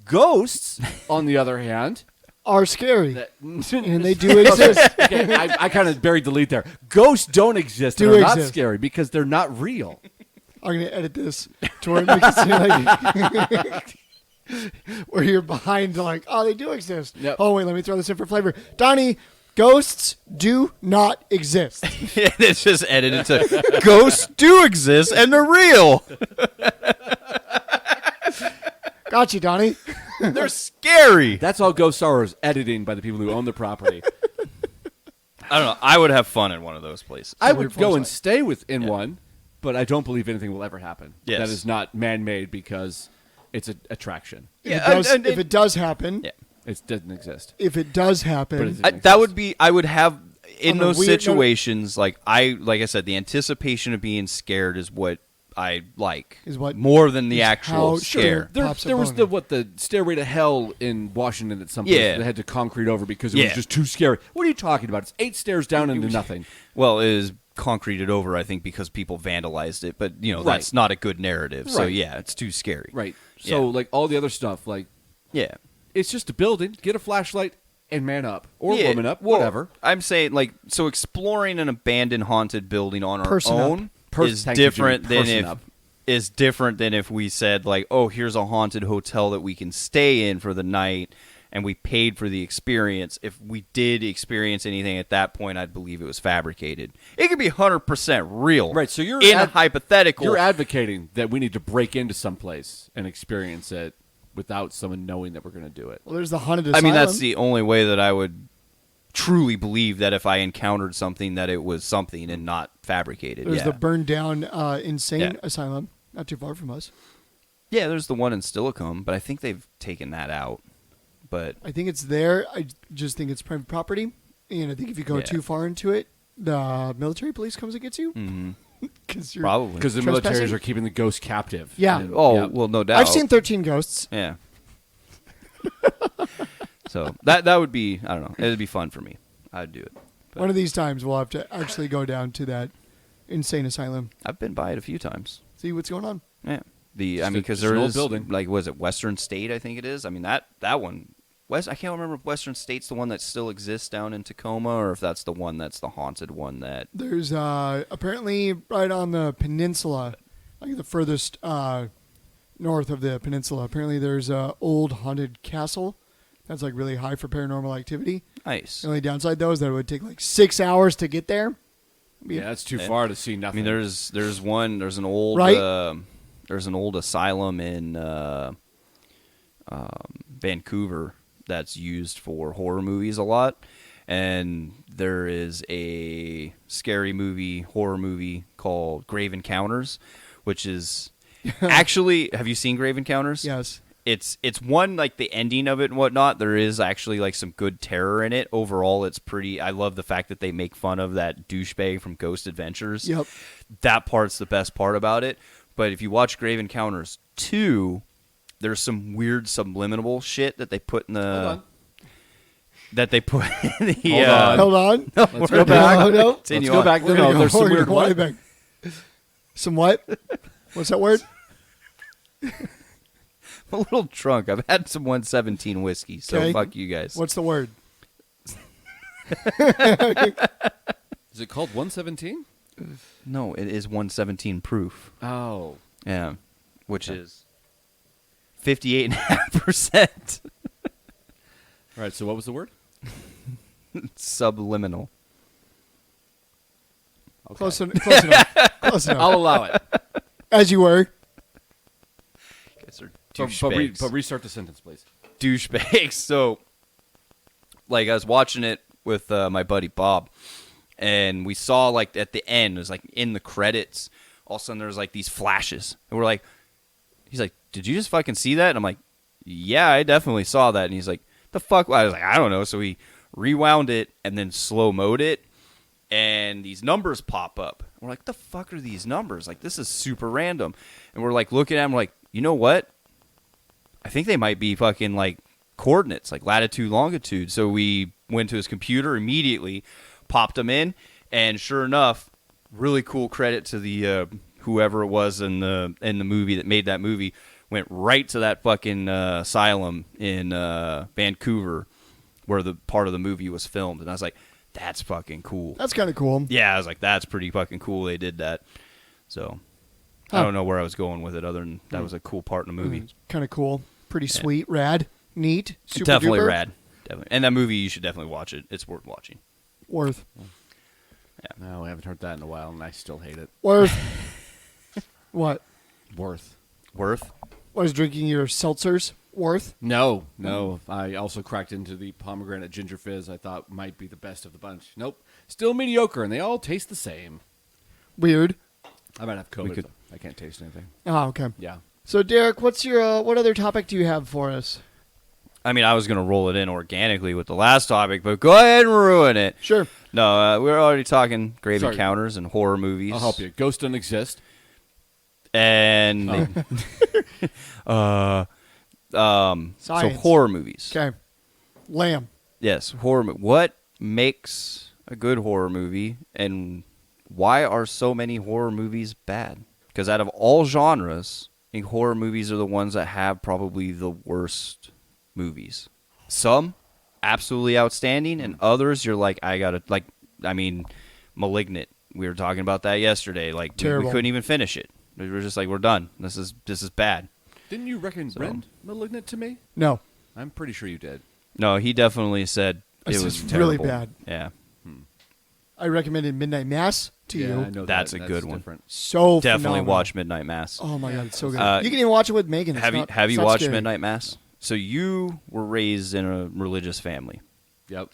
Speaker 2: Ghosts, on the other hand,
Speaker 1: Are scary.
Speaker 2: and
Speaker 1: they do exist.
Speaker 2: Okay, I kind of buried the lead there. Ghosts don't exist.
Speaker 1: Do
Speaker 2: They're not
Speaker 1: exist.
Speaker 2: scary because they're not real.
Speaker 1: I'm going to edit this to where it makes it seem like where you're behind like, oh, they do exist.
Speaker 2: Yep.
Speaker 1: Oh, wait, let me throw this in for flavor. Donnie, ghosts do not exist.
Speaker 3: It's just edited to ghosts do exist and they're real.
Speaker 1: Got you, Donnie.
Speaker 3: They're scary.
Speaker 2: That's all ghosts are, is editing by the people who own the property.
Speaker 3: I don't know. I would have fun in one of those places.
Speaker 2: I
Speaker 1: weird
Speaker 2: would go
Speaker 1: force
Speaker 2: and
Speaker 1: light.
Speaker 2: stay within one, but I don't believe anything will ever happen.
Speaker 3: Yes.
Speaker 2: That is not man-made because it's an attraction.
Speaker 1: If it does happen,
Speaker 3: Yeah.
Speaker 2: It doesn't exist.
Speaker 1: if it does happen,
Speaker 2: But it's-
Speaker 3: That would be. I would have in
Speaker 1: On the
Speaker 3: those
Speaker 1: weird note-
Speaker 3: situations. Like I said, the anticipation of being scared is what I like.
Speaker 1: Is what-
Speaker 3: more than the
Speaker 1: is
Speaker 3: actual
Speaker 1: how-
Speaker 3: scare.
Speaker 1: Sure. Pops a
Speaker 2: There was
Speaker 1: boner.
Speaker 2: the stairway to hell in Washington at some place
Speaker 3: Yeah.
Speaker 2: that had to concrete over because it
Speaker 3: Yeah.
Speaker 2: was just too scary. What are you talking about? It's 8 stairs down into nothing.
Speaker 3: Well, it is concreted over, I think, because people vandalized it. But
Speaker 2: Right.
Speaker 3: that's not a good narrative. So
Speaker 2: Right.
Speaker 3: yeah, it's too scary.
Speaker 2: Right. So
Speaker 3: Yeah.
Speaker 2: like all the other stuff, like
Speaker 3: Yeah.
Speaker 2: it's just a building. Get a flashlight and man up or
Speaker 3: Yeah,
Speaker 2: woman up,
Speaker 3: well,
Speaker 2: whatever.
Speaker 3: I'm saying, so exploring an abandoned haunted building on our
Speaker 1: Person up.
Speaker 3: own is
Speaker 2: Thank you,
Speaker 3: different
Speaker 2: Jimmy.
Speaker 3: than
Speaker 2: Person
Speaker 3: if
Speaker 2: up.
Speaker 3: is different than if we said oh, here's a haunted hotel that we can stay in for the night and we paid for the experience. If we did experience anything at that point, I'd believe it was fabricated. It could be 100% real.
Speaker 2: Right, so you're
Speaker 3: in a hypothetical.
Speaker 2: You're advocating that we need to break into some place and experience it without someone knowing that we're going to do it.
Speaker 1: well, there's the haunted
Speaker 3: I
Speaker 1: asylum.
Speaker 3: mean, that's the only way that I would truly believe that if I encountered something, that it was something and not fabricated.
Speaker 1: There's
Speaker 3: yeah.
Speaker 1: the burned down insane
Speaker 3: Yeah.
Speaker 1: asylum, not too far from us.
Speaker 3: Yeah, there's the one in Stillicum, but I think they've taken that out. But
Speaker 1: I think it's there. I just think it's private property, and I think if you go
Speaker 3: Yeah.
Speaker 1: too far into it, the military police comes and gets you. Because you're
Speaker 3: probably.
Speaker 2: Because the
Speaker 1: Trespassing?
Speaker 2: militaries are keeping the ghosts captive.
Speaker 1: Yeah.
Speaker 2: And-
Speaker 3: Oh,
Speaker 2: yeah.
Speaker 3: well, no doubt.
Speaker 1: I've seen 13 ghosts.
Speaker 3: Yeah. So that would be, I don't know, it'd be fun for me. I'd do it. But
Speaker 1: One of these times we'll have to actually go down to that insane asylum,
Speaker 3: I've been by it a few times.
Speaker 1: see what's going on.
Speaker 3: Yeah.
Speaker 2: Just
Speaker 3: Because
Speaker 2: an
Speaker 3: there
Speaker 2: old
Speaker 3: is
Speaker 2: building.
Speaker 3: was it Western State? I think it is. I mean that one. I can't remember if Western State's the one that still exists down in Tacoma, or if that's the one that's the haunted one that.
Speaker 1: There's apparently right on the peninsula, like the furthest north of the peninsula. Apparently there's a old haunted castle that's like really high for paranormal activity.
Speaker 3: Nice.
Speaker 1: The only downside though is that it would take like 6 hours to get there.
Speaker 2: Yeah, that's too
Speaker 3: Yeah.
Speaker 2: far to see
Speaker 3: I
Speaker 2: nothing.
Speaker 3: mean, there's an old
Speaker 1: Right?
Speaker 3: there's an old asylum in Vancouver that's used for horror movies a lot, and there is a scary horror movie called Grave Encounters, which is actually, have you seen Grave Encounters?
Speaker 1: Yes.
Speaker 3: It's one, like the ending of it and whatnot, there is actually like some good terror in it. Overall, it's pretty. I love the fact that they make fun of that douchebag from Ghost Adventures.
Speaker 1: Yep.
Speaker 3: That part's the best part about it. But if you watch Grave Encounters 2, there's some weird subliminal shit that they put in the.
Speaker 2: Hold on.
Speaker 3: That they put in the.
Speaker 2: Hold on.
Speaker 1: Hold on.
Speaker 2: Let's go back.
Speaker 1: No, no.
Speaker 2: Let's
Speaker 3: Continue
Speaker 2: go
Speaker 3: on.
Speaker 2: back.
Speaker 1: We're
Speaker 2: No,
Speaker 1: gonna go-
Speaker 2: there's some
Speaker 1: we're
Speaker 2: weird
Speaker 1: gonna go way
Speaker 2: what?
Speaker 1: back. Some what? What's that word?
Speaker 3: I'm a little drunk. I've had some 117 whiskey, so
Speaker 1: Okay.
Speaker 3: fuck you guys.
Speaker 1: What's the word?
Speaker 2: Is it called 117?
Speaker 3: No, it is 117 proof.
Speaker 2: Oh.
Speaker 3: Yeah, which is 58.5%
Speaker 2: All right, so what was the word?
Speaker 3: subliminal.
Speaker 2: Okay.
Speaker 1: Close enough. Close enough.
Speaker 2: I'll allow it.
Speaker 1: As you were.
Speaker 3: Guys are
Speaker 2: But
Speaker 3: douchebags.
Speaker 2: restart the sentence, please.
Speaker 3: Douchebags. So, like, I was watching it with my buddy Bob, and we saw, like, at the end, it was, like, in the credits, all of a sudden there was, like, these flashes. And we're like, he's like, did you just fucking see that? And I'm like, yeah, I definitely saw that. And he's like, the fuck? I was like, I don't know. So we rewound it and then slow-moed it, and these numbers pop up. We're like, the fuck are these numbers? Like, this is super random. And we're, like, looking at them, like, you know what? I think they might be fucking, like, coordinates, like latitude, longitude. So we went to his computer immediately, popped them in, and sure enough, really cool credit to the whoever it was in the movie that made that movie, went right to that fucking asylum in Vancouver where the part of the movie was filmed. And I was like, that's fucking cool.
Speaker 1: That's kind of cool.
Speaker 3: Yeah, I was like, that's pretty fucking cool they did that. So I don't know where I was going with it other than that was a cool part in the movie.
Speaker 1: Kind of cool. Pretty sweet. Rad. Neat. Super
Speaker 3: Definitely
Speaker 1: duper.
Speaker 3: rad. Definitely. And that movie, you should definitely watch it. It's worth watching.
Speaker 1: Worth.
Speaker 2: No, I haven't heard that in a while, and I still hate it.
Speaker 1: Worth. What?
Speaker 2: Worth.
Speaker 3: Worth?
Speaker 1: Was drinking your seltzers? Worth?
Speaker 2: No. I also cracked into the pomegranate ginger fizz I thought might be the best of the bunch. Nope. Still mediocre, and they all taste the same.
Speaker 1: Weird.
Speaker 2: I might have COVID. I can't taste anything.
Speaker 1: Oh, okay.
Speaker 2: Yeah.
Speaker 1: So, Derek, what's your what other topic do you have for us?
Speaker 3: I mean, I was going to roll it in organically with the last topic, but go ahead and ruin it.
Speaker 1: Sure.
Speaker 3: No, we're already talking grave
Speaker 2: Sorry.
Speaker 3: encounters and horror movies.
Speaker 2: I'll help you. Ghosts don't exist.
Speaker 3: And so
Speaker 1: Science.
Speaker 3: horror movies.
Speaker 1: Okay. Lamb.
Speaker 3: Yes, horror. What makes a good horror movie, and why are so many horror movies bad? Because out of all genres, I think horror movies are the ones that have probably the worst movies. Some absolutely outstanding, and others you're like, Malignant. We were talking about that yesterday. Like, we
Speaker 1: Terrible.
Speaker 3: couldn't even finish it. We were just like, we're done. This is bad.
Speaker 2: Didn't you recommend Malignant to me?
Speaker 1: No.
Speaker 2: I'm pretty sure you did.
Speaker 3: No, he definitely said
Speaker 1: This
Speaker 3: it was
Speaker 1: is really
Speaker 3: terrible.
Speaker 1: bad.
Speaker 3: Yeah,
Speaker 1: I recommended Midnight Mass to
Speaker 2: Yeah, I
Speaker 1: you.
Speaker 2: know
Speaker 3: That's
Speaker 2: that.
Speaker 3: a good one.
Speaker 2: Different.
Speaker 1: So
Speaker 3: definitely
Speaker 1: phenomenal.
Speaker 3: watch Midnight Mass.
Speaker 1: Oh my god, it's so good.
Speaker 3: Uh,
Speaker 1: you can even watch it with Megan. It's
Speaker 3: have
Speaker 1: not-
Speaker 3: you
Speaker 1: it's not
Speaker 3: watched
Speaker 1: scary.
Speaker 3: Midnight Mass? So you were raised in a religious family.
Speaker 2: Yep.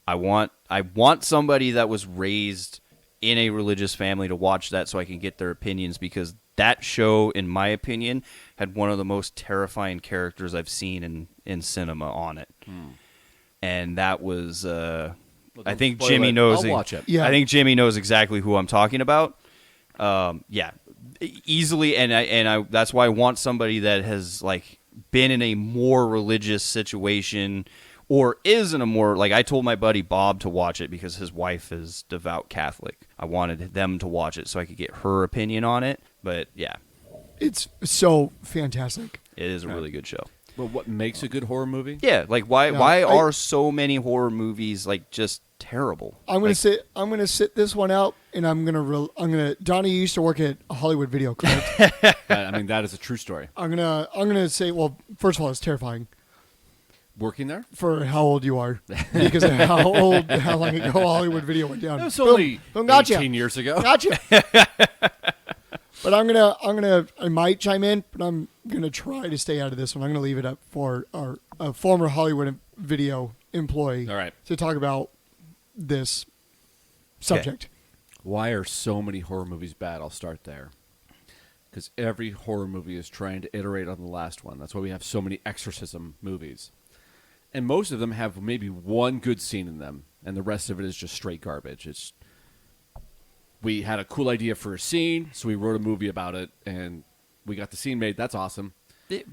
Speaker 3: I want somebody that was raised in a religious family to watch that so I can get their opinions, because that show, in my opinion, had one of the most terrifying characters I've seen in cinema on it. And that was I think
Speaker 2: spoil
Speaker 3: Jimmy
Speaker 2: it.
Speaker 3: knows
Speaker 2: I'll watch it.
Speaker 1: Yeah.
Speaker 3: I think Jimmy knows exactly who I'm talking about. Yeah, easily, and I that's why I want somebody that has like been in a more religious situation, or is in a more, like, I told my buddy Bob to watch it because his wife is devout Catholic. I wanted them to watch it so I could get her opinion on it. But yeah,
Speaker 1: It's so fantastic.
Speaker 3: it is a really good show.
Speaker 2: Well, what makes a good horror movie?
Speaker 3: Yeah, like why
Speaker 1: Yeah,
Speaker 3: are so many horror movies like just terrible?
Speaker 1: I'm gonna sit this one out, and I'm gonna. Donnie used to work at a Hollywood Video, correct?
Speaker 2: I mean, that is a true story.
Speaker 1: I'm gonna say, well, first of all, it's terrifying
Speaker 2: Working there?
Speaker 1: for how old you are, because of how long ago Hollywood Video went down.
Speaker 2: That was only
Speaker 1: Boom, gotcha.
Speaker 2: 18 years ago.
Speaker 1: Gotcha. But I might chime in, but I'm gonna try to stay out of this one. I'm gonna leave it up for our former Hollywood Video employee
Speaker 2: All right.
Speaker 1: to talk about this subject.
Speaker 2: Why are so many horror movies bad? I'll start there. Because every horror movie is trying to iterate on the last one. That's why we have so many exorcism movies. And most of them have maybe one good scene in them, and the rest of it is just straight garbage. We had a cool idea for a scene, so we wrote a movie about it, and we got the scene made. That's awesome.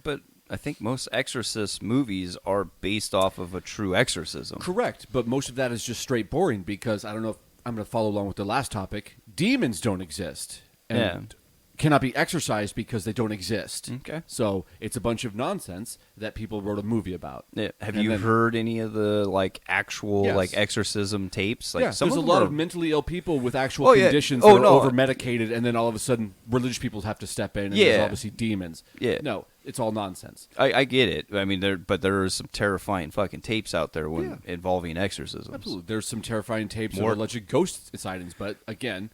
Speaker 3: But I think most exorcist movies are based off of a true exorcism.
Speaker 2: Correct, but most of that is just straight boring because I don't know if I'm going to follow along with the last topic. Demons don't exist. And cannot be exorcised because they don't exist.
Speaker 3: Okay.
Speaker 2: So it's a bunch of nonsense that people wrote a movie about.
Speaker 3: Yeah. Have
Speaker 2: And
Speaker 3: you
Speaker 2: then-
Speaker 3: heard any of the like actual
Speaker 2: Yes.
Speaker 3: like exorcism tapes? Like
Speaker 2: Yeah,
Speaker 3: some
Speaker 2: there's a
Speaker 3: them
Speaker 2: lot
Speaker 3: are-
Speaker 2: of mentally ill people with actual
Speaker 3: Oh, yeah.
Speaker 2: conditions
Speaker 3: Oh,
Speaker 2: that are
Speaker 3: no.
Speaker 2: over-medicated, and then all of a sudden religious people have to step in, and
Speaker 3: Yeah.
Speaker 2: there's obviously demons.
Speaker 3: Yeah.
Speaker 2: No, it's all nonsense.
Speaker 3: I get it. I mean, there are some terrifying fucking tapes out there when
Speaker 2: Yeah.
Speaker 3: involving exorcisms.
Speaker 2: Absolutely. There's some terrifying tapes
Speaker 3: More-
Speaker 2: of alleged ghost sightings, but again,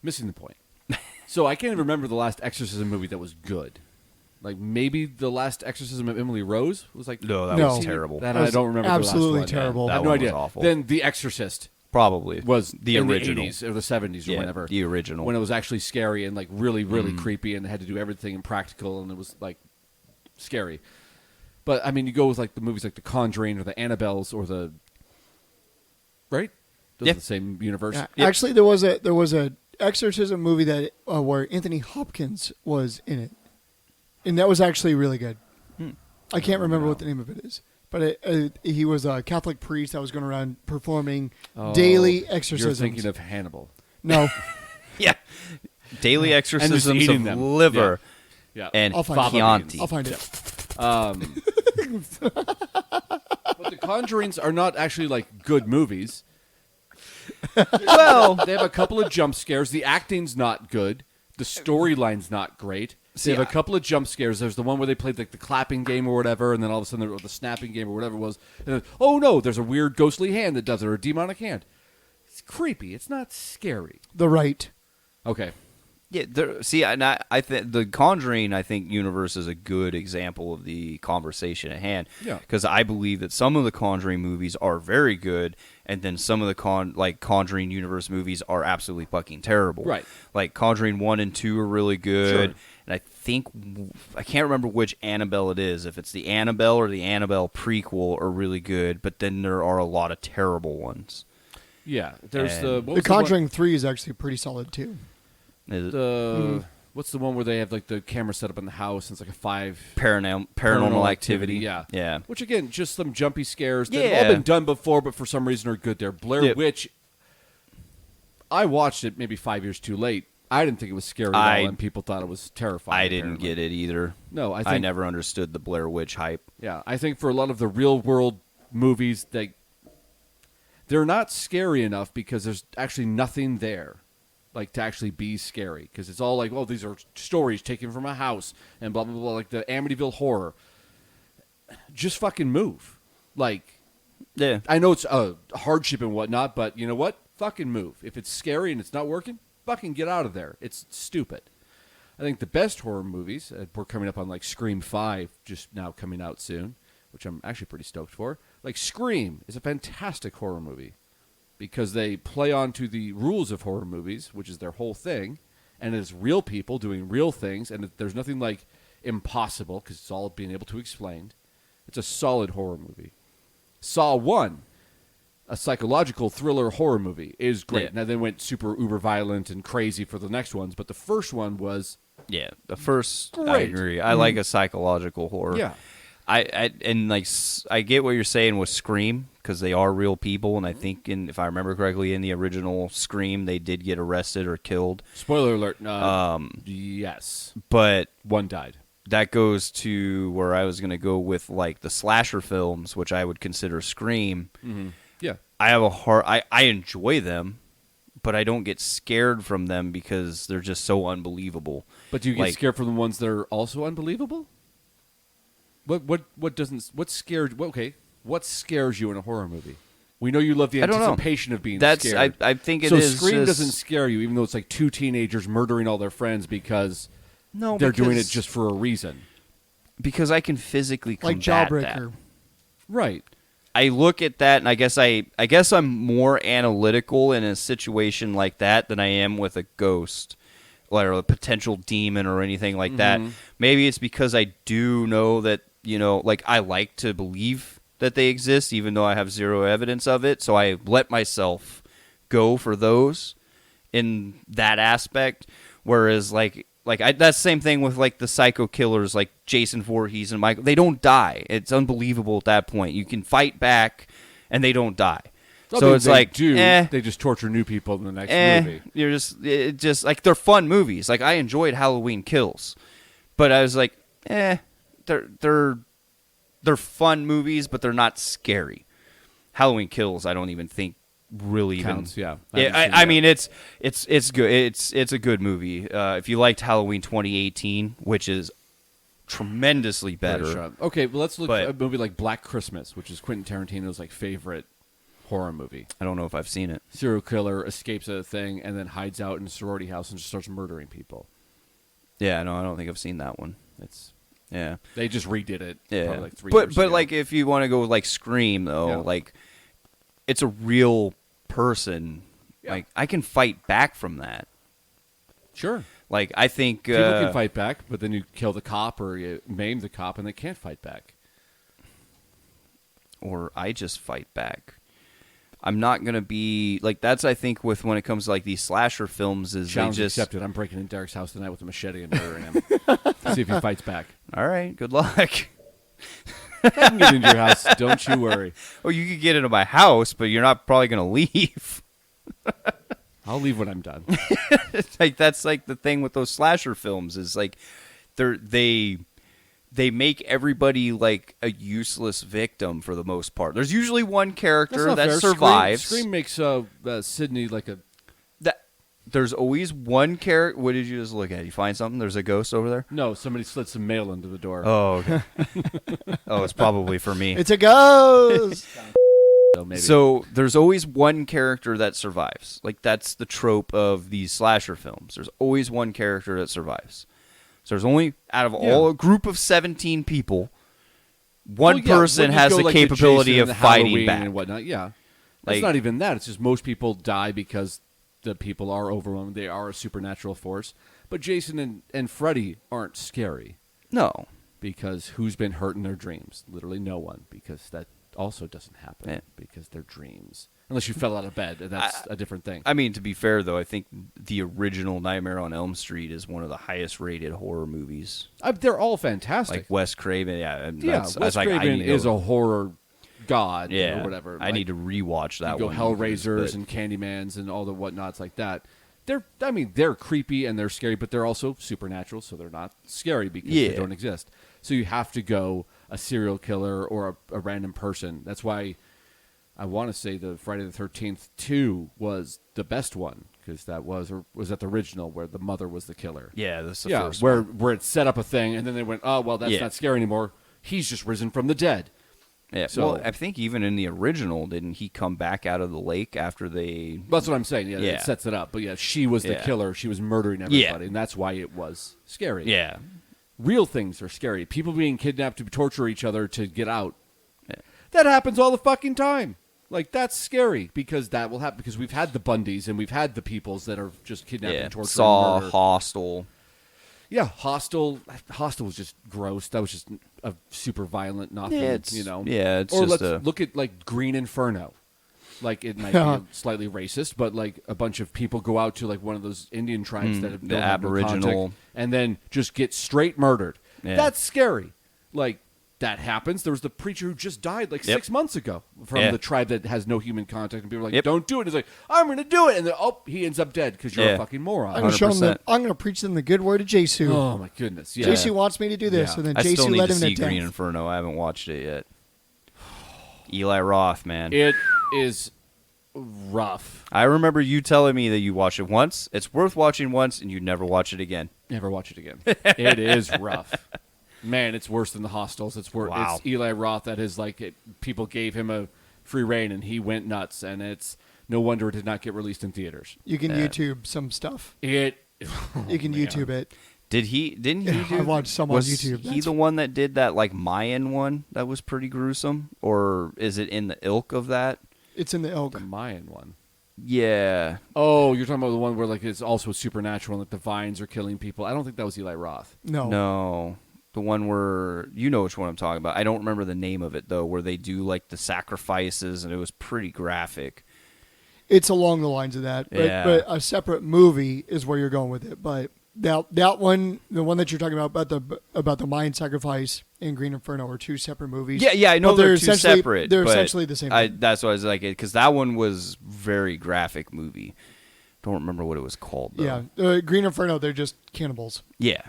Speaker 2: Missing the point. So I can't even remember the last Exorcism movie that was good. Like maybe the last Exorcism of Emily Rose was like
Speaker 3: No, that
Speaker 1: No.
Speaker 3: was terrible.
Speaker 2: That
Speaker 1: That was
Speaker 2: I don't remember.
Speaker 1: absolutely
Speaker 2: the last one.
Speaker 1: terrible.
Speaker 2: I
Speaker 3: That
Speaker 2: have no
Speaker 3: one was
Speaker 2: idea.
Speaker 3: awful.
Speaker 2: Then The Exorcist
Speaker 3: Probably
Speaker 2: was
Speaker 3: the
Speaker 2: in
Speaker 3: original.
Speaker 2: the 80s or the 70s or
Speaker 3: Yeah,
Speaker 2: whenever.
Speaker 3: the original.
Speaker 2: When it was actually scary and like really, really creepy and had to do everything impractical and it was like scary. But I mean, you go with like the movies like The Conjuring or the Annabelles or the right. Those
Speaker 3: Yeah.
Speaker 2: are the same universe.
Speaker 1: Yeah.
Speaker 3: Yep.
Speaker 1: Actually, there was a Exorcism movie that where Anthony Hopkins was in it, and that was actually really good. I can't remember what the name of it is, but he was a Catholic priest that was going around performing daily exorcisms.
Speaker 2: You're thinking of Hannibal.
Speaker 1: No,
Speaker 3: Yeah. Daily exorcisms
Speaker 2: eating
Speaker 3: of
Speaker 2: them.
Speaker 3: liver
Speaker 2: Yeah.
Speaker 3: and
Speaker 1: I'll find it.
Speaker 3: Chianti.
Speaker 1: I'll find it.
Speaker 2: But the Conjurings are not actually like good movies.
Speaker 3: Well,
Speaker 2: They have a couple of jump scares. The acting's not good. The storyline's not great. They have a couple of jump scares. There's the one where they played like the clapping game or whatever, and then all of a sudden or the snapping game or whatever it was. And then, oh no, there's a weird ghostly hand that does it, or a demonic hand. It's creepy. It's not scary.
Speaker 1: The Right.
Speaker 2: Okay.
Speaker 3: yeah. I think the Conjuring, I think, universe is a good example of the conversation at hand.
Speaker 2: Yeah.
Speaker 3: Because I believe that some of the Conjuring movies are very good, and then some of the Conjuring universe movies are absolutely fucking terrible.
Speaker 2: Right.
Speaker 3: Like Conjuring 1 and 2 are really good.
Speaker 2: Sure.
Speaker 3: And I can't remember which Annabelle it is. If it's the Annabelle or the Annabelle prequel are really good, but then there are a lot of terrible ones.
Speaker 2: Yeah. There's
Speaker 3: And-
Speaker 2: the what
Speaker 1: The
Speaker 2: was one-
Speaker 1: Conjuring 3 is actually pretty solid too.
Speaker 3: Is it
Speaker 2: the what's the one where they have like the camera set up in the house and it's like a 5
Speaker 3: paranormal activity?
Speaker 2: Yeah.
Speaker 3: Yeah.
Speaker 2: Which again, just some jumpy scares that
Speaker 3: Yeah.
Speaker 2: have all been done before, but for some reason are good. There, Blair
Speaker 3: Yep.
Speaker 2: Witch. I watched it maybe 5 years too late. I didn't think it was scary at all, and people thought it was terrifying.
Speaker 3: I didn't
Speaker 2: apparently.
Speaker 3: get it either.
Speaker 2: No, I
Speaker 3: I
Speaker 2: think
Speaker 3: never understood the Blair Witch hype.
Speaker 2: Yeah, I think for a lot of the real world movies, they're not scary enough because there's actually nothing there, like to actually be scary. Because it's all like, oh, these are stories taken from a house and blah blah blah, like the Amityville Horror. Just fucking move. Like,
Speaker 3: Yeah.
Speaker 2: I know it's a hardship and whatnot, but you know what? Fucking move. If it's scary and it's not working, fucking get out of there. It's stupid. I think the best horror movies, we're coming up on like Scream 5, just now coming out soon, which I'm actually pretty stoked for. Like Scream is a fantastic horror movie because they play on to the rules of horror movies, which is their whole thing, and it's real people doing real things, and there's nothing like impossible because it's all being able to explain. It's a solid horror movie. Saw 1, a psychological thriller horror movie, is great.
Speaker 3: Yeah.
Speaker 2: Now they went super uber violent and crazy for the next ones, but the first one was
Speaker 3: Yeah. The first, I
Speaker 2: Great.
Speaker 3: agree. I like a psychological horror.
Speaker 2: yeah.
Speaker 3: I get what you're saying with Scream because they are real people, and I think if I remember correctly, in the original Scream, they did get arrested or killed.
Speaker 2: Spoiler alert. Yes,
Speaker 3: But
Speaker 2: one died.
Speaker 3: that goes to where I was going to go with like the slasher films, which I would consider Scream.
Speaker 2: Yeah,
Speaker 3: I have I enjoy them, but I don't get scared from them because they're just so unbelievable.
Speaker 2: but do you get
Speaker 3: Like-
Speaker 2: scared from the ones that are also unbelievable? What doesn't what scared? Okay, what scares you in a horror movie? We know you love the
Speaker 3: I don't know.
Speaker 2: anticipation of being
Speaker 3: That's
Speaker 2: scared.
Speaker 3: I think it
Speaker 2: so
Speaker 3: is
Speaker 2: Scream
Speaker 3: just-
Speaker 2: doesn't scare you, even though it's like two teenagers murdering all their friends because
Speaker 3: no,
Speaker 2: they're doing it
Speaker 3: because-
Speaker 2: just for a reason.
Speaker 3: because I can physically
Speaker 1: Like
Speaker 3: combat
Speaker 1: Jawbreaker.
Speaker 3: that.
Speaker 2: Right.
Speaker 3: I look at that, and I guess I'm more analytical in a situation like that than I am with a ghost or a potential demon or anything like that. Maybe it's because I do know that, like I like to believe that they exist, even though I have zero evidence of it. So I let myself go for those in that aspect. Whereas that's the same thing with like the psycho killers, like Jason Voorhees and Michael. They don't die. It's unbelievable at that point. You can fight back, and they don't die. So it's
Speaker 2: they
Speaker 3: like,
Speaker 2: they just torture new people in the next movie.
Speaker 3: You're just like they're fun movies. Like I enjoyed Halloween Kills, but I was like, they're fun movies, but they're not scary. Halloween Kills, I don't even think really
Speaker 2: Counts,
Speaker 3: even.
Speaker 2: yeah.
Speaker 3: I mean, it's good. It's a good movie. If you liked Halloween 2018, which is tremendously better.
Speaker 2: Okay, well let's look
Speaker 3: But-
Speaker 2: at a movie like Black Christmas, which is Quentin Tarantino's like favorite horror movie.
Speaker 3: I don't know if I've seen it.
Speaker 2: Serial killer escapes a thing and then hides out in a sorority house and just starts murdering people.
Speaker 3: Yeah, no, I don't think I've seen that one.
Speaker 2: It's
Speaker 3: Yeah.
Speaker 2: They just redid it.
Speaker 3: Yeah.
Speaker 2: Probably like 3 years
Speaker 3: But
Speaker 2: ago.
Speaker 3: like if you want to go with like Scream though,
Speaker 2: Yeah.
Speaker 3: like it's a real person.
Speaker 2: Yeah.
Speaker 3: Like I can fight back from that.
Speaker 2: Sure.
Speaker 3: Like I think
Speaker 2: People can fight back, but then you kill the cop or you maim the cop and they can't fight back.
Speaker 3: or I just fight back. I'm not gonna be like that's I think with when it comes to like these slasher films is
Speaker 2: Challenge
Speaker 3: they just
Speaker 2: accepted. I'm breaking in Derricks' house tonight with a machete and murdering him. See if he fights back.
Speaker 3: all right, good luck.
Speaker 2: I can get into your house. Don't you worry.
Speaker 3: Oh, you could get into my house, but you're not probably gonna leave.
Speaker 2: I'll leave when I'm done.
Speaker 3: Like that's like the thing with those slasher films is like they make everybody like a useless victim for the most part. There's usually one
Speaker 2: That's
Speaker 3: character
Speaker 2: not
Speaker 3: that
Speaker 2: fair.
Speaker 3: survives.
Speaker 2: Scream makes Sydney like a...
Speaker 3: There's always one character. What did you just look at? You find something? There's a ghost over there?
Speaker 2: No, somebody slid some mail into the door.
Speaker 3: Oh, okay. Oh, it's probably for me.
Speaker 1: It's a ghost.
Speaker 2: So maybe.
Speaker 3: So there's always one character that survives. Like that's the trope of these slasher films. There's always one character that survives. So there's only out of all a group of 17 people, one person
Speaker 2: when you
Speaker 3: has
Speaker 2: go,
Speaker 3: the
Speaker 2: like,
Speaker 3: capability
Speaker 2: Jason
Speaker 3: of
Speaker 2: and
Speaker 3: fighting
Speaker 2: Halloween
Speaker 3: back.
Speaker 2: and whatnot. Yeah,
Speaker 3: Like-
Speaker 2: it's not even that. It's just most people die because the people are overwhelmed. They are a supernatural force. But Jason and Freddy aren't scary
Speaker 3: No.
Speaker 2: because who's been hurt in their dreams? Literally no one, because that also doesn't happen
Speaker 3: Yeah.
Speaker 2: because they're dreams. Unless you fell out of bed, and that's a different thing.
Speaker 3: I mean, to be fair, though, I think the original Nightmare on Elm Street is one of the highest rated horror movies.
Speaker 2: They're all fantastic.
Speaker 3: Like Wes Craven, yeah. And
Speaker 2: yeah,
Speaker 3: that's,
Speaker 2: Wes
Speaker 3: like, I
Speaker 2: Craven
Speaker 3: need
Speaker 2: is
Speaker 3: to,
Speaker 2: a horror god
Speaker 3: yeah,
Speaker 2: or whatever.
Speaker 3: I need to rewatch that
Speaker 2: you go
Speaker 3: one.
Speaker 2: Hellraisers
Speaker 3: but-
Speaker 2: and Candymans and all the whatnots like that. They're creepy and they're scary, but they're also supernatural, so they're not scary because they
Speaker 3: Yeah.
Speaker 2: don't exist. So you have to go a serial killer or a random person. That's why I want to say the Friday the 13th 2 was the best one because that was that the original where the mother was the killer.
Speaker 3: Yeah, that's the
Speaker 2: yeah,
Speaker 3: first
Speaker 2: where
Speaker 3: one.
Speaker 2: where it set up a thing and then they went, oh well, that's
Speaker 3: Yeah.
Speaker 2: not scary anymore. He's just risen from the dead.
Speaker 3: Yeah,
Speaker 2: So-
Speaker 3: well, I think even in the original, didn't he come back out of the lake after they...
Speaker 2: That's what I'm saying. Yeah,
Speaker 3: Yeah.
Speaker 2: it sets it up. But yeah, she was the
Speaker 3: Yeah.
Speaker 2: killer. She was murdering everybody, and that's why it was scary.
Speaker 3: Yeah.
Speaker 2: Real things are scary. People being kidnapped to torture each other to get out.
Speaker 3: Yeah.
Speaker 2: That happens all the fucking time. Like, that's scary because that will happen because we've had the Bundys and we've had the peoples that are just kidnapping,
Speaker 3: Yeah,
Speaker 2: torturing,
Speaker 3: Saw,
Speaker 2: murder.
Speaker 3: Hostel.
Speaker 2: Yeah, Hostel was just gross. That was just a super violent nothing,
Speaker 3: Yeah, it's-
Speaker 2: you know.
Speaker 3: yeah, it's
Speaker 2: or
Speaker 3: just
Speaker 2: let's look at like Green Inferno. Like it might be slightly racist, but like a bunch of people go out to like one of those Indian tribes that have
Speaker 3: the
Speaker 2: don't have no
Speaker 3: Aboriginal.
Speaker 2: contact, and then just get straight murdered.
Speaker 3: Yeah.
Speaker 2: That's scary. Like that happens. There was the preacher who just died like
Speaker 3: Yep.
Speaker 2: 6 months ago from
Speaker 3: Yeah.
Speaker 2: the tribe that has no human contact, and people are like,
Speaker 3: Yep.
Speaker 2: "Don't do it." He's like, "I'm going to do it," and then he ends up dead because you're
Speaker 3: Yeah.
Speaker 2: a fucking moron.
Speaker 1: I'm going to show them.
Speaker 3: 100%.
Speaker 1: I'm going to preach them the good word of Jesu.
Speaker 2: Oh my goodness! Yeah.
Speaker 1: Jesu wants me to do this,
Speaker 2: Yeah.
Speaker 1: and then
Speaker 3: I still
Speaker 1: Jesu
Speaker 3: need
Speaker 1: led
Speaker 3: to
Speaker 1: him
Speaker 3: see
Speaker 1: to
Speaker 3: Green
Speaker 1: death.
Speaker 3: Inferno. I haven't watched it yet. Eli Roth, man.
Speaker 2: It is rough.
Speaker 3: I remember you telling me that you watched it once. It's worth watching once, and you never watch it again.
Speaker 2: Never watch it again. It is rough. Man, it's worse than the Hostels. It's worse.
Speaker 3: Wow.
Speaker 2: It's Eli Roth that is like people gave him a free reign and he went nuts, and it's no wonder it did not get released in theaters.
Speaker 1: You can YouTube some stuff.
Speaker 2: It.
Speaker 1: You can
Speaker 2: man.
Speaker 1: YouTube it.
Speaker 3: Didn't he
Speaker 1: Yeah,
Speaker 3: do?
Speaker 1: I watched some on
Speaker 3: was
Speaker 1: YouTube.
Speaker 3: he
Speaker 1: That's-
Speaker 3: the one that did that like Mayan one that was pretty gruesome, or is it in the ilk of that?
Speaker 1: It's in the elk.
Speaker 2: The Mayan one.
Speaker 3: Yeah,
Speaker 2: Oh, you're talking about the one where like it's also supernatural and like the vines are killing people. I don't think that was Eli Roth.
Speaker 1: No.
Speaker 3: the one where you know which one I'm talking about. I don't remember the name of it though, where they do like the sacrifices, and it was pretty graphic.
Speaker 1: It's along the lines of that. But,
Speaker 3: Yeah.
Speaker 1: but a separate movie is where you're going with it. But that one, the one that you're talking about the Mayan sacrifice and Green Inferno, are two separate movies.
Speaker 3: Yeah, I know
Speaker 1: But
Speaker 3: they're two
Speaker 1: essentially-
Speaker 3: separate.
Speaker 1: They're
Speaker 3: but
Speaker 1: essentially the same thing.
Speaker 3: That's why I was like, because that one was very graphic movie. Don't remember what it was called though.
Speaker 1: Yeah, Green Inferno, they're just cannibals.
Speaker 3: Yeah.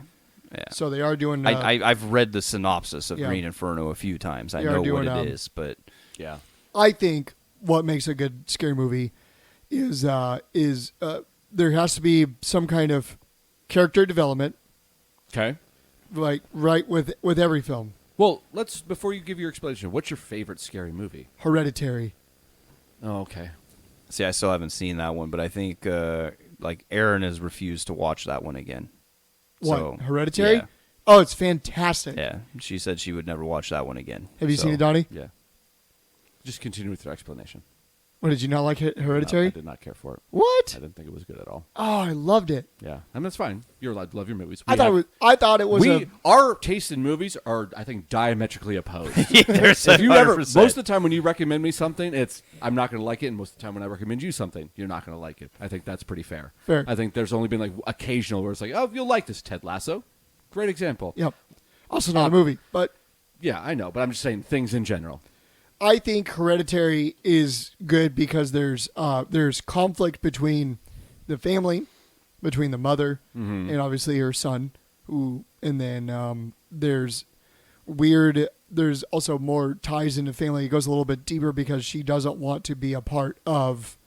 Speaker 1: So they are doing.
Speaker 3: I've read the synopsis of
Speaker 1: Yeah.
Speaker 3: Green Inferno a few times. I
Speaker 1: They are
Speaker 3: know what
Speaker 1: doing,
Speaker 3: it is, but
Speaker 2: Yeah.
Speaker 1: I think what makes a good scary movie is there has to be some kind of character development,
Speaker 2: Okay.
Speaker 1: like right with every film.
Speaker 2: Well, before you give your explanation, what's your favorite scary movie?
Speaker 1: Hereditary.
Speaker 2: Oh, okay.
Speaker 3: See, I still haven't seen that one, but I think like Aaron has refused to watch that one again.
Speaker 1: What?
Speaker 3: So,
Speaker 1: Hereditary?
Speaker 3: Yeah,
Speaker 1: Oh, it's fantastic.
Speaker 3: yeah. She said she would never watch that one again.
Speaker 1: Have you
Speaker 3: So,
Speaker 1: seen it, Donnie?
Speaker 2: Yeah. Just continue with your explanation.
Speaker 1: What, did you not like Hereditary?
Speaker 2: I did not care for it.
Speaker 1: What?
Speaker 2: I didn't think it was good at all.
Speaker 1: Oh, I loved it.
Speaker 2: Yeah, I mean that's fine. You're allowed to love your movies.
Speaker 1: I thought it was
Speaker 2: our taste in movies are, I think, diametrically opposed.
Speaker 3: There's
Speaker 2: If you ever,
Speaker 3: 100%.
Speaker 2: most of the time when you recommend me something, it's I'm not going to like it, and most of the time when I recommend you something, you're not going to like it. I think that's pretty fair.
Speaker 1: Fair.
Speaker 2: I think there's only been like occasional where it's like, oh, you'll like this, Ted Lasso. Great example.
Speaker 1: Yep. Also not a movie, but
Speaker 2: Yeah, I know, but I'm just saying things in general.
Speaker 1: I think Hereditary is good because there's conflict between the family, between the mother and obviously her son, and then there's also more ties in the family. It goes a little bit deeper because she doesn't want to be a part of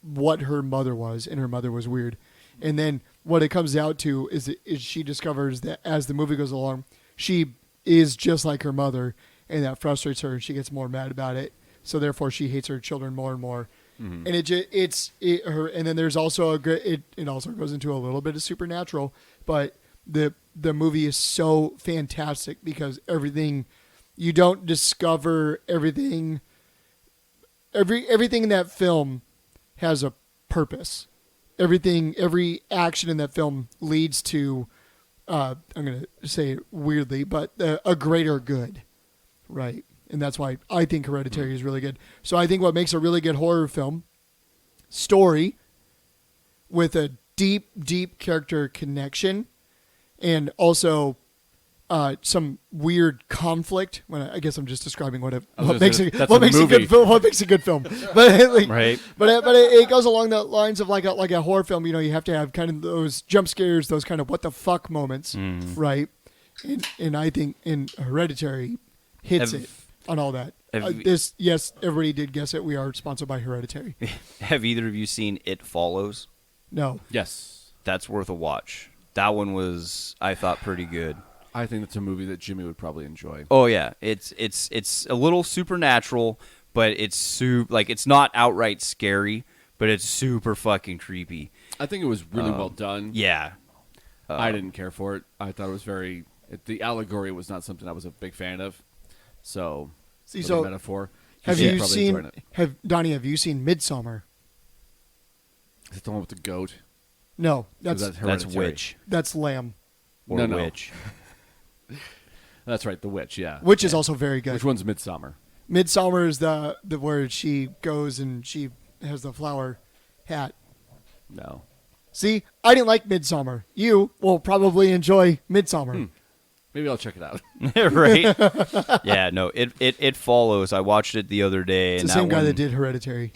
Speaker 1: what her mother was, and her mother was weird. And then what it comes out to is she discovers that as the movie goes along, she is just like her mother, and that frustrates her, and she gets more mad about it. So therefore, she hates her children more and more. And and then there's also it also goes into a little bit of supernatural, but the movie is so fantastic because everything you don't discover everything in that film has a purpose. Every action in that film leads to I'm going to say it weirdly, but a greater good, right? And that's why I think Hereditary is really good. So I think what makes a really good horror film, story with a deep, deep character connection, and also some weird conflict. When I guess I'm just describing what makes a good film. But
Speaker 3: Right.
Speaker 1: But it goes along the lines of like a horror film. You know, you have to have kind of those jump scares, those kind of what the fuck moments, right? And I think in Hereditary hits it on all that. Yes, everybody did guess it. We are sponsored by Hereditary.
Speaker 3: Have either of you seen It Follows?
Speaker 1: No.
Speaker 2: Yes.
Speaker 3: That's worth a watch. That one was, I thought, pretty good.
Speaker 2: I think that's a movie that Jimmy would probably enjoy.
Speaker 3: Oh yeah, it's a little supernatural, but it's it's not outright scary, but it's super fucking creepy.
Speaker 2: I think it was really well done.
Speaker 3: Yeah,
Speaker 2: I didn't care for it. I thought it was the allegory was not something I was a big fan of. So,
Speaker 1: So
Speaker 2: metaphor.
Speaker 1: Have
Speaker 2: You'd
Speaker 1: you
Speaker 2: probably
Speaker 1: seen?
Speaker 2: enjoy it.
Speaker 1: Have you seen Midsummer?
Speaker 2: Is it the one with the goat?
Speaker 1: No,
Speaker 2: That's
Speaker 3: that's
Speaker 2: Hereditary.
Speaker 3: Witch
Speaker 1: that's Lamb,
Speaker 3: or
Speaker 2: No.
Speaker 3: Witch.
Speaker 2: That's right, The Witch. Yeah,
Speaker 1: which is also very good.
Speaker 2: Which one's Midsummer?
Speaker 1: Midsummer is the where she goes and she has the flower hat.
Speaker 2: No.
Speaker 1: See, I didn't like Midsummer. You will probably enjoy Midsummer.
Speaker 2: Maybe I'll check it out.
Speaker 3: Right? Yeah, no. It follows. I watched it the other day,
Speaker 1: It's
Speaker 3: and
Speaker 1: the same
Speaker 3: that
Speaker 1: guy
Speaker 3: one,
Speaker 1: that did Hereditary.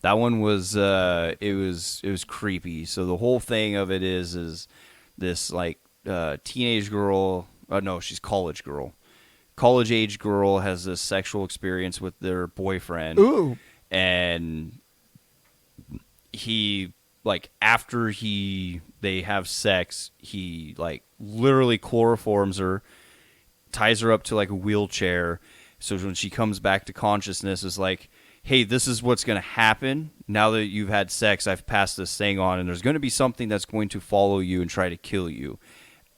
Speaker 3: That one was it was creepy. So the whole thing of it is this like teenage girl. No, she's college girl. College age girl has this sexual experience with their boyfriend.
Speaker 1: Ooh.
Speaker 3: And he after they have sex, he literally chloroforms her, ties her up to a wheelchair. So when she comes back to consciousness, is like, hey, this is what's going to happen. Now that you've had sex, I've passed this thing on, and there's going to be something that's going to follow you and try to kill you.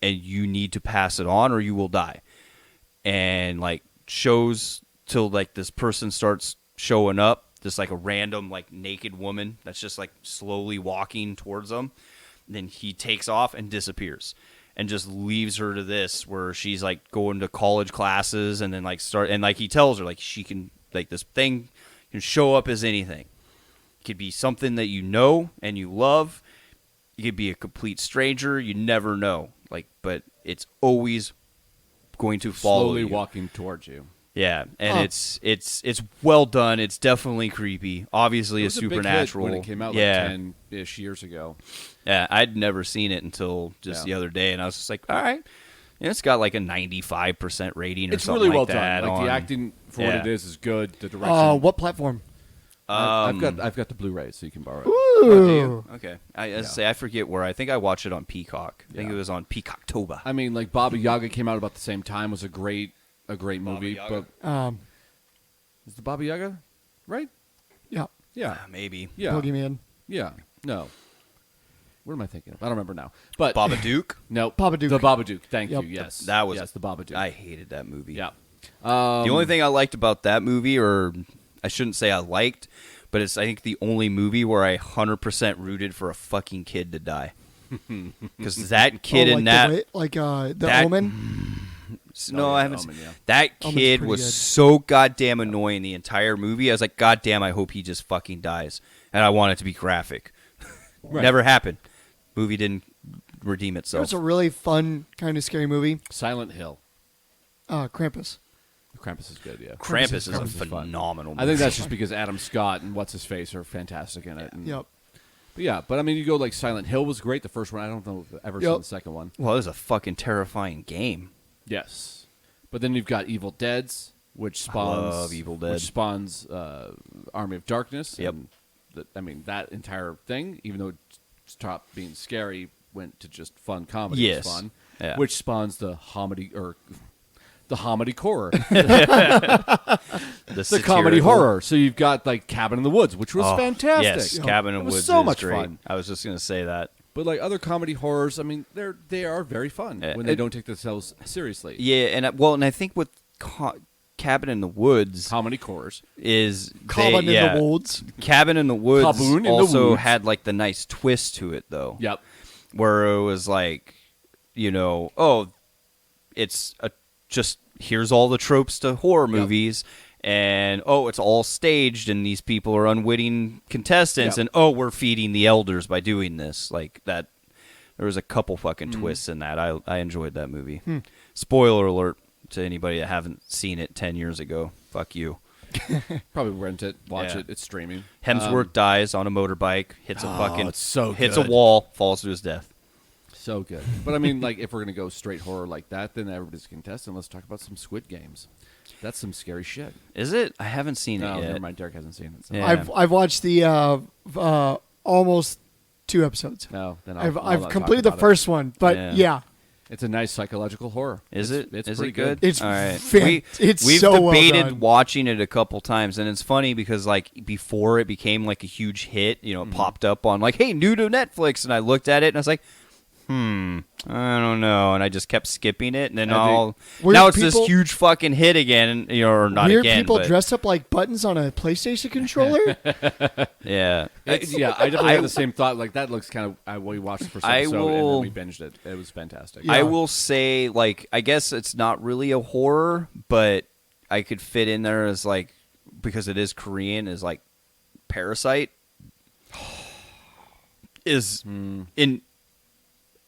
Speaker 3: And you need to pass it on or you will die. And shows till this person starts showing up, just a random naked woman that's just slowly walking towards them. And then he takes off and disappears and just leaves her to this where she's going to college classes and then he tells her she can this thing can show up as anything. It could be something that you know and you love. You could be a complete stranger. You never know. But it's always going to follow
Speaker 2: Slowly
Speaker 3: you.
Speaker 2: walking towards you.
Speaker 3: Yeah, and it's well done. It's definitely creepy. Obviously,
Speaker 2: It
Speaker 3: a
Speaker 2: was a big hit
Speaker 3: supernatural.
Speaker 2: when it came out 10-ish years ago.
Speaker 3: Yeah, I'd never seen it until just the other day, and I was just like, all right. Yeah, it's got a 95% rating or
Speaker 2: It's
Speaker 3: something
Speaker 2: really well
Speaker 3: that
Speaker 2: done.
Speaker 3: on-
Speaker 2: The acting for what it is good. The direction.
Speaker 1: What platform?
Speaker 2: I've got the Blu-ray, so you can borrow it.
Speaker 3: Oh, do you? Okay. I forget where. I think I watched it on Peacock. I think it was on Peacocktober.
Speaker 2: I mean, Baba Yaga came out about the same time. Was a great movie.
Speaker 3: Yaga?
Speaker 2: But is the Baba Yaga right?
Speaker 1: Yeah.
Speaker 2: Yeah.
Speaker 3: Maybe.
Speaker 2: Yeah.
Speaker 1: Boogeyman.
Speaker 2: Yeah. No. What am I thinking of? I don't remember now. But
Speaker 3: Babadook.
Speaker 2: no,
Speaker 1: Babadook.
Speaker 2: The Babadook. Thank
Speaker 1: Yep.
Speaker 2: you. Yes,
Speaker 3: That was
Speaker 2: yes, the Babadook.
Speaker 3: I hated that movie.
Speaker 2: Yeah.
Speaker 3: The only thing I liked about that movie, or I shouldn't say I liked, but it's I think the only movie where I 100% rooted for a fucking kid to die. Because that kid in that,
Speaker 1: The Omen.
Speaker 3: no, I haven't.
Speaker 2: Omen, yeah.
Speaker 3: That
Speaker 1: Omen's
Speaker 3: kid
Speaker 1: pretty
Speaker 3: was
Speaker 1: good.
Speaker 3: so goddamn annoying the entire movie. I was like, God damn, I hope he just fucking dies, and I want it to be graphic.
Speaker 2: Right.
Speaker 3: Never happened. Movie didn't redeem
Speaker 1: It
Speaker 3: itself.
Speaker 1: was a really fun, kind of scary movie.
Speaker 2: Silent Hill.
Speaker 1: Krampus.
Speaker 2: Krampus is good. Yeah.
Speaker 3: Krampus is a
Speaker 2: Krampus is fun.
Speaker 3: phenomenal movie.
Speaker 2: I think that's just because Adam Scott and what's his face are fantastic in it. And,
Speaker 1: Yep.
Speaker 2: But yeah, but I mean, you go like Silent Hill was great. The first one, I don't know if I've ever seen the second one.
Speaker 3: Well, it was a fucking terrifying game.
Speaker 2: Yes, but then you've got Evil Dead's, which spawns
Speaker 3: love Evil Dead.
Speaker 2: which spawns Army of Darkness.
Speaker 3: Yep.
Speaker 2: And I mean, that entire thing, even though it stopped being scary, went to just fun comedy.
Speaker 3: Yes.
Speaker 2: It was fun,
Speaker 3: Yeah.
Speaker 2: which spawns the homedy horror,
Speaker 3: The
Speaker 2: comedy horror. So you've got like Cabin in the Woods, which was fantastic.
Speaker 3: Yes, Cabin in
Speaker 2: It
Speaker 3: the
Speaker 2: was
Speaker 3: Woods
Speaker 2: so
Speaker 3: is
Speaker 2: much
Speaker 3: great.
Speaker 2: fun.
Speaker 3: I was just gonna say that.
Speaker 2: But like other comedy horrors, I mean, they are very fun when they don't take themselves seriously.
Speaker 3: Yeah, and I think with Cabin in the Woods
Speaker 2: Comedy horrors.
Speaker 3: is
Speaker 1: Cabin in the Woods.
Speaker 3: Cabin in the Woods
Speaker 2: Cabin in the
Speaker 3: also
Speaker 2: Woods.
Speaker 3: had like the nice twist to it though.
Speaker 2: Yep.
Speaker 3: Where it was like, it's just here's all the tropes to horror movies. And it's all staged, and these people are unwitting contestants,
Speaker 2: Yep.
Speaker 3: and we're feeding the elders by doing this. Like that, there was a couple fucking twists in that. I enjoyed that movie. Spoiler alert to anybody that haven't seen it 10 years ago. Fuck you.
Speaker 2: Probably rent it, watch
Speaker 3: Yeah.
Speaker 2: it. It's streaming.
Speaker 3: Hemsworth dies on a motorbike, hits a fucking
Speaker 2: it's so
Speaker 3: hits
Speaker 2: good.
Speaker 3: a wall, falls to his death.
Speaker 2: So good. But I mean, like, if we're gonna go straight horror like that, then everybody's a contestant. Let's talk about some Squid Games. That's some scary shit.
Speaker 3: Is it? I haven't seen
Speaker 2: No,
Speaker 3: it yet.
Speaker 2: never mind. Derek hasn't seen it. So.
Speaker 3: Yeah.
Speaker 1: I've watched the almost 2 episodes.
Speaker 2: No, then
Speaker 1: I've
Speaker 2: I'll not
Speaker 1: completed
Speaker 2: talk
Speaker 1: the
Speaker 2: about
Speaker 1: first one, but
Speaker 3: Yeah.
Speaker 1: yeah,
Speaker 2: It's a nice psychological horror.
Speaker 3: Is it?
Speaker 2: It's
Speaker 3: Is
Speaker 2: pretty
Speaker 3: it good?
Speaker 1: It's
Speaker 3: all right.
Speaker 1: it's
Speaker 3: We've
Speaker 1: so well
Speaker 3: debated
Speaker 1: done.
Speaker 3: watching it a couple times, and it's funny because like before it became like a huge hit, it popped up on like, hey, new to Netflix, and I looked at it and I was like, I don't know, and I just kept skipping it, and then
Speaker 1: Weird
Speaker 3: now it's this
Speaker 1: people-
Speaker 3: huge fucking hit again, or not
Speaker 1: Weird
Speaker 3: again,
Speaker 1: people
Speaker 3: but
Speaker 1: dressed up like buttons on a PlayStation controller.
Speaker 3: yeah.
Speaker 2: I definitely had the same thought. Like, that looks kind of. We watched the first episode and then we binged it. It was fantastic.
Speaker 1: Yeah.
Speaker 3: I will say, like, I guess it's not really a horror, but I could fit in there as like, because it is Korean, is like Parasite is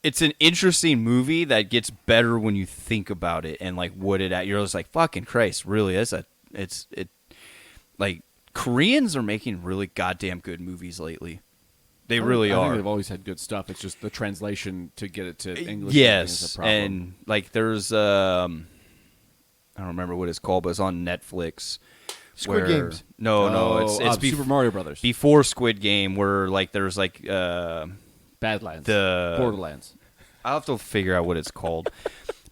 Speaker 3: it's an interesting movie that gets better when you think about it and like what it at. You're just like, fucking Christ, really? It's like Koreans are making really goddamn good movies lately. They really
Speaker 2: I
Speaker 3: are.
Speaker 2: think they've always had good stuff. It's just the translation to get it to English.
Speaker 3: Yes,
Speaker 2: is a problem.
Speaker 3: and like there's I don't remember what it's called, but it's on Netflix.
Speaker 1: Squid Games.
Speaker 3: No, it's
Speaker 2: Super Mario Brothers.
Speaker 3: before Squid Game, where like there's like
Speaker 2: Badlands.
Speaker 3: the-
Speaker 2: Borderlands.
Speaker 3: I'll have to figure out what it's called.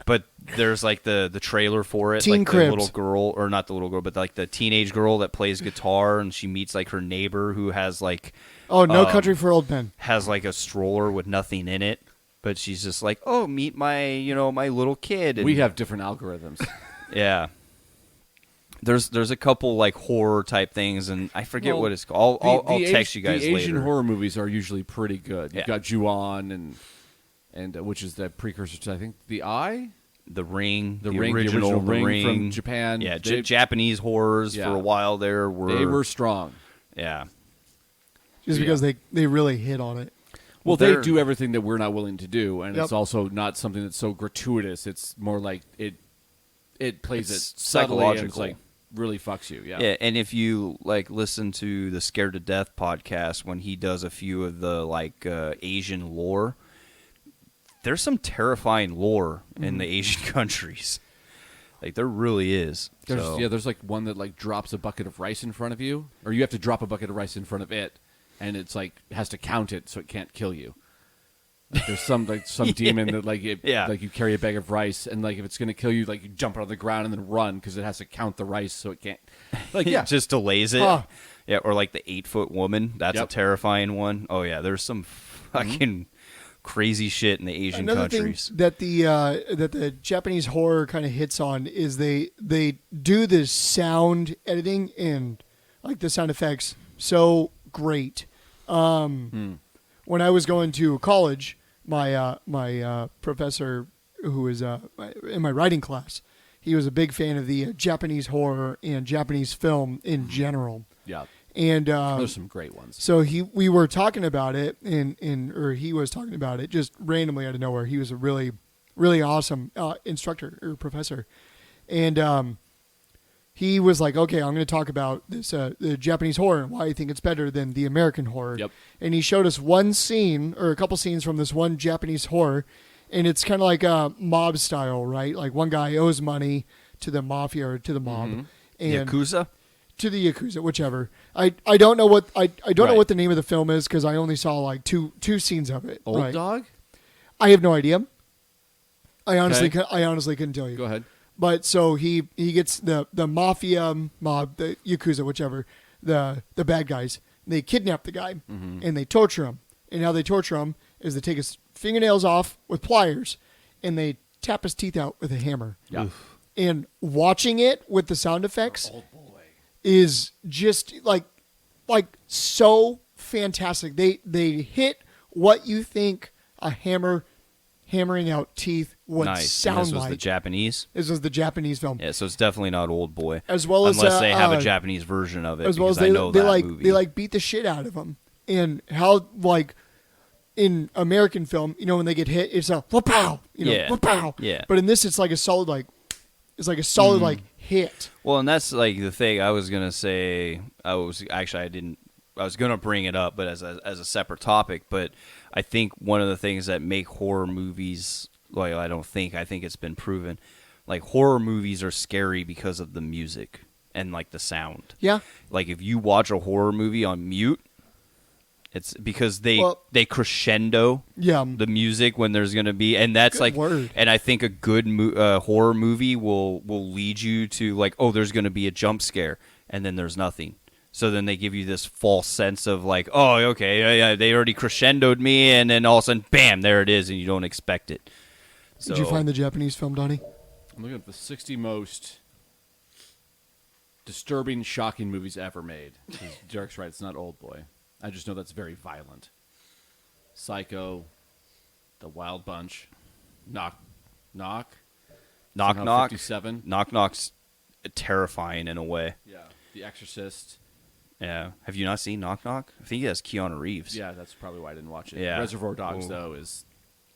Speaker 3: But there's like the trailer for it,
Speaker 1: Teen
Speaker 3: like
Speaker 1: Cribs.
Speaker 3: the little girl, or not the little girl, but like the teenage girl that plays guitar, and she meets like her neighbor who has like
Speaker 1: Oh, No Country for Old Men.
Speaker 3: has like a stroller with nothing in it, but she's just like, oh, meet my my little kid. And,
Speaker 2: We have different algorithms.
Speaker 3: yeah. There's a couple like horror type things, and I forget
Speaker 2: Well,
Speaker 3: what it's called. I'll text you guys
Speaker 2: The Asian
Speaker 3: later.
Speaker 2: horror movies are usually pretty good. You've
Speaker 3: Yeah.
Speaker 2: got Ju-on and which is the precursor to, I think, The Eye?
Speaker 3: The Ring,
Speaker 2: The Ring, the
Speaker 3: original
Speaker 2: Ring from Japan.
Speaker 3: Yeah,
Speaker 2: They-
Speaker 3: Japanese horrors
Speaker 2: Yeah.
Speaker 3: for a while there
Speaker 2: They were strong.
Speaker 3: yeah.
Speaker 1: Just because they really hit on it.
Speaker 2: Well, they
Speaker 3: they're-
Speaker 2: do everything that we're not willing to do, and
Speaker 1: Yep.
Speaker 2: it's also not something that's so gratuitous. It's more like it plays
Speaker 3: It's
Speaker 2: it subtly and it's
Speaker 3: psychological.
Speaker 2: like really fucks you. Yeah.
Speaker 3: Yeah, and if you like listen to the Scared to Death podcast when he does a few of the like Asian lore, there's some terrifying lore in the Asian countries. Like there really is.
Speaker 2: There's like one that like drops a bucket of rice in front of you, or you have to drop a bucket of rice in front of it, and it's like has to count it so it can't kill you. Like, there's some demon that like like you carry a bag of rice, and like if it's gonna kill you, like you jump on the ground and then run because it has to count the rice so it can't. Like
Speaker 3: just delays it.
Speaker 1: Huh.
Speaker 3: Yeah, or like the 8-foot woman. That's
Speaker 2: Yep.
Speaker 3: a terrifying one. Oh yeah, there's some fucking crazy shit in the Asian
Speaker 1: Another
Speaker 3: countries.
Speaker 1: thing that the Japanese horror kind of hits on is they do the sound editing and like the sound effects so great. When I was going to college, my professor who was in my writing class, he was a big fan of the Japanese horror and Japanese film in general.
Speaker 2: Yeah.
Speaker 1: And
Speaker 2: There's some great ones.
Speaker 1: so we were talking about it, or he was talking about it just randomly out of nowhere. He was a really, really awesome instructor or professor, and he was like, "Okay, I'm going to talk about this the Japanese horror and why I think it's better than the American horror."
Speaker 2: Yep.
Speaker 1: And he showed us one scene or a couple scenes from this one Japanese horror, and it's kind of like a mob style, right? Like one guy owes money to the mafia or to the mob, and
Speaker 3: Yakuza?
Speaker 1: to the Yakuza, whichever. I don't know what I don't know
Speaker 2: Right.
Speaker 1: what the name of the film is because I only saw like two scenes of it.
Speaker 2: Old
Speaker 1: right?
Speaker 2: Dog?
Speaker 1: I have no idea. I honestly
Speaker 2: Okay.
Speaker 1: I honestly couldn't tell you.
Speaker 2: Go ahead.
Speaker 1: But so he gets the mafia mob, the Yakuza, whichever, the bad guys. They kidnap the guy and they torture him. And how they torture him is they take his fingernails off with pliers and they tap his teeth out with a hammer.
Speaker 2: Yeah.
Speaker 1: And watching it with the sound effects
Speaker 2: Old boy.
Speaker 1: is just like so fantastic. They hit what you think a hammer hammering out teeth would
Speaker 3: Nice. And
Speaker 1: sound
Speaker 3: this was
Speaker 1: like.
Speaker 3: the Japanese?
Speaker 1: This was the Japanese film.
Speaker 3: Yeah, so it's definitely not Old Boy.
Speaker 1: As well as,
Speaker 3: unless they have a
Speaker 1: uh,
Speaker 3: Japanese version of it,
Speaker 1: As well as
Speaker 3: because I know
Speaker 1: they
Speaker 3: that
Speaker 1: like
Speaker 3: movie.
Speaker 1: they like beat the shit out of them. And how like in American film, you know, when they get hit, it's a wha-pow, you know,
Speaker 3: Yeah.
Speaker 1: wha-pow.
Speaker 3: Yeah.
Speaker 1: But in this, it's like a solid like hit.
Speaker 3: Well, and that's like the thing I was gonna say. I was gonna bring it up, but as a separate topic. But I think one of the things that make horror movies, well, I think it's been proven, like horror movies are scary because of the music and like the sound.
Speaker 1: Yeah.
Speaker 3: Like if you watch a horror movie on mute, it's because they crescendo
Speaker 1: Yeah.
Speaker 3: the music when there's going to be, and that's
Speaker 1: Good
Speaker 3: like
Speaker 1: word.
Speaker 3: and I think a good horror movie will lead you to like, oh, there's going to be a jump scare, and then there's nothing. So then they give you this false sense of like, oh, okay, yeah, they already crescendoed me, and then all of a sudden, bam, there it is, and you don't expect it. So,
Speaker 1: Did you find the Japanese film, Donnie?
Speaker 2: I'm looking at the 60 most disturbing, shocking movies ever made. Derricks right, it's not Old Boy. I just know that's very violent. Psycho, The Wild Bunch, Knock,
Speaker 3: Knock
Speaker 2: somehow
Speaker 3: Knock,
Speaker 2: 57.
Speaker 3: Knock Knock's terrifying in a way.
Speaker 2: Yeah, The Exorcist.
Speaker 3: Yeah, have you not seen Knock Knock? I think he has Keanu Reeves.
Speaker 2: Yeah, that's probably why I didn't watch it.
Speaker 3: Yeah.
Speaker 2: Reservoir Dogs,
Speaker 3: Ooh.
Speaker 2: though, is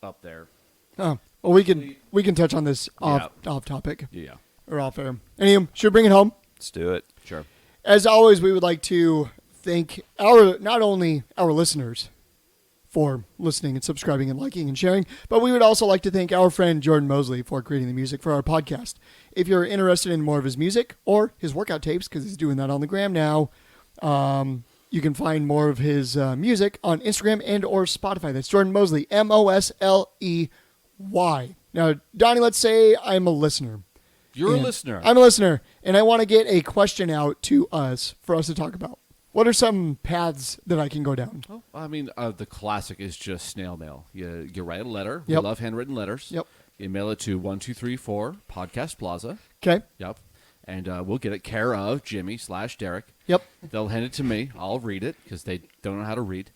Speaker 2: up there.
Speaker 1: Oh, well, we can touch on this off topic
Speaker 2: Yeah,
Speaker 1: or off air. Anyway, should we bring it home?
Speaker 3: Let's do it.
Speaker 2: sure.
Speaker 1: As always, we would like to thank not only our listeners for listening and subscribing and liking and sharing, but we would also like to thank our friend Jordan Mosley for creating the music for our podcast. If you're interested in more of his music or his workout tapes, because he's doing that on the gram now, you can find more of his music on Instagram and or Spotify. That's Jordan Mosley, Mosley. Now, Donnie, let's say I'm a listener.
Speaker 2: You're a
Speaker 1: And
Speaker 2: listener.
Speaker 1: I'm a listener, and I want to get a question out to us for us to talk about. What are some paths that I can go down?
Speaker 2: Oh, I mean, the classic is just snail mail. You write a letter.
Speaker 1: Yep.
Speaker 2: We love handwritten letters.
Speaker 1: Yep.
Speaker 2: You mail it to 1234 Podcast Plaza.
Speaker 1: Okay.
Speaker 2: Yep. And we'll get it care of Jimmy/Derrick.
Speaker 1: Yep.
Speaker 2: They'll hand it to me. I'll read it because they don't know how to read.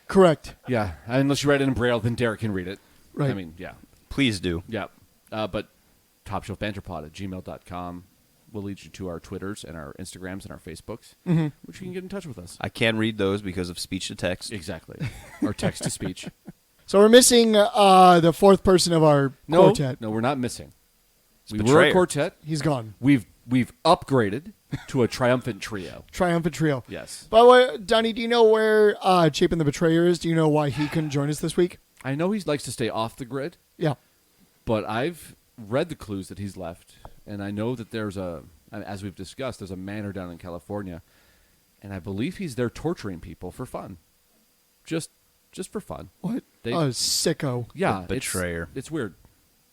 Speaker 1: Correct.
Speaker 2: Yeah. Unless you write it in Braille, then Derrick can read it.
Speaker 1: Right.
Speaker 2: I mean, yeah.
Speaker 3: Please do.
Speaker 2: Yeah. But topshelfbanterpod@gmail.com will lead you to our Twitters and our Instagrams and our Facebooks, which you can get in touch with us.
Speaker 3: I can't read those because of speech to text.
Speaker 2: Exactly. Or text to speech.
Speaker 1: So we're missing the fourth person of our quartet.
Speaker 2: No, we're not missing. We were
Speaker 3: betrayer.
Speaker 2: a quartet.
Speaker 1: He's gone.
Speaker 2: We've upgraded to a triumphant trio.
Speaker 1: Triumphant trio.
Speaker 2: Yes.
Speaker 1: By the way, Donnie, do you know where Chapin the Betrayer is? Do you know why he couldn't join us this week?
Speaker 2: I know he likes to stay off the grid,
Speaker 1: Yeah.
Speaker 2: but I've read the clues that he's left, and I know that there's as we've discussed, there's a manor down in California, and I believe he's there torturing people for fun. Just for fun.
Speaker 1: What?
Speaker 2: They-
Speaker 1: A sicko.
Speaker 2: Yeah.
Speaker 3: The betrayer.
Speaker 2: It's weird.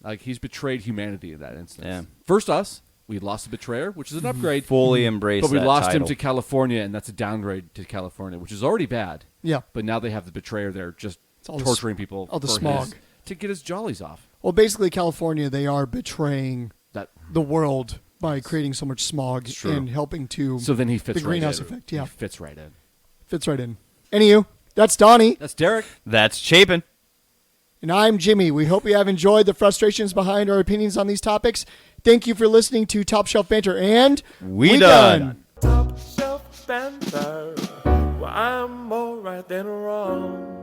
Speaker 2: Like, he's betrayed humanity in that instance.
Speaker 3: Yeah.
Speaker 2: First us, We lost the Betrayer, which is an upgrade.
Speaker 3: Fully embrace
Speaker 2: But we
Speaker 3: that
Speaker 2: lost
Speaker 3: title.
Speaker 2: him to California, and that's a downgrade to California, which is already bad.
Speaker 1: Yeah.
Speaker 2: But now they have the Betrayer there just
Speaker 1: all the
Speaker 2: torturing people
Speaker 1: all the
Speaker 2: for
Speaker 1: smog.
Speaker 2: to get his jollies off.
Speaker 1: Well, basically, California, they are betraying
Speaker 2: That
Speaker 1: the world by creating so much smog
Speaker 2: true.
Speaker 1: and helping to
Speaker 2: So then he fits
Speaker 1: the greenhouse
Speaker 2: right in.
Speaker 1: effect. Yeah,
Speaker 2: He fits right in.
Speaker 1: fits right in. Anywho, that's Donnie,
Speaker 2: That's Derek.
Speaker 3: That's Chapin.
Speaker 1: and I'm Jimmy. We hope you have enjoyed the frustrations behind our opinions on these topics. Thank you for listening to Top Shelf Banter, and
Speaker 3: We done.
Speaker 4: Top shelf banter. Well, I'm more right than wrong.